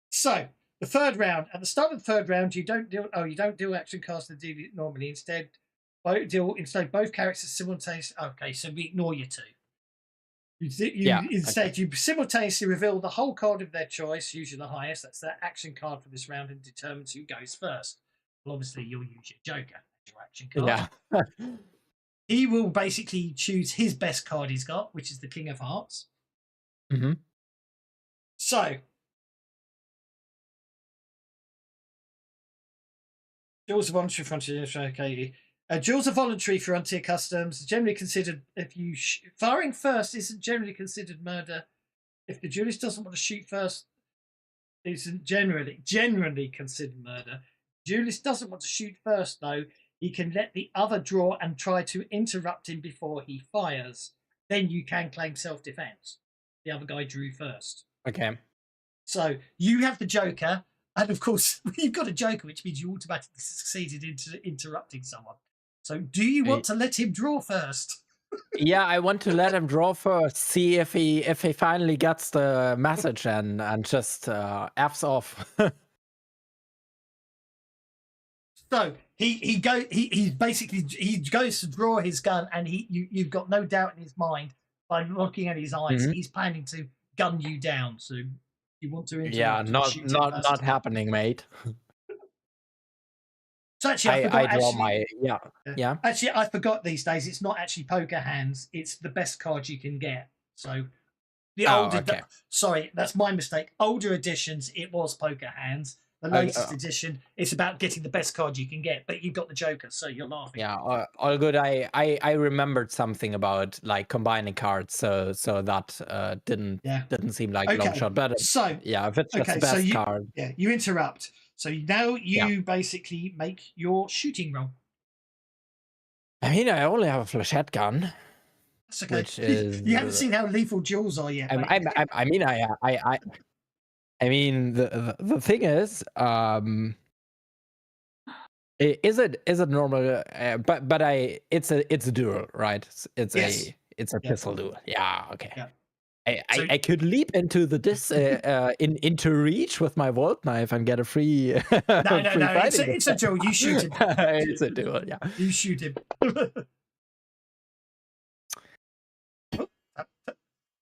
So the third round. At the start of the third round, you don't do action cards that do normally. Instead, both characters simultaneously. Okay, so we ignore your 2. You simultaneously reveal the whole card of their choice, usually the highest. That's their action card for this round, and determines who goes first. Well, obviously, you'll use your Joker as your action card. Yeah. He will basically choose his best card he's got, which is the King of Hearts. Mm-hmm. So, duels are voluntary frontier. Okay, duels are voluntary for frontier customs. Generally considered firing first isn't generally considered murder. If the duelist doesn't want to shoot first, isn't generally considered murder. Duelist doesn't want to shoot first though. He can let the other draw and try to interrupt him before he fires. Then you can claim self-defense. The other guy drew first. Okay. So you have the Joker. And of course, you've got a joker, which means you automatically succeeded into interrupting someone. So, do you want to let him draw first? Yeah, I want to let him draw first, see if he finally gets the message and just f's off. So he goes to draw his gun, and you've got no doubt in his mind by looking at his eyes, he's planning to gun you down. So you want to interrupt? Yeah, not happening, mate. So actually, I draw my yeah. Actually, I forgot. These days, it's not actually poker hands; it's the best card you can get. So the older, sorry, that's my mistake. Older editions, it was poker hands. The latest edition, it's about getting the best card you can get. But you've got the Joker, so you're laughing. Yeah, all good. I remembered something about like combining cards, so that didn't seem like a long shot. But so yeah, if it's just the best card, you interrupt. So now you basically make your shooting roll. I mean, I only have a flechette gun. That's okay. Which is, you haven't seen how lethal duels are yet. I mean, the thing is, is it normal? But it's a duel, right? It's a pistol duel. Yeah, okay. Yeah. I could leap into the into reach with my Volt Knife and get a free. No. It's a duel. You shoot him. It's a duel. Yeah. You shoot him.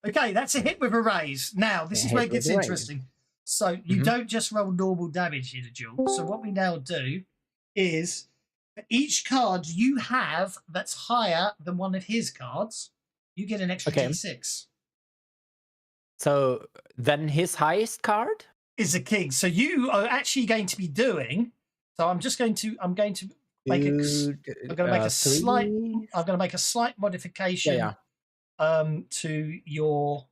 Okay, that's a hit with a raise. Now this is where it gets interesting. So you don't just roll normal damage in a duel. So what we now do is for each card you have that's higher than one of his cards, you get an extra D6. So then his highest card is a king. So you are actually going to be doing. So I'm going to make a slight modification to your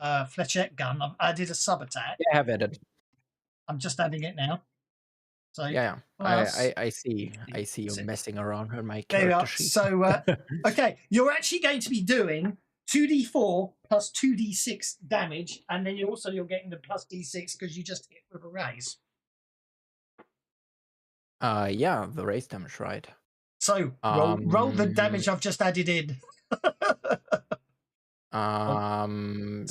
flechette gun. I've added a sub attack. Yeah, I have added. I'm just adding it now. So I see you messing around on my character sheet. So okay, you're actually going to be doing 2d4 plus 2d6 damage, and then you're getting the plus d6 because you just hit with a raise. Yeah, the raise damage, right? So roll the damage I've just added in. I'm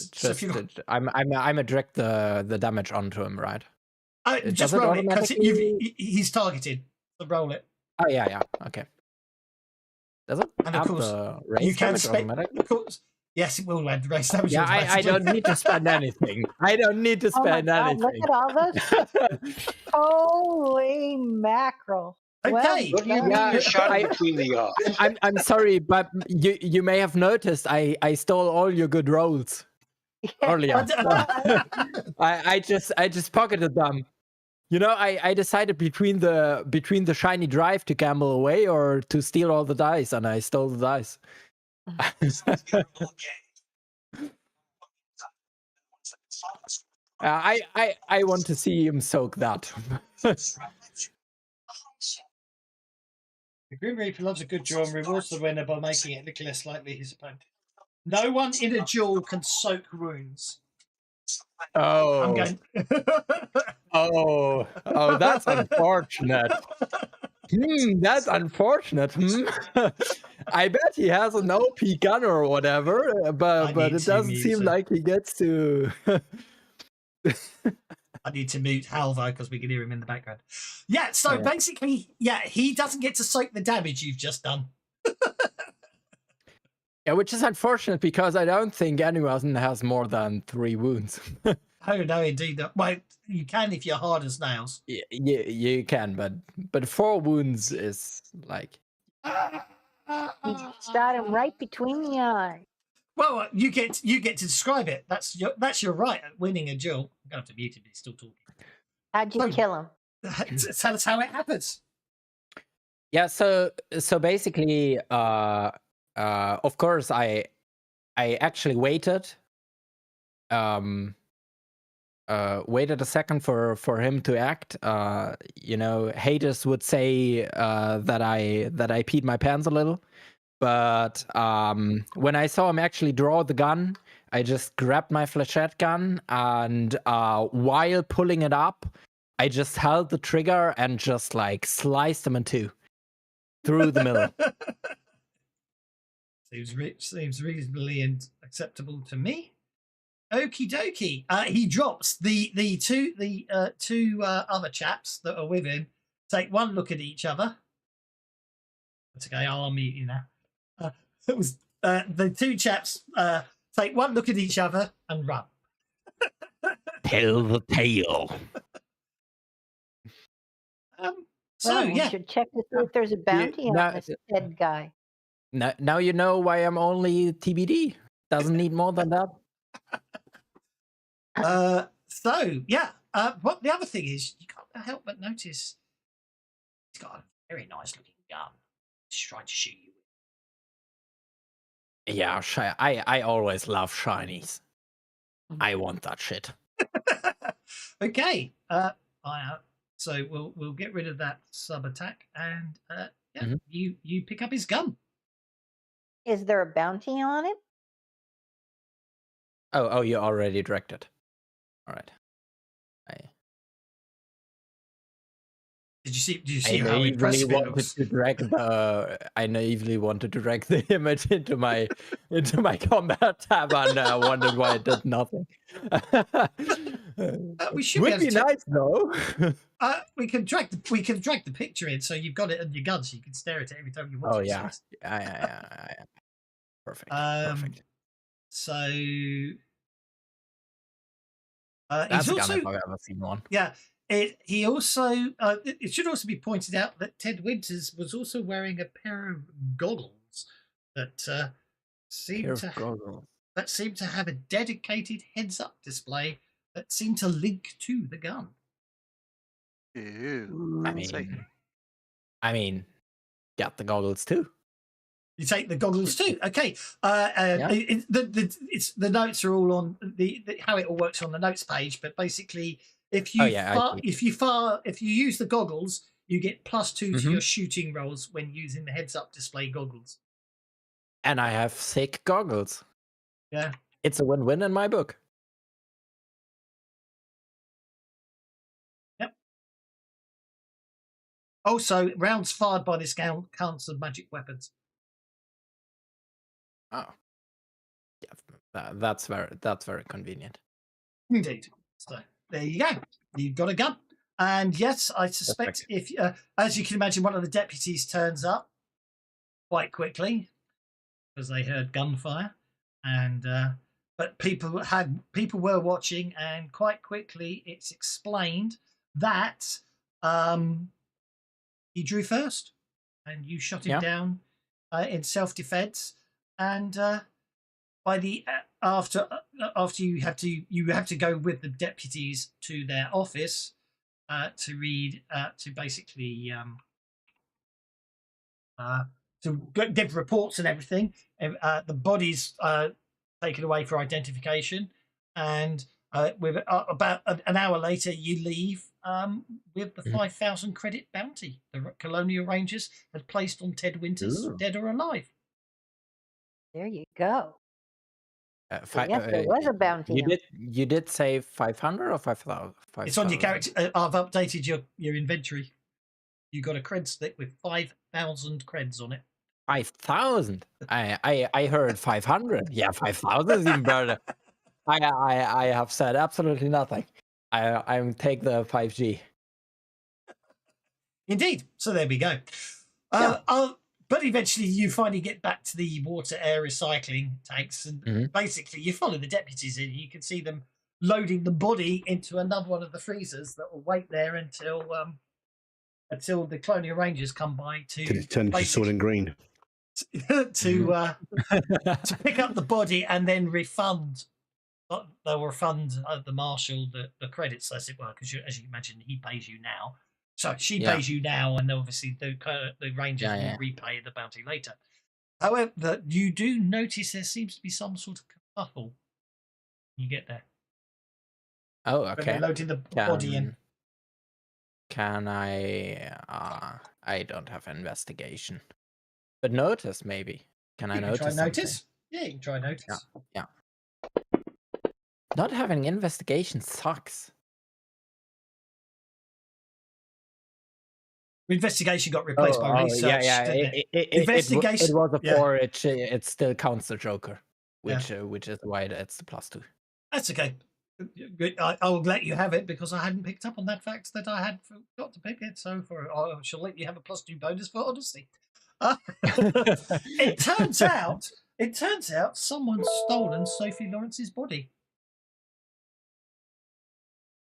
direct the damage onto him, right? Just roll it because he's targeted. So roll it. Oh yeah, okay. Does it? And of course, you can spend. Of course, yes, it will add raise damage. Yeah, I don't need to spend anything. I don't need to spend anything. Look at all this! Holy mackerel! Okay, shot between the eyes. I'm sorry, but you may have noticed I stole all your good rolls earlier. I just pocketed them. You know, I decided between the shiny drive to gamble away or to steal all the dice, and I stole the dice. I want to see him soak that. The Grim Reaper loves a good draw and rewards the winner by making it look less likely his opponent. No one in a duel can soak wounds. Oh. I'm going. Oh, that's unfortunate. That's unfortunate. I bet he has an OP gun or whatever, but it doesn't seem like he gets to. I need to mute Halvo because we can hear him in the background. Yeah, so basically, he doesn't get to soak the damage you've just done. Yeah, which is unfortunate because I don't think anyone has more than 3 wounds. Oh no, indeed not. Well, you can if you're hard as nails. Yeah, you can, but 4 wounds is like. Shot him right between the eyes. Well, you get to describe it. That's your right at winning a duel. I'm going to have to mute him. He's still talking. How'd you kill him? Tell us how it happens. Yeah. So basically, of course, I actually waited. Waited a second for him to act. You know, haters would say that I peed my pants a little. But when I saw him actually draw the gun, I just grabbed my flechette gun and while pulling it up, I just held the trigger and just like sliced them in two through the middle. Seems reasonably and acceptable to me. Okie dokie. He drops the two other chaps that are with him. Take one look at each other. That's okay. I'll unmute you now. It was the two chaps take one look at each other and run. Tell the tale. We should check to see if there's a bounty on this dead guy. Now you know why I'm only TBD. Doesn't need more than that. What the other thing is, you can't help but notice he's got a very nice looking gun. He's trying to shoot you with. Yeah, I always love shinies. I want that shit. Okay. So we'll get rid of that sub attack, and you pick up his gun. Is there a bounty on it? Oh, you already directed. All right. Did you see how impressive it looks? I naively wanted to drag the image into my combat tab and wondered why it did nothing. We should would be nice though. We can drag the picture in, so you've got it on your gun, so you can stare at it every time you watch it. Oh yeah. Yeah. Perfect. Perfect. So that's he's a also, gun if I've ever seen one. Yeah. It should also be pointed out that Ted Winters was also wearing a pair of goggles that seemed to have a dedicated heads-up display that seemed to link to the gun. Ew. I mean, got the goggles too. You take the goggles too. Okay. The notes are all on how it all works on the notes page, but basically, if you use the goggles, you get +2 to your shooting rolls when using the heads-up display goggles. And I have sick goggles. Yeah. It's a win-win in my book. Yep. Also, rounds fired by this gun counts as magic weapons. Oh. Yeah, that's very convenient. Indeed. So there you go. You've got a gun. And yes, I suspect if, as you can imagine, one of the deputies turns up quite quickly because they heard gunfire, and but people were watching, and quite quickly it's explained that he drew first, and you shot him down in self-defense, and by the after you have to go with the deputies to their office to read to basically to give reports and everything. The body's taken away for identification, and with about an hour later you leave with the 5,000 credit bounty the Colonial Rangers had placed on Ted Winters, dead or alive. There you go. Yes, there was a bounty. You did say 500 or 5,000? It's on your character. I've updated your inventory. You got a cred stick with 5,000 creds on it. 5,000? I heard 500. Yeah, 5,000 is even better. I have said absolutely nothing. I take the 5G. Indeed. So there we go. But eventually you finally get back to the water air recycling tanks, and basically you follow the deputies in. You can see them loading the body into another one of the freezers that will wait there until the Colonial Rangers come by to turn to Soylent Green to pick up the body and then refund. They'll refund the marshal the credits, as it were, because as you imagine, he pays you now. So she pays you now, and obviously the Rangers will repay the bounty later. However, you do notice there seems to be some sort of kerfuffle when you get there. Oh, okay. When they're loading the body in. Can I? I don't have investigation, but notice maybe. Can I notice? Try notice. Yeah, you can try notice. Yeah. Not having investigation sucks. Investigation got replaced by research, yeah. didn't it? It Investigation. was a Yeah. 4. It still counts the Joker, Yeah. which is why it's the +2. That's okay. I will let you have it because I hadn't picked up on that fact that I had forgot to pick it. So I shall let you have a +2 bonus for honesty. It turns out someone's stolen Sophie Lawrence's body.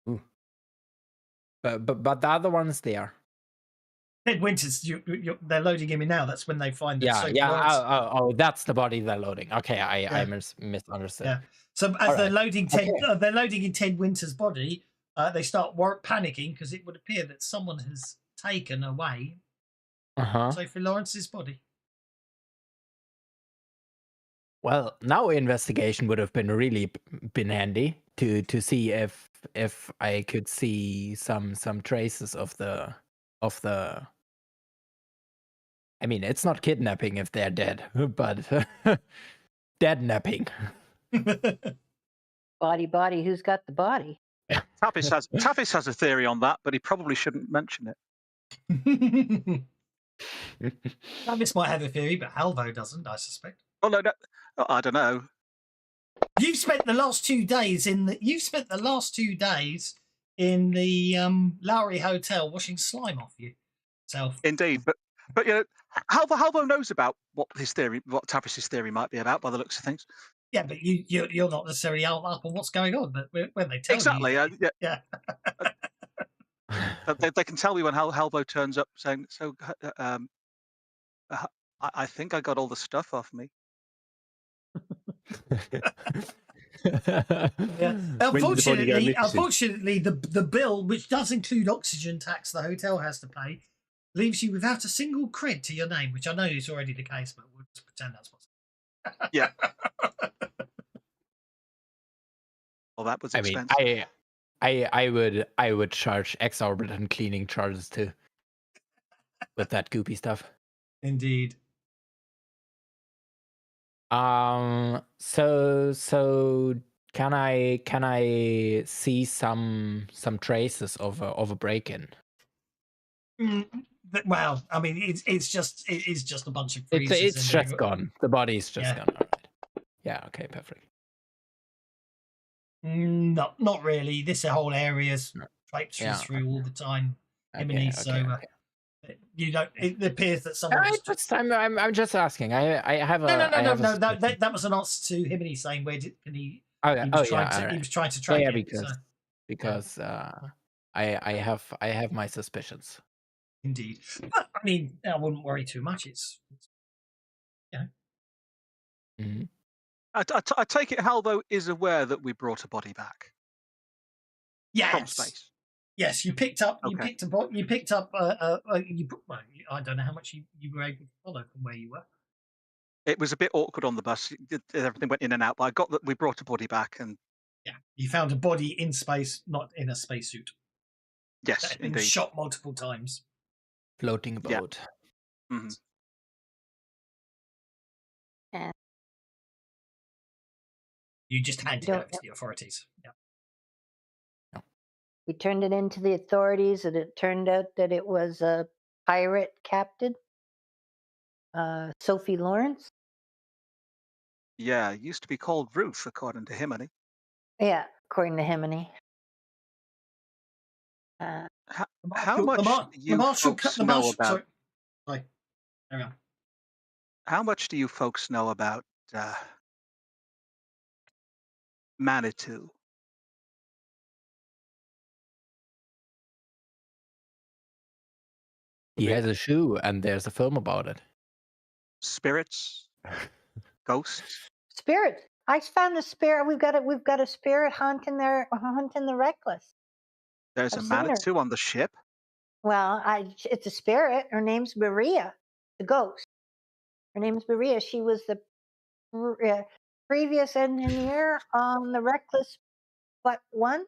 Ooh. But the other one's there. Ted Winters, they're loading him in now. That's when they find that Sophie Yeah. Lawrence. Oh, that's the body they're loading. Okay, I misunderstood. Yeah. So as All they're right. loading Okay. they're loading in Ted Winters' body. They start panicking because it would appear that someone has taken away Sophie Lawrence's body. Well, now investigation would have been handy to see if I could see some traces of the. I mean, it's not kidnapping if they're dead, but dead-napping. Body, who's got the body? Tavis has a theory on that, but he probably shouldn't mention it. Travis might have a theory, but Halvo doesn't, I suspect. Oh no, I don't know. You've spent the last 2 days in the Lowry Hotel washing slime off yourself. Indeed, but you know, Halvo knows about what Tavis's theory might be about by the looks of things. Yeah, but you're not necessarily up on what's going on. But when they tell exactly, you, yeah. They can tell me when Halvo turns up saying, "So, I think I got all the stuff off me." Yeah. Unfortunately, the bill, which does include oxygen tax the hotel has to pay, leaves you without a single cred to your name, which I know is already the case, but we'll just pretend that's what's. Yeah. Well, that was expensive. I mean, I would charge exorbitant cleaning charges too, with that goopy stuff. Indeed. So can I see some traces of a break-in? Well, I mean, it is just a bunch of freezers. It's just gone. The body's just gone. All right. Yeah. Okay. Perfect. Not really. This whole area's traipses through all the time. You know, it appears that someone. I'm just asking. I have a no. That was an answer to Himini saying where can he? He was trying to track it. Because I have my suspicions. Indeed, but, I mean, I wouldn't worry too much. It's Mm-hmm. I take it Halvo is aware that we brought a body back. Yes. From space. Yes, you picked up. Okay. You picked up. I don't know how much you were able to follow from where you were. It was a bit awkward on the bus. Everything went in and out, but I got that we brought a body back, and you found a body in space, not in a spacesuit. Yes, that had been indeed. Shot multiple times. Floating boat. Yeah. Mm-hmm. And you just handed it over to the authorities. Yeah. We turned it into the authorities, and it turned out that it was a pirate captain, Sophie Lawrence. Yeah, it used to be called Ruth, according to Himini. Yeah, according to Himini. How much do you folks know about? Sorry. Hang on. How much do you folks know about Manitou? He has a shoe, and there's a film about it. Spirits, ghosts. Spirits. I found a spirit. We've got a spirit hunting the Reckless. There's a Manitou on the ship. Well, it's a spirit. Her name's Maria, the ghost. Her name's Maria. She was the previous engineer on the Reckless, but one.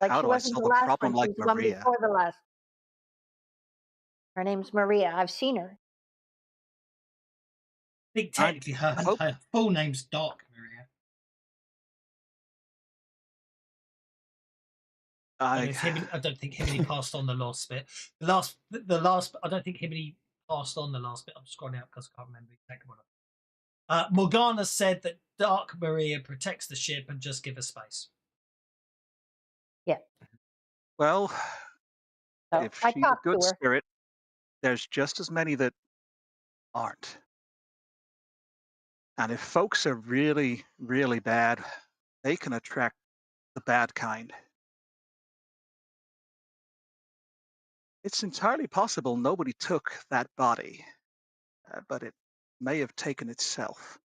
Like How she do I wasn't solve the a last problem one. like She was the one Maria? before the last. Her name's Maria. I've seen her. I think technically her full name's Dark Maria. I don't think Himini passed on the last bit. The last. I don't think Himini passed on the last bit. I'm scrolling out because I can't remember exactly what. Morgana said that Dark Maria protects the ship and just give us space. Yeah. Well, So if I she's a talked good to her. spirit, there's just as many that aren't. And if folks are really, really bad, they can attract the bad kind. It's entirely possible nobody took that body, but it may have taken itself.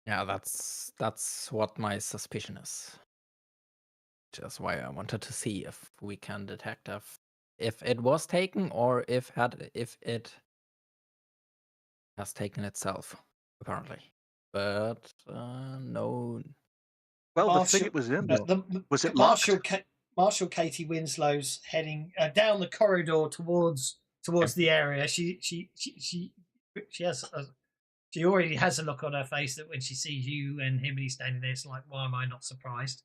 Yeah, that's what my suspicion is. Just why I wanted to see if we can detect if it was taken or if it has taken itself, apparently. But no. Well, the thing Marshall, it was in was it locked? Marshall Katie Winslow's heading down the corridor towards the area. She has she already has a look on her face that when she sees you and him and he's standing there, it's like, why am I not surprised?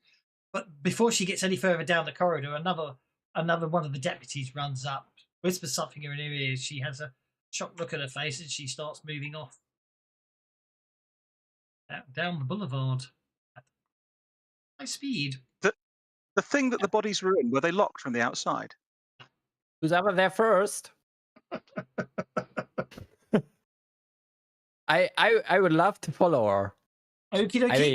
But before she gets any further down the corridor, another one of the deputies runs up, whispers something in her ear. She has a shocked look at her face and she starts moving off down the boulevard at high speed. The thing that the bodies were in, were they locked from the outside? Who's ever there first? I would love to follow her. Okie dokie. I mean,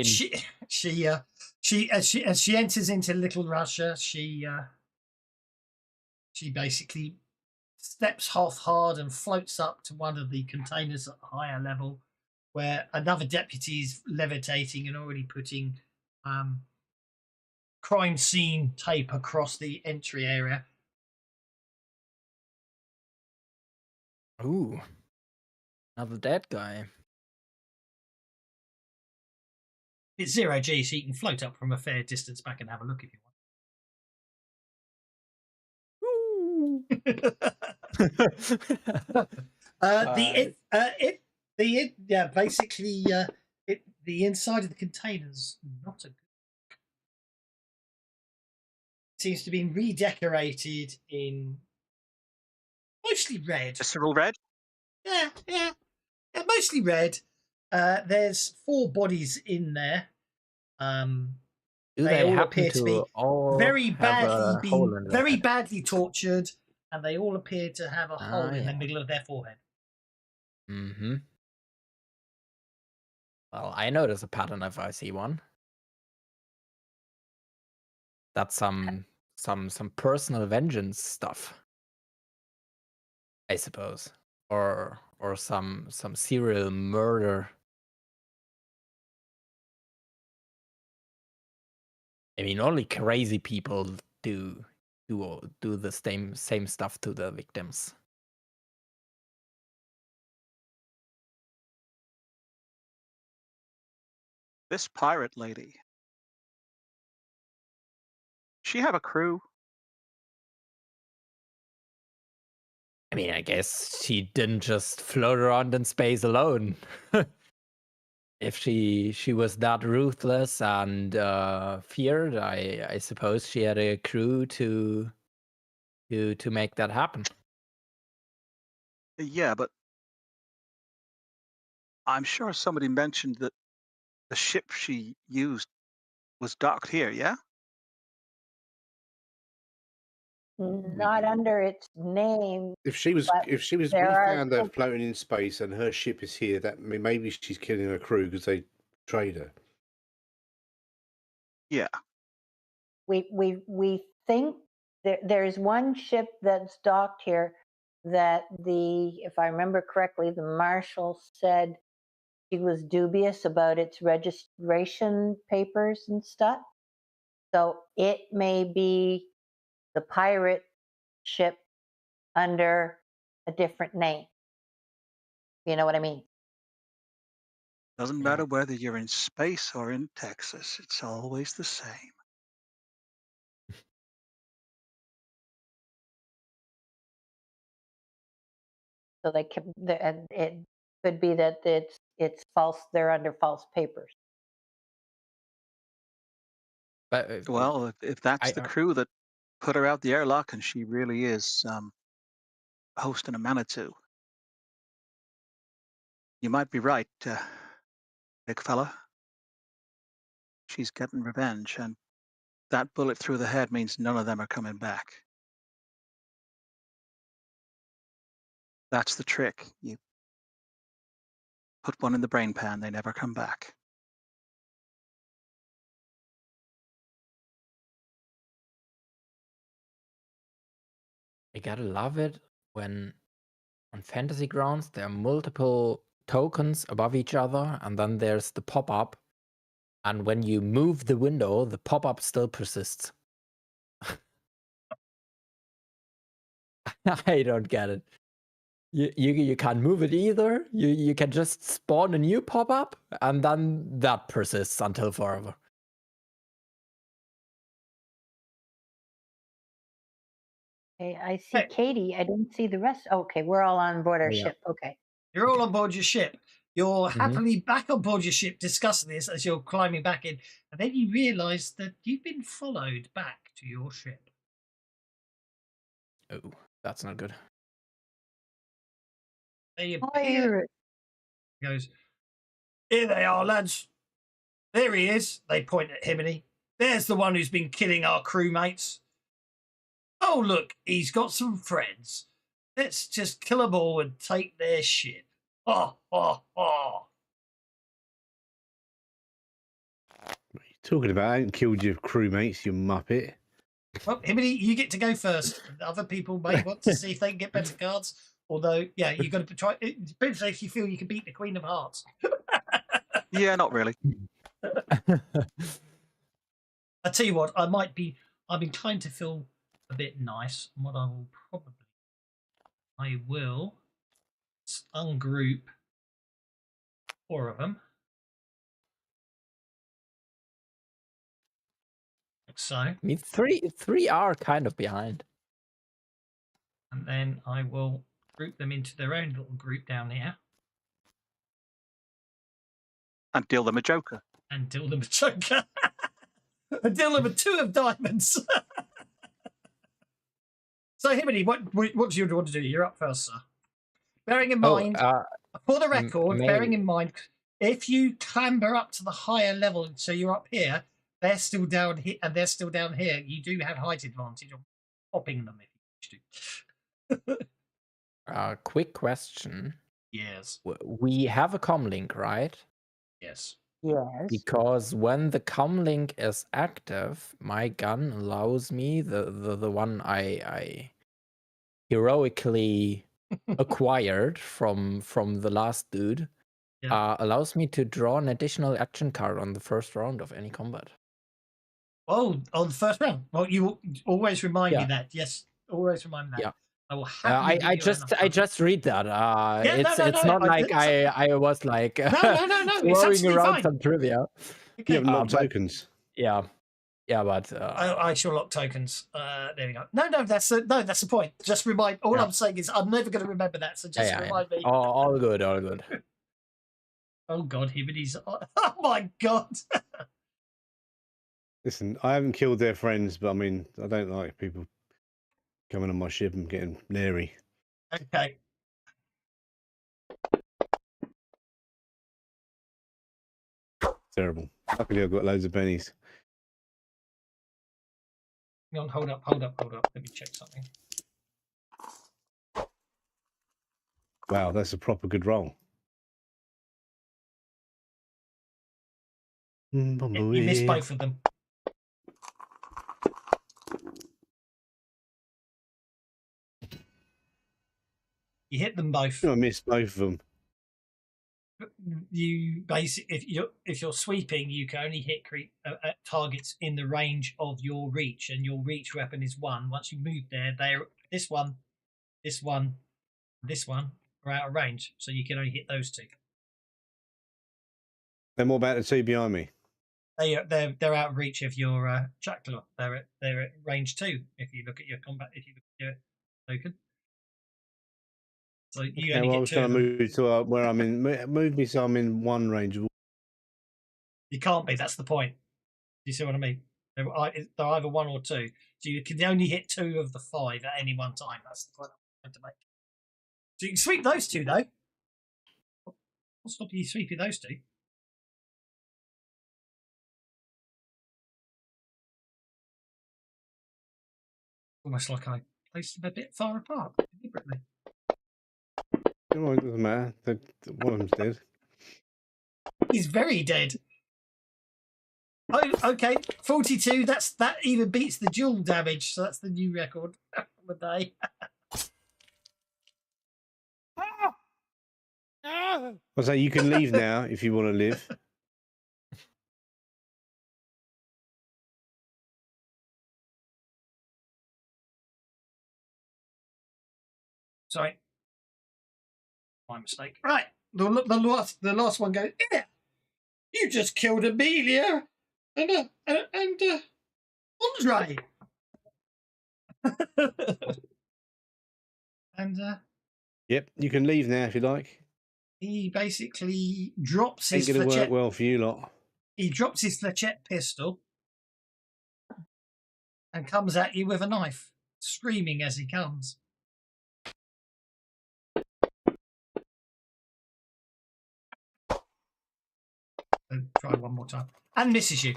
as she enters into Little Russia, she basically steps half hard and floats up to one of the containers at a higher level, where another deputy is levitating and already putting crime scene tape across the entry area. Ooh, another dead guy. It's 0G, so you can float up from a fair distance back and have a look if you want. The inside of the container's not a good. It seems to be redecorated in mostly red. Visceral red? Yeah, mostly red. There's 4 bodies in there. Do they all happen appear to be all very have very badly tortured, and they all appear to have a hole in the yeah. middle of their forehead. Mm-hmm. Well, I notice a pattern if I see one. That's some personal vengeance stuff, I suppose, or some serial murder. I mean, only crazy people do the same stuff to the victims. This pirate lady, she have a crew? I mean, I guess she didn't just float around in space alone. If she was that ruthless and feared, I suppose she had a crew to make that happen. Yeah, but I'm sure somebody mentioned that the ship she used was docked here, yeah? Not under its name. If she was, but we there are found her some- floating in space and her ship is here, that maybe she's killing her crew because they trade her. Yeah. we think there's one ship that's docked here that if I remember correctly, the marshal said he was dubious about its registration papers and stuff. So it may be the pirate ship under a different name. You know what I mean? Doesn't matter whether you're in space or in Texas, it's always the same. So they kept Could be that it's false. They're under false papers. But Well, if that's the I crew that put her out the airlock and she really is hosting a Manitou, you might be right, big fella. She's getting revenge, and that bullet through the head means none of them are coming back. That's the trick. You put one in the brain pan, they never come back. gotta love it when on fantasy grounds there are multiple tokens above each other, and then there's the pop-up, and when you move the window, the pop-up still persists. I don't get it. You can't move it either. You can just spawn a new pop-up, and then that persists until forever. Okay, I see Katie. I don't see the rest. Okay, we're all on board our ship. Okay. You're all on board your ship. You're Mhm. happily back on board your ship discussing this as you're climbing back in. And then you realise that you've been followed back to your ship. Oh, that's not good. They appear. Pirate. He goes, "Here they are, lads. There he is." They point at Himini. "There's the one who's been killing our crewmates. Oh, look, he's got some friends. Let's just kill them all and take their ship. Oh, oh, oh." What are you talking about? I ain't killed your crewmates, you muppet. Well, Himini, you get to go first. Other people may want to see if they can get better cards. Although, yeah, you've got to try. It depends if you feel you can beat the Queen of Hearts. Yeah, not really. I tell you what, I'm inclined to feel a bit nice. And what I will ungroup 4 of them. Like so. I mean, three are kind of behind. And then I will group them into their own little group down here. And deal them a joker. And deal them a joker. And deal them a 2 of diamonds. So, Himini, what do you want to do? You're up first, sir. Bearing in mind, for the record, bearing in mind, if you clamber up to the higher level, so you're up here, they're still down here, and they're still down here. You do have height advantage on popping them if you wish to. Quick question. Yes. We have a comlink, right? Yes. Yes. Because when the comlink is active, my gun allows me the one I heroically acquired from the last dude, allows me to draw an additional action card on the first round of any combat. Oh, on the first round. Well, you always remind me that. Yes, always remind me that. Yeah. I will I just read that. It's not like I was like throwing around some trivia. Okay. You have locked tokens. Yeah, but I shall lock tokens. There we go. No, that's the point. Just remind. All I'm saying is I'm never going to remember that. So just remind me. All good. Oh God, Himini's. Oh my God. Listen, I haven't killed their friends, but I mean, I don't like people coming on my ship and getting leery. Okay. Terrible. Luckily, I've got loads of pennies. Hang on, hold up. Let me check something. Wow, that's a proper good roll. You missed both of them. You hit them both. I missed both of them. You basically, if you're sweeping, you can only hit targets in the range of your reach, and your reach weapon is 1. Once you move there, this one are out of range, so you can only hit those 2. Then what about the 2 behind me? They're out of reach of your jackdaw. They're at range 2 if you look at your combat. If you look at your token. So you Okay, only well, I get was 2 trying of to them. move to where I'm in. Move me so I'm in one range of. You can't be. That's the point. Do you see what I mean? They're either 1 or 2. So you can only hit 2 of the 5 at any one time. That's the point I'm trying to make. So you can sweep those 2, though. What's stopping you sweeping those 2? Almost like I placed them a bit far apart deliberately. No, it doesn't matter. One of them's dead. He's very dead. Oh, okay. 42. That even beats the dual damage. So that's the new record of the day. I say you can leave now if you want to live. Sorry. My mistake. Right. The last one goes, yeah. You just killed Amelia and Andre. And Yep, you can leave now if you like. he basically drops Ain't his gonna work flechette. well for you lot. He drops his flechette pistol and comes at you with a knife, screaming as he comes. So try one more time. And misses you.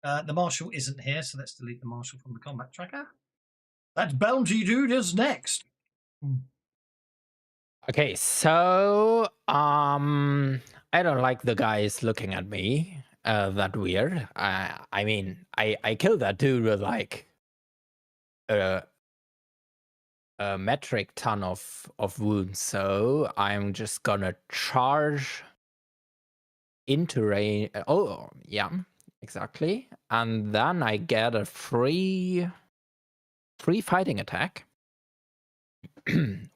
The marshal isn't here, so let's delete the marshal from the combat tracker. That bounty dude is next. Okay, so I don't like the guys looking at me. That weird. I mean, I killed that dude with like a metric ton of wounds, so I'm just gonna charge into range. Oh, yeah, exactly. And then I get a free fighting attack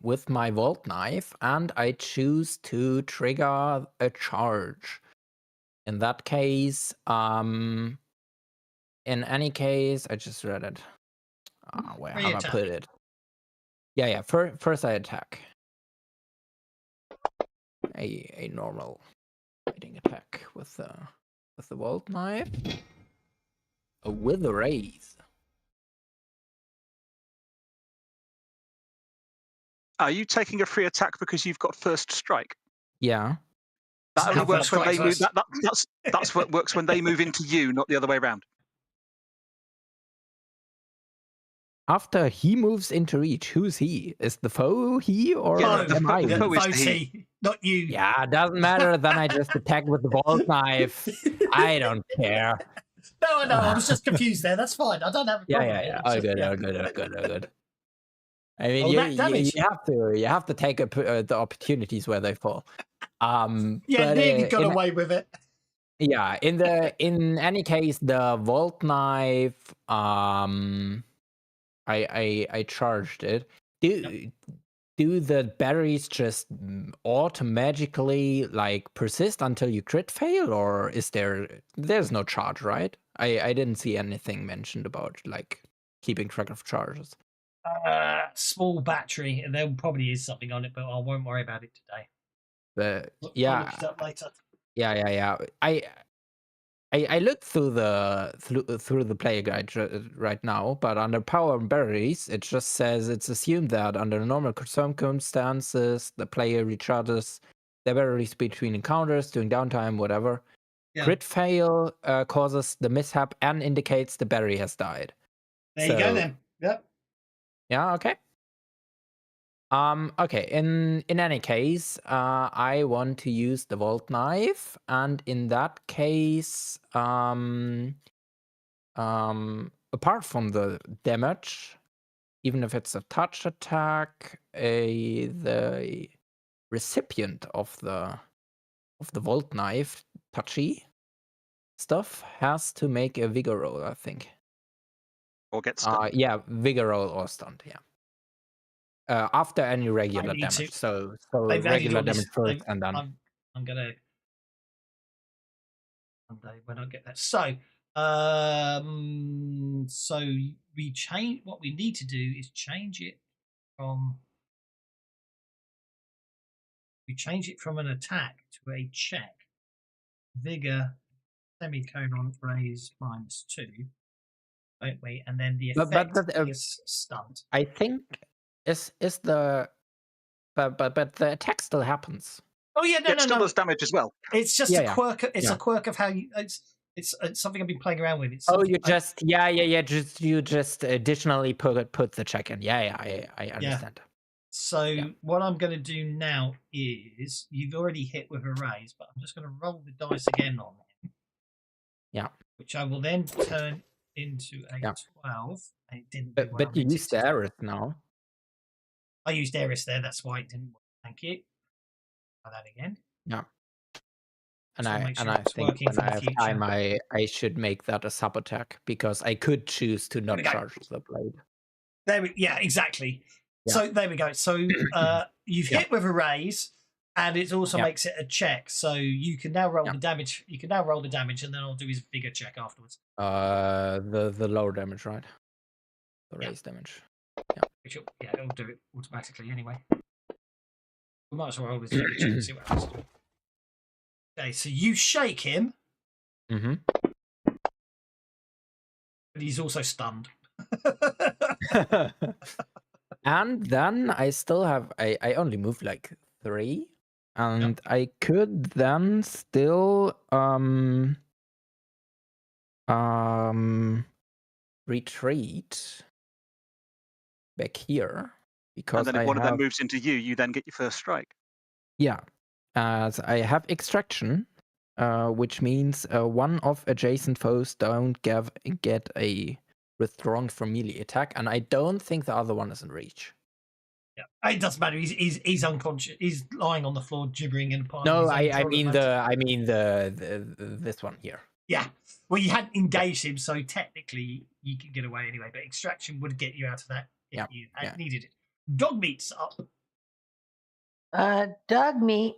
with my Volt Knife, and I choose to trigger a charge. In that case, in any case, I just read it. Where Free have attack. I put it? Yeah. First I attack. A normal fighting attack with the Volt Knife. With a raise. Are you taking a free attack because you've got first strike? Yeah. That only How works first when they strike's move. worse. That's what works when they move into you, not the other way around. After he moves into reach, who's he? Is the foe he or Yeah, am I? the foe is Foe's he, not you. Yeah, doesn't matter. Then I just attack with the Volt Knife. I don't care. No, I was just confused there. That's fine. I don't have a problem. Yeah. Oh, good. I mean, you have to take the opportunities where they fall. Yeah, nearly got away with it. Yeah, in any case, the Volt Knife, I charged it. Do the berries just automatically like persist until you crit fail, or is there's no charge, right? I didn't see anything mentioned about like keeping track of charges. Small battery, and there probably is something on it, but I won't worry about it today. But I'll yeah, look it up later. Yeah. I looked through the player guide right now, but under power and berries, it just says it's assumed that under normal circumstances, the player recharges their berries between encounters during downtime, whatever. Yeah. Crit fail causes the mishap and indicates the berry has died. There you go then. Yep. Yeah. Okay. Okay, in any case, I want to use the Volt Knife, and in that case, apart from the damage, even if it's a touch attack, the recipient of the Volt Knife, touchy stuff, has to make a vigor roll, I think. Or get stunned. Yeah, vigor roll or stunned, yeah. After any regular damage, so regular damage first, and then I'm gonna when I get that. So what we need to do is change it from an attack to a check. Vigor semicolon raise -2, don't we? And then the effect is stunned. I think is the but the attack still happens. Oh yeah, no, it still does damage as well. It's just a quirk. It's a quirk of how you. It's something I've been playing around with. It's you just you just additionally put the check in. I understand. So what I'm going to do now is you've already hit with a raise, but I'm just going to roll the dice again on him. Yeah. Which I will then turn into a 12. And it didn't. But you used Eris now. I used Eris there. That's why it didn't work. Thank you. Try that again. Yeah. And So I think when I have time, I should make that a sub attack because I could choose to not charge the blade. Exactly. Yeah. So there we go. So you've hit with a raise, and it also makes it a check. So you can now roll the damage. You can now roll the damage, and then I'll do his bigger check afterwards. The lower damage, right? The raise damage. Yeah. It'll do it automatically anyway. We might as well roll this check and see what happens. Okay, so you shake him. Mm-hmm. But he's also stunned. And then I still have I only moved like 3. And I could then still retreat back here because and then if one of them moves into you, you then get your first strike. Yeah. As I have extraction, which means one of adjacent foes don't get a withdrawn from melee attack, and I don't think the other one is in reach. Yeah, it doesn't matter. He's unconscious. He's lying on the floor, gibbering in a pile. No, I mean this one here. Yeah. Well, you hadn't engaged him, so technically you can get away anyway. But extraction would get you out of that if you needed it. Dog meat's up. Dog meat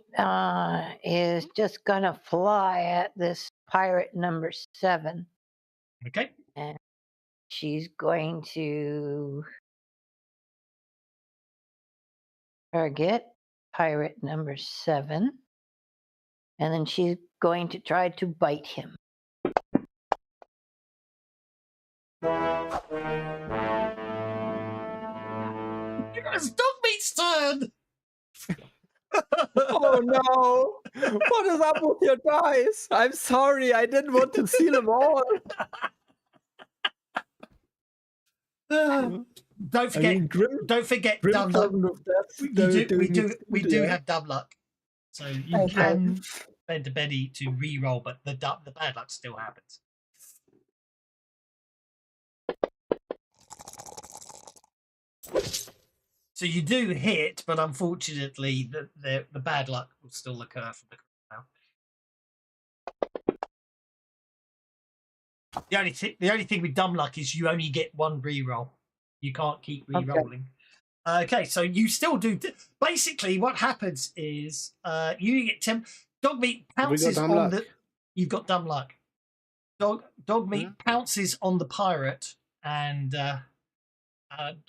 is just gonna fly at this pirate number 7. Okay. And she's going to target pirate number 7. And then she's going to try to bite him. It's dog meat's turn. Oh no! What is up with your dice? I'm sorry, I didn't want to seal them all. Don't forget dumb luck. We do have dumb luck, so you can spend a penny to re-roll, but the bad luck still happens. So you do hit, but unfortunately, the bad luck will still occur from the crowd. The only thing with dumb luck is you only get one re-roll. You can't keep re-rolling. Okay, so you still do. Basically, what happens is you get dog meat pounces on the. You've got dumb luck. Dog meat pounces on the pirate and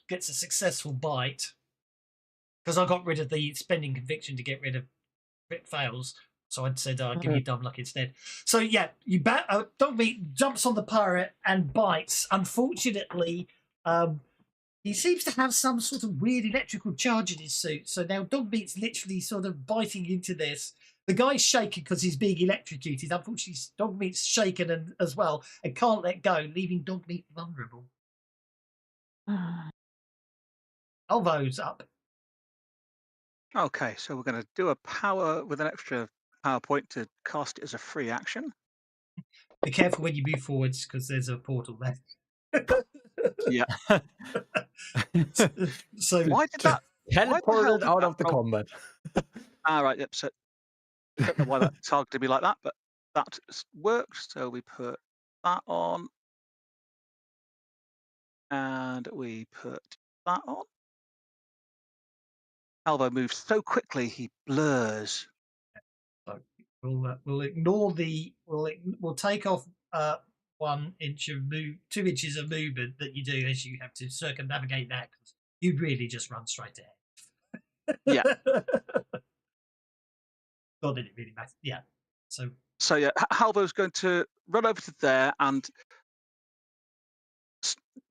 gets a successful bite. Because I got rid of the spending conviction to get rid of crit fails, so I'd said I'd give you dumb luck instead. So yeah, dog meat jumps on the pirate and bites. Unfortunately, he seems to have some sort of weird electrical charge in his suit. So now dog meat's literally sort of biting into this. The guy's shaking because he's being electrocuted. Unfortunately, dog meat's shaken as well and can't let go, leaving dog meat vulnerable. Alvo's up. Okay, so we're going to do a power with an extra power point to cast it as a free action. Be careful when you move forwards because there's a portal there. Yeah. So why did that teleported out of the combat? Right. Yep. So I don't know why that targeted me like that, but that worked. So we put that on, and we put that on. Alvo moves so quickly he blurs. So we'll ignore we'll take off 1 inch of 2 inches of movement that you do as you have to circumnavigate that. You really just run straight ahead. Yeah. Not that it really matters. Yeah. So yeah, Halvo's going to run over to there and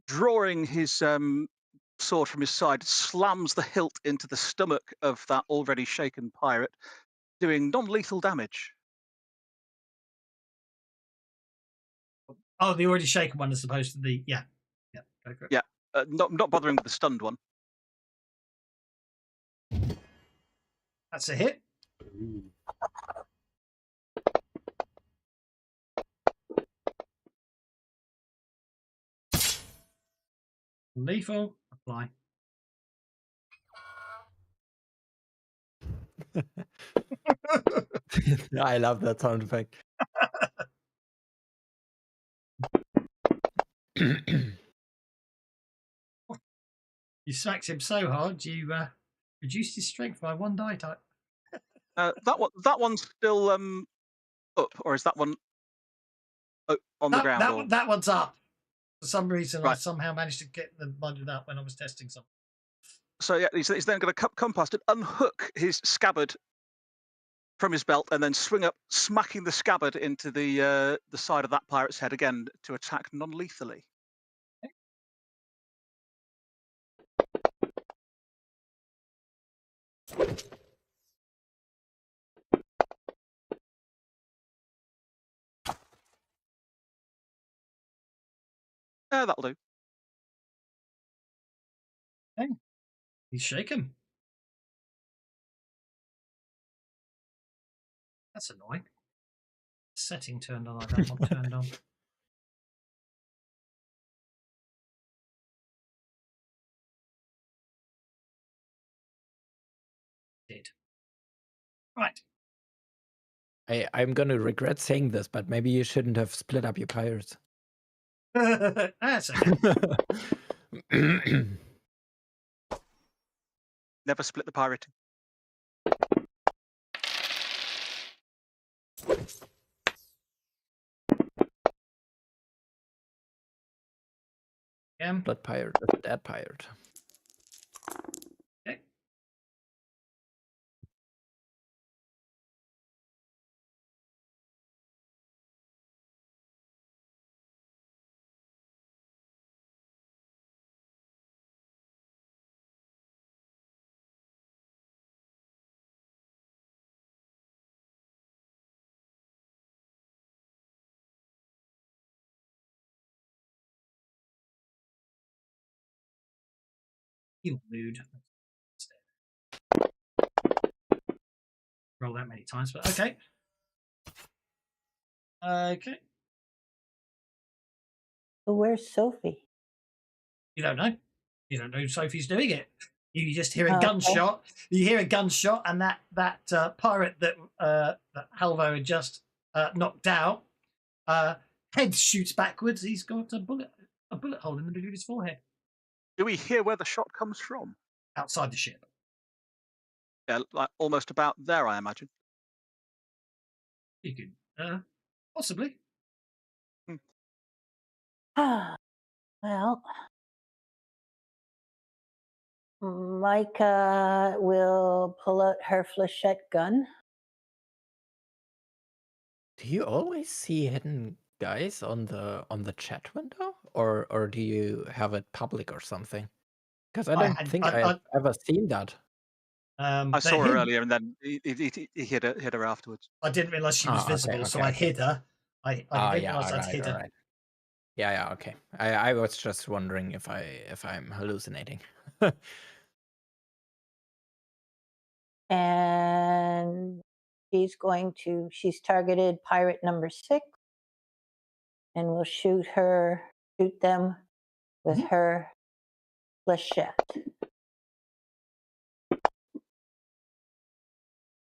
drawing his sword from his side, slams the hilt into the stomach of that already shaken pirate, doing non-lethal damage. Oh, the already shaken one as opposed to the yeah. Go for it. Yeah, not bothering with the stunned one. That's a hit. Lethal. Apply. I love that sound effect. You smacked him so hard, you reduced his strength by 1 die type. That one's still up, or is that one on the ground? That one's up. For some reason, right. I somehow managed to get the bundled up when I was testing something. So yeah, he's then going to come past and unhook his scabbard from his belt, and then swing up, smacking the scabbard into the side of that pirate's head again to attack non-lethally. That'll do. Okay. He's shaken. That's annoying. Setting turned on. I don't want turned on. Did. Right. I'm gonna regret saying this, but maybe you shouldn't have split up your pirates. That's okay. Never split the pirate. Blood pirate is a dead pirate. Okay. Heal mood. Roll that many times, but okay. Okay. But where's Sophie? You don't know. You don't know Sophie's doing it. You just hear a Okay. gunshot. You hear a gunshot, and that pirate that Halvo had just knocked out, head shoots backwards. He's got a bullet hole in the middle of his forehead. Do we hear where the shot comes from? Outside the ship. Yeah, like almost about there, I imagine. You could possibly. Well, Micah will pull out her flechette gun. Do you always see hidden guys on the chat window, or do you have it public or something? Because I don't think I've ever seen that. I saw her earlier, and then he hit her afterwards. I didn't realize she was visible, so I hid her. I didn't realize I'd hid her. Right. Yeah, okay. I was just wondering if I'm hallucinating. And she's targeted pirate number 6, and will shoot them with her flechette.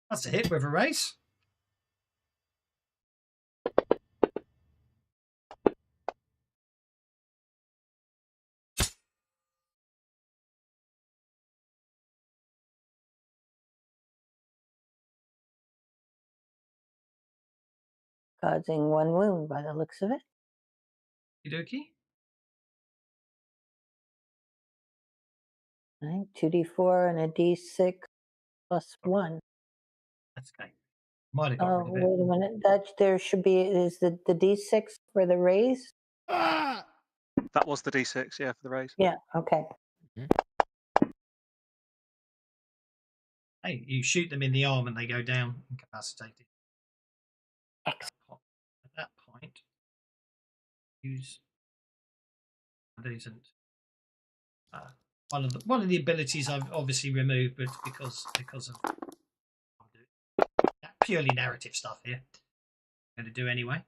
That's a hit with a race. Causing 1 wound by the looks of it. Okie. Right, 2d4 and a d6 plus 1. That's okay. Might have got Oh, rid of it. wait a minute. That there should be is the d6 for the raise? That was the d6, yeah, for the raise. Yeah, okay. Hey, you shoot them in the arm and they go down incapacitated. At that point, use that isn't one of the abilities I've obviously removed, but because of that purely narrative stuff here, I'm going to do anyway.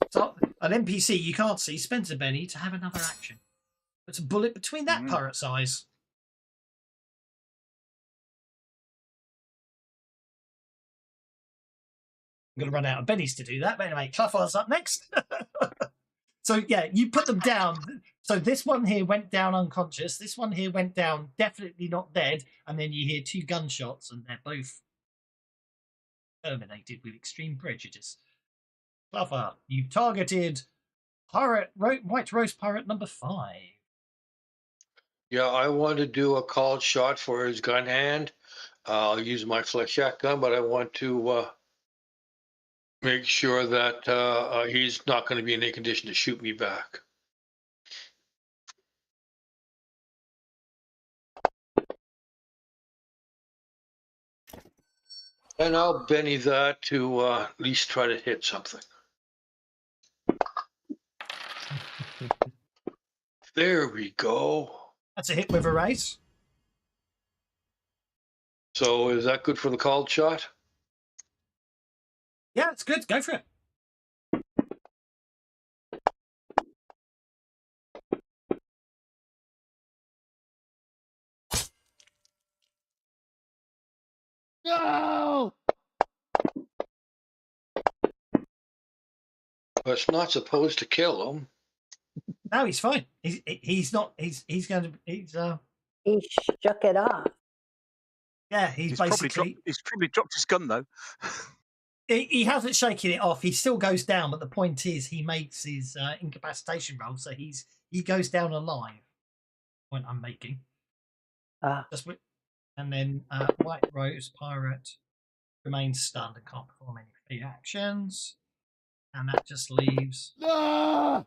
So an NPC you can't see spends a penny to have another action. It's a bullet between that pirate's eyes. I'm going to run out of bennies to do that. But anyway, Claffar's up next. So yeah, you put them down. So this one here went down unconscious. This one here went down definitely not dead. And then you hear 2 gunshots, and they're both terminated with extreme prejudice. Claffar, you've targeted White Rose Pirate number 5. Yeah, I want to do a called shot for his gun hand. I'll use my flechette gun, but I want to make sure that he's not going to be in any condition to shoot me back. And I'll Benny that to at least try to hit something. There we go. That's a hit with a raise. So is that good for the called shot? Yeah, it's good. Go for it. No! But it's not supposed to kill him. No, he's fine. He's not. He's going to. He shook it off. Yeah, he's basically. He's probably dropped his gun though. He hasn't shaken it off. He still goes down, but the point is, he makes his incapacitation roll, so he goes down alive. Point I'm making. And then White Rose Pirate remains stunned and can't perform any free actions, and that just leaves the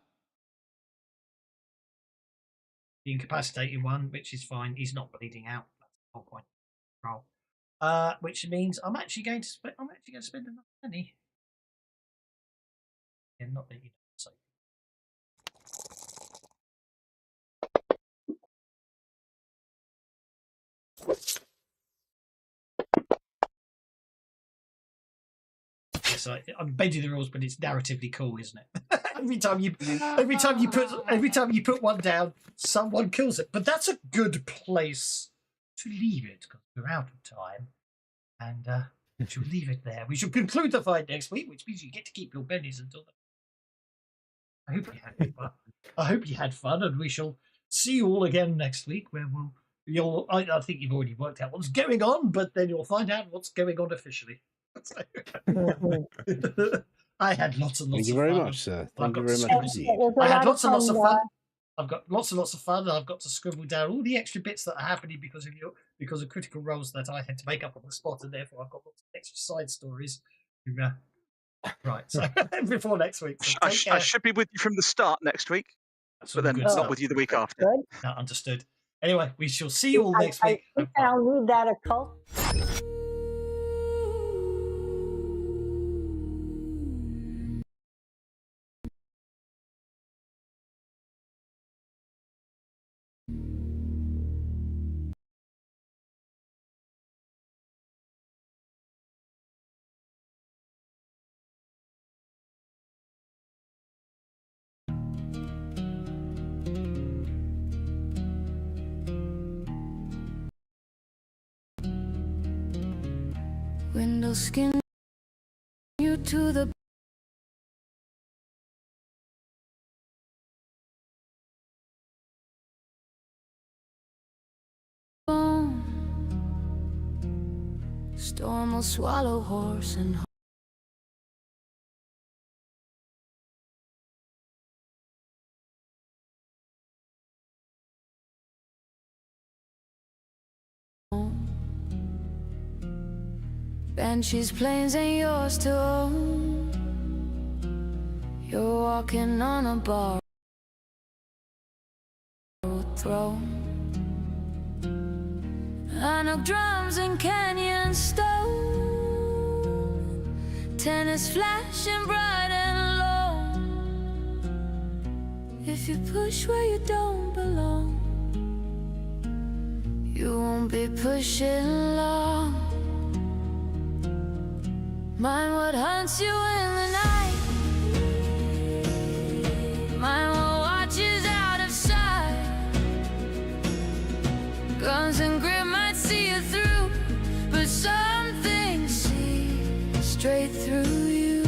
incapacitated one, which is fine. He's not bleeding out. That's the whole point. Roll. Which means I'm actually going to spend another penny. Yeah, not that you know. So. Yes, I'm bending the rules, but it's narratively cool, isn't it? every time you put one down, someone kills it. But that's a good place to leave it because we're out of time, and we shall leave it there. We shall conclude the fight next week, which means you get to keep your pennies until then. I hope you had fun, and we shall see you all again next week, where I think you've already worked out what's going on, but then you'll find out what's going on officially. I had lots and lots of fun. Thank you very much, sir. Thank you very much indeed. I had lots and lots of fun. I've got lots and lots of fun, and I've got to scribble down all the extra bits that are happening because of critical roles that I had to make up on the spot, and therefore I've got lots of extra side stories. Right, so before next week. So I should be with you from the start next week, but then not with you the week after. No, understood. Anyway, we shall see you all next week. I think I'll need that occult. Window skin you to the bone. Storm will swallow horse and Banshee's plains ain't yours to own. You're walking on a borrowed throne. Anouk drums and canyon stone, tennis flashing bright and low. If you push where you don't belong, you won't be pushing long. Mind what hunts you in the night, mind what watches out of sight. Guns and grit might see you through, but some things see straight through you.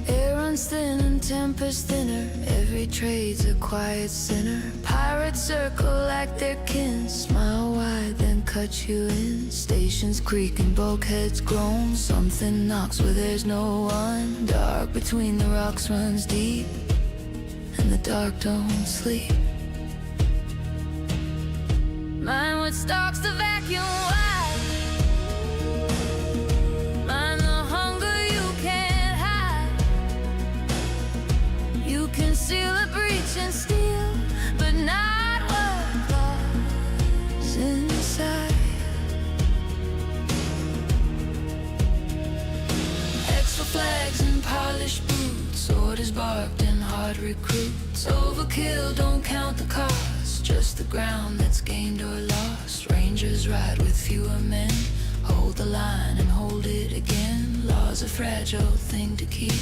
Air runs thin and tempest thinner, every trade's a quiet sinner. Pirates circle like their kin, smile wide then cut you in. Stations creak and bulkheads groan, something knocks where there's no one. Dark between the rocks runs deep, and the dark don't sleep. Mind what stalks the vacuum wide, mind the hunger you can't hide. You can seal a breach and steal, but not what lies inside. EXFOR flags and polished boots, orders barked and hard recruits. Overkill, don't count the cost, just the ground that's gained or lost. Rangers ride with fewer men, hold the line and hold it again. Law's a fragile thing to keep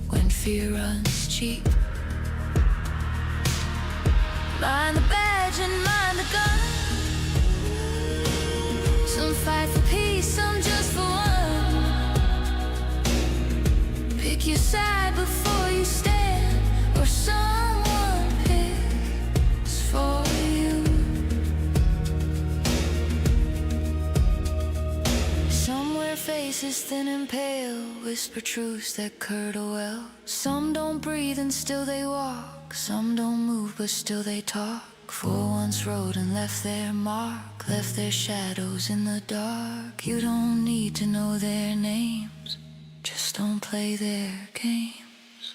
when fear runs cheap. Mind the badge and mind the gun, some fight for peace, some just for one. Pick your side before you stand, or someone picks for you. Somewhere faces thin and pale whisper truths that curdle well. Some don't breathe and still they walk, some don't move but still they talk. For once rode and left their mark, left their shadows in the dark. You don't need to know their names, just don't play their games.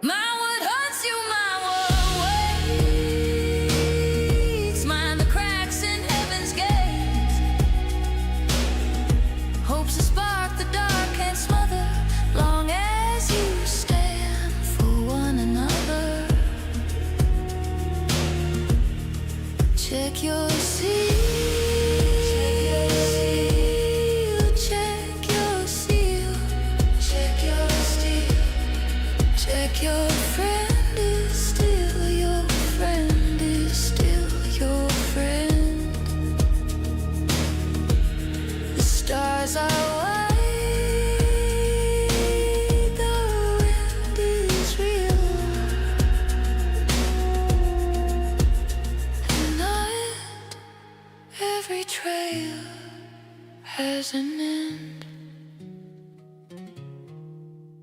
Mind what hunts you, mind what waits, mind the cracks in heaven's gates. Hope's a spark the dark can't smother, long as you stand for one another. Check your seal, check your seal, check your steel. Check your friend is still your friend is still your friend. The stars are white, the wind is real, and not every trail has an end.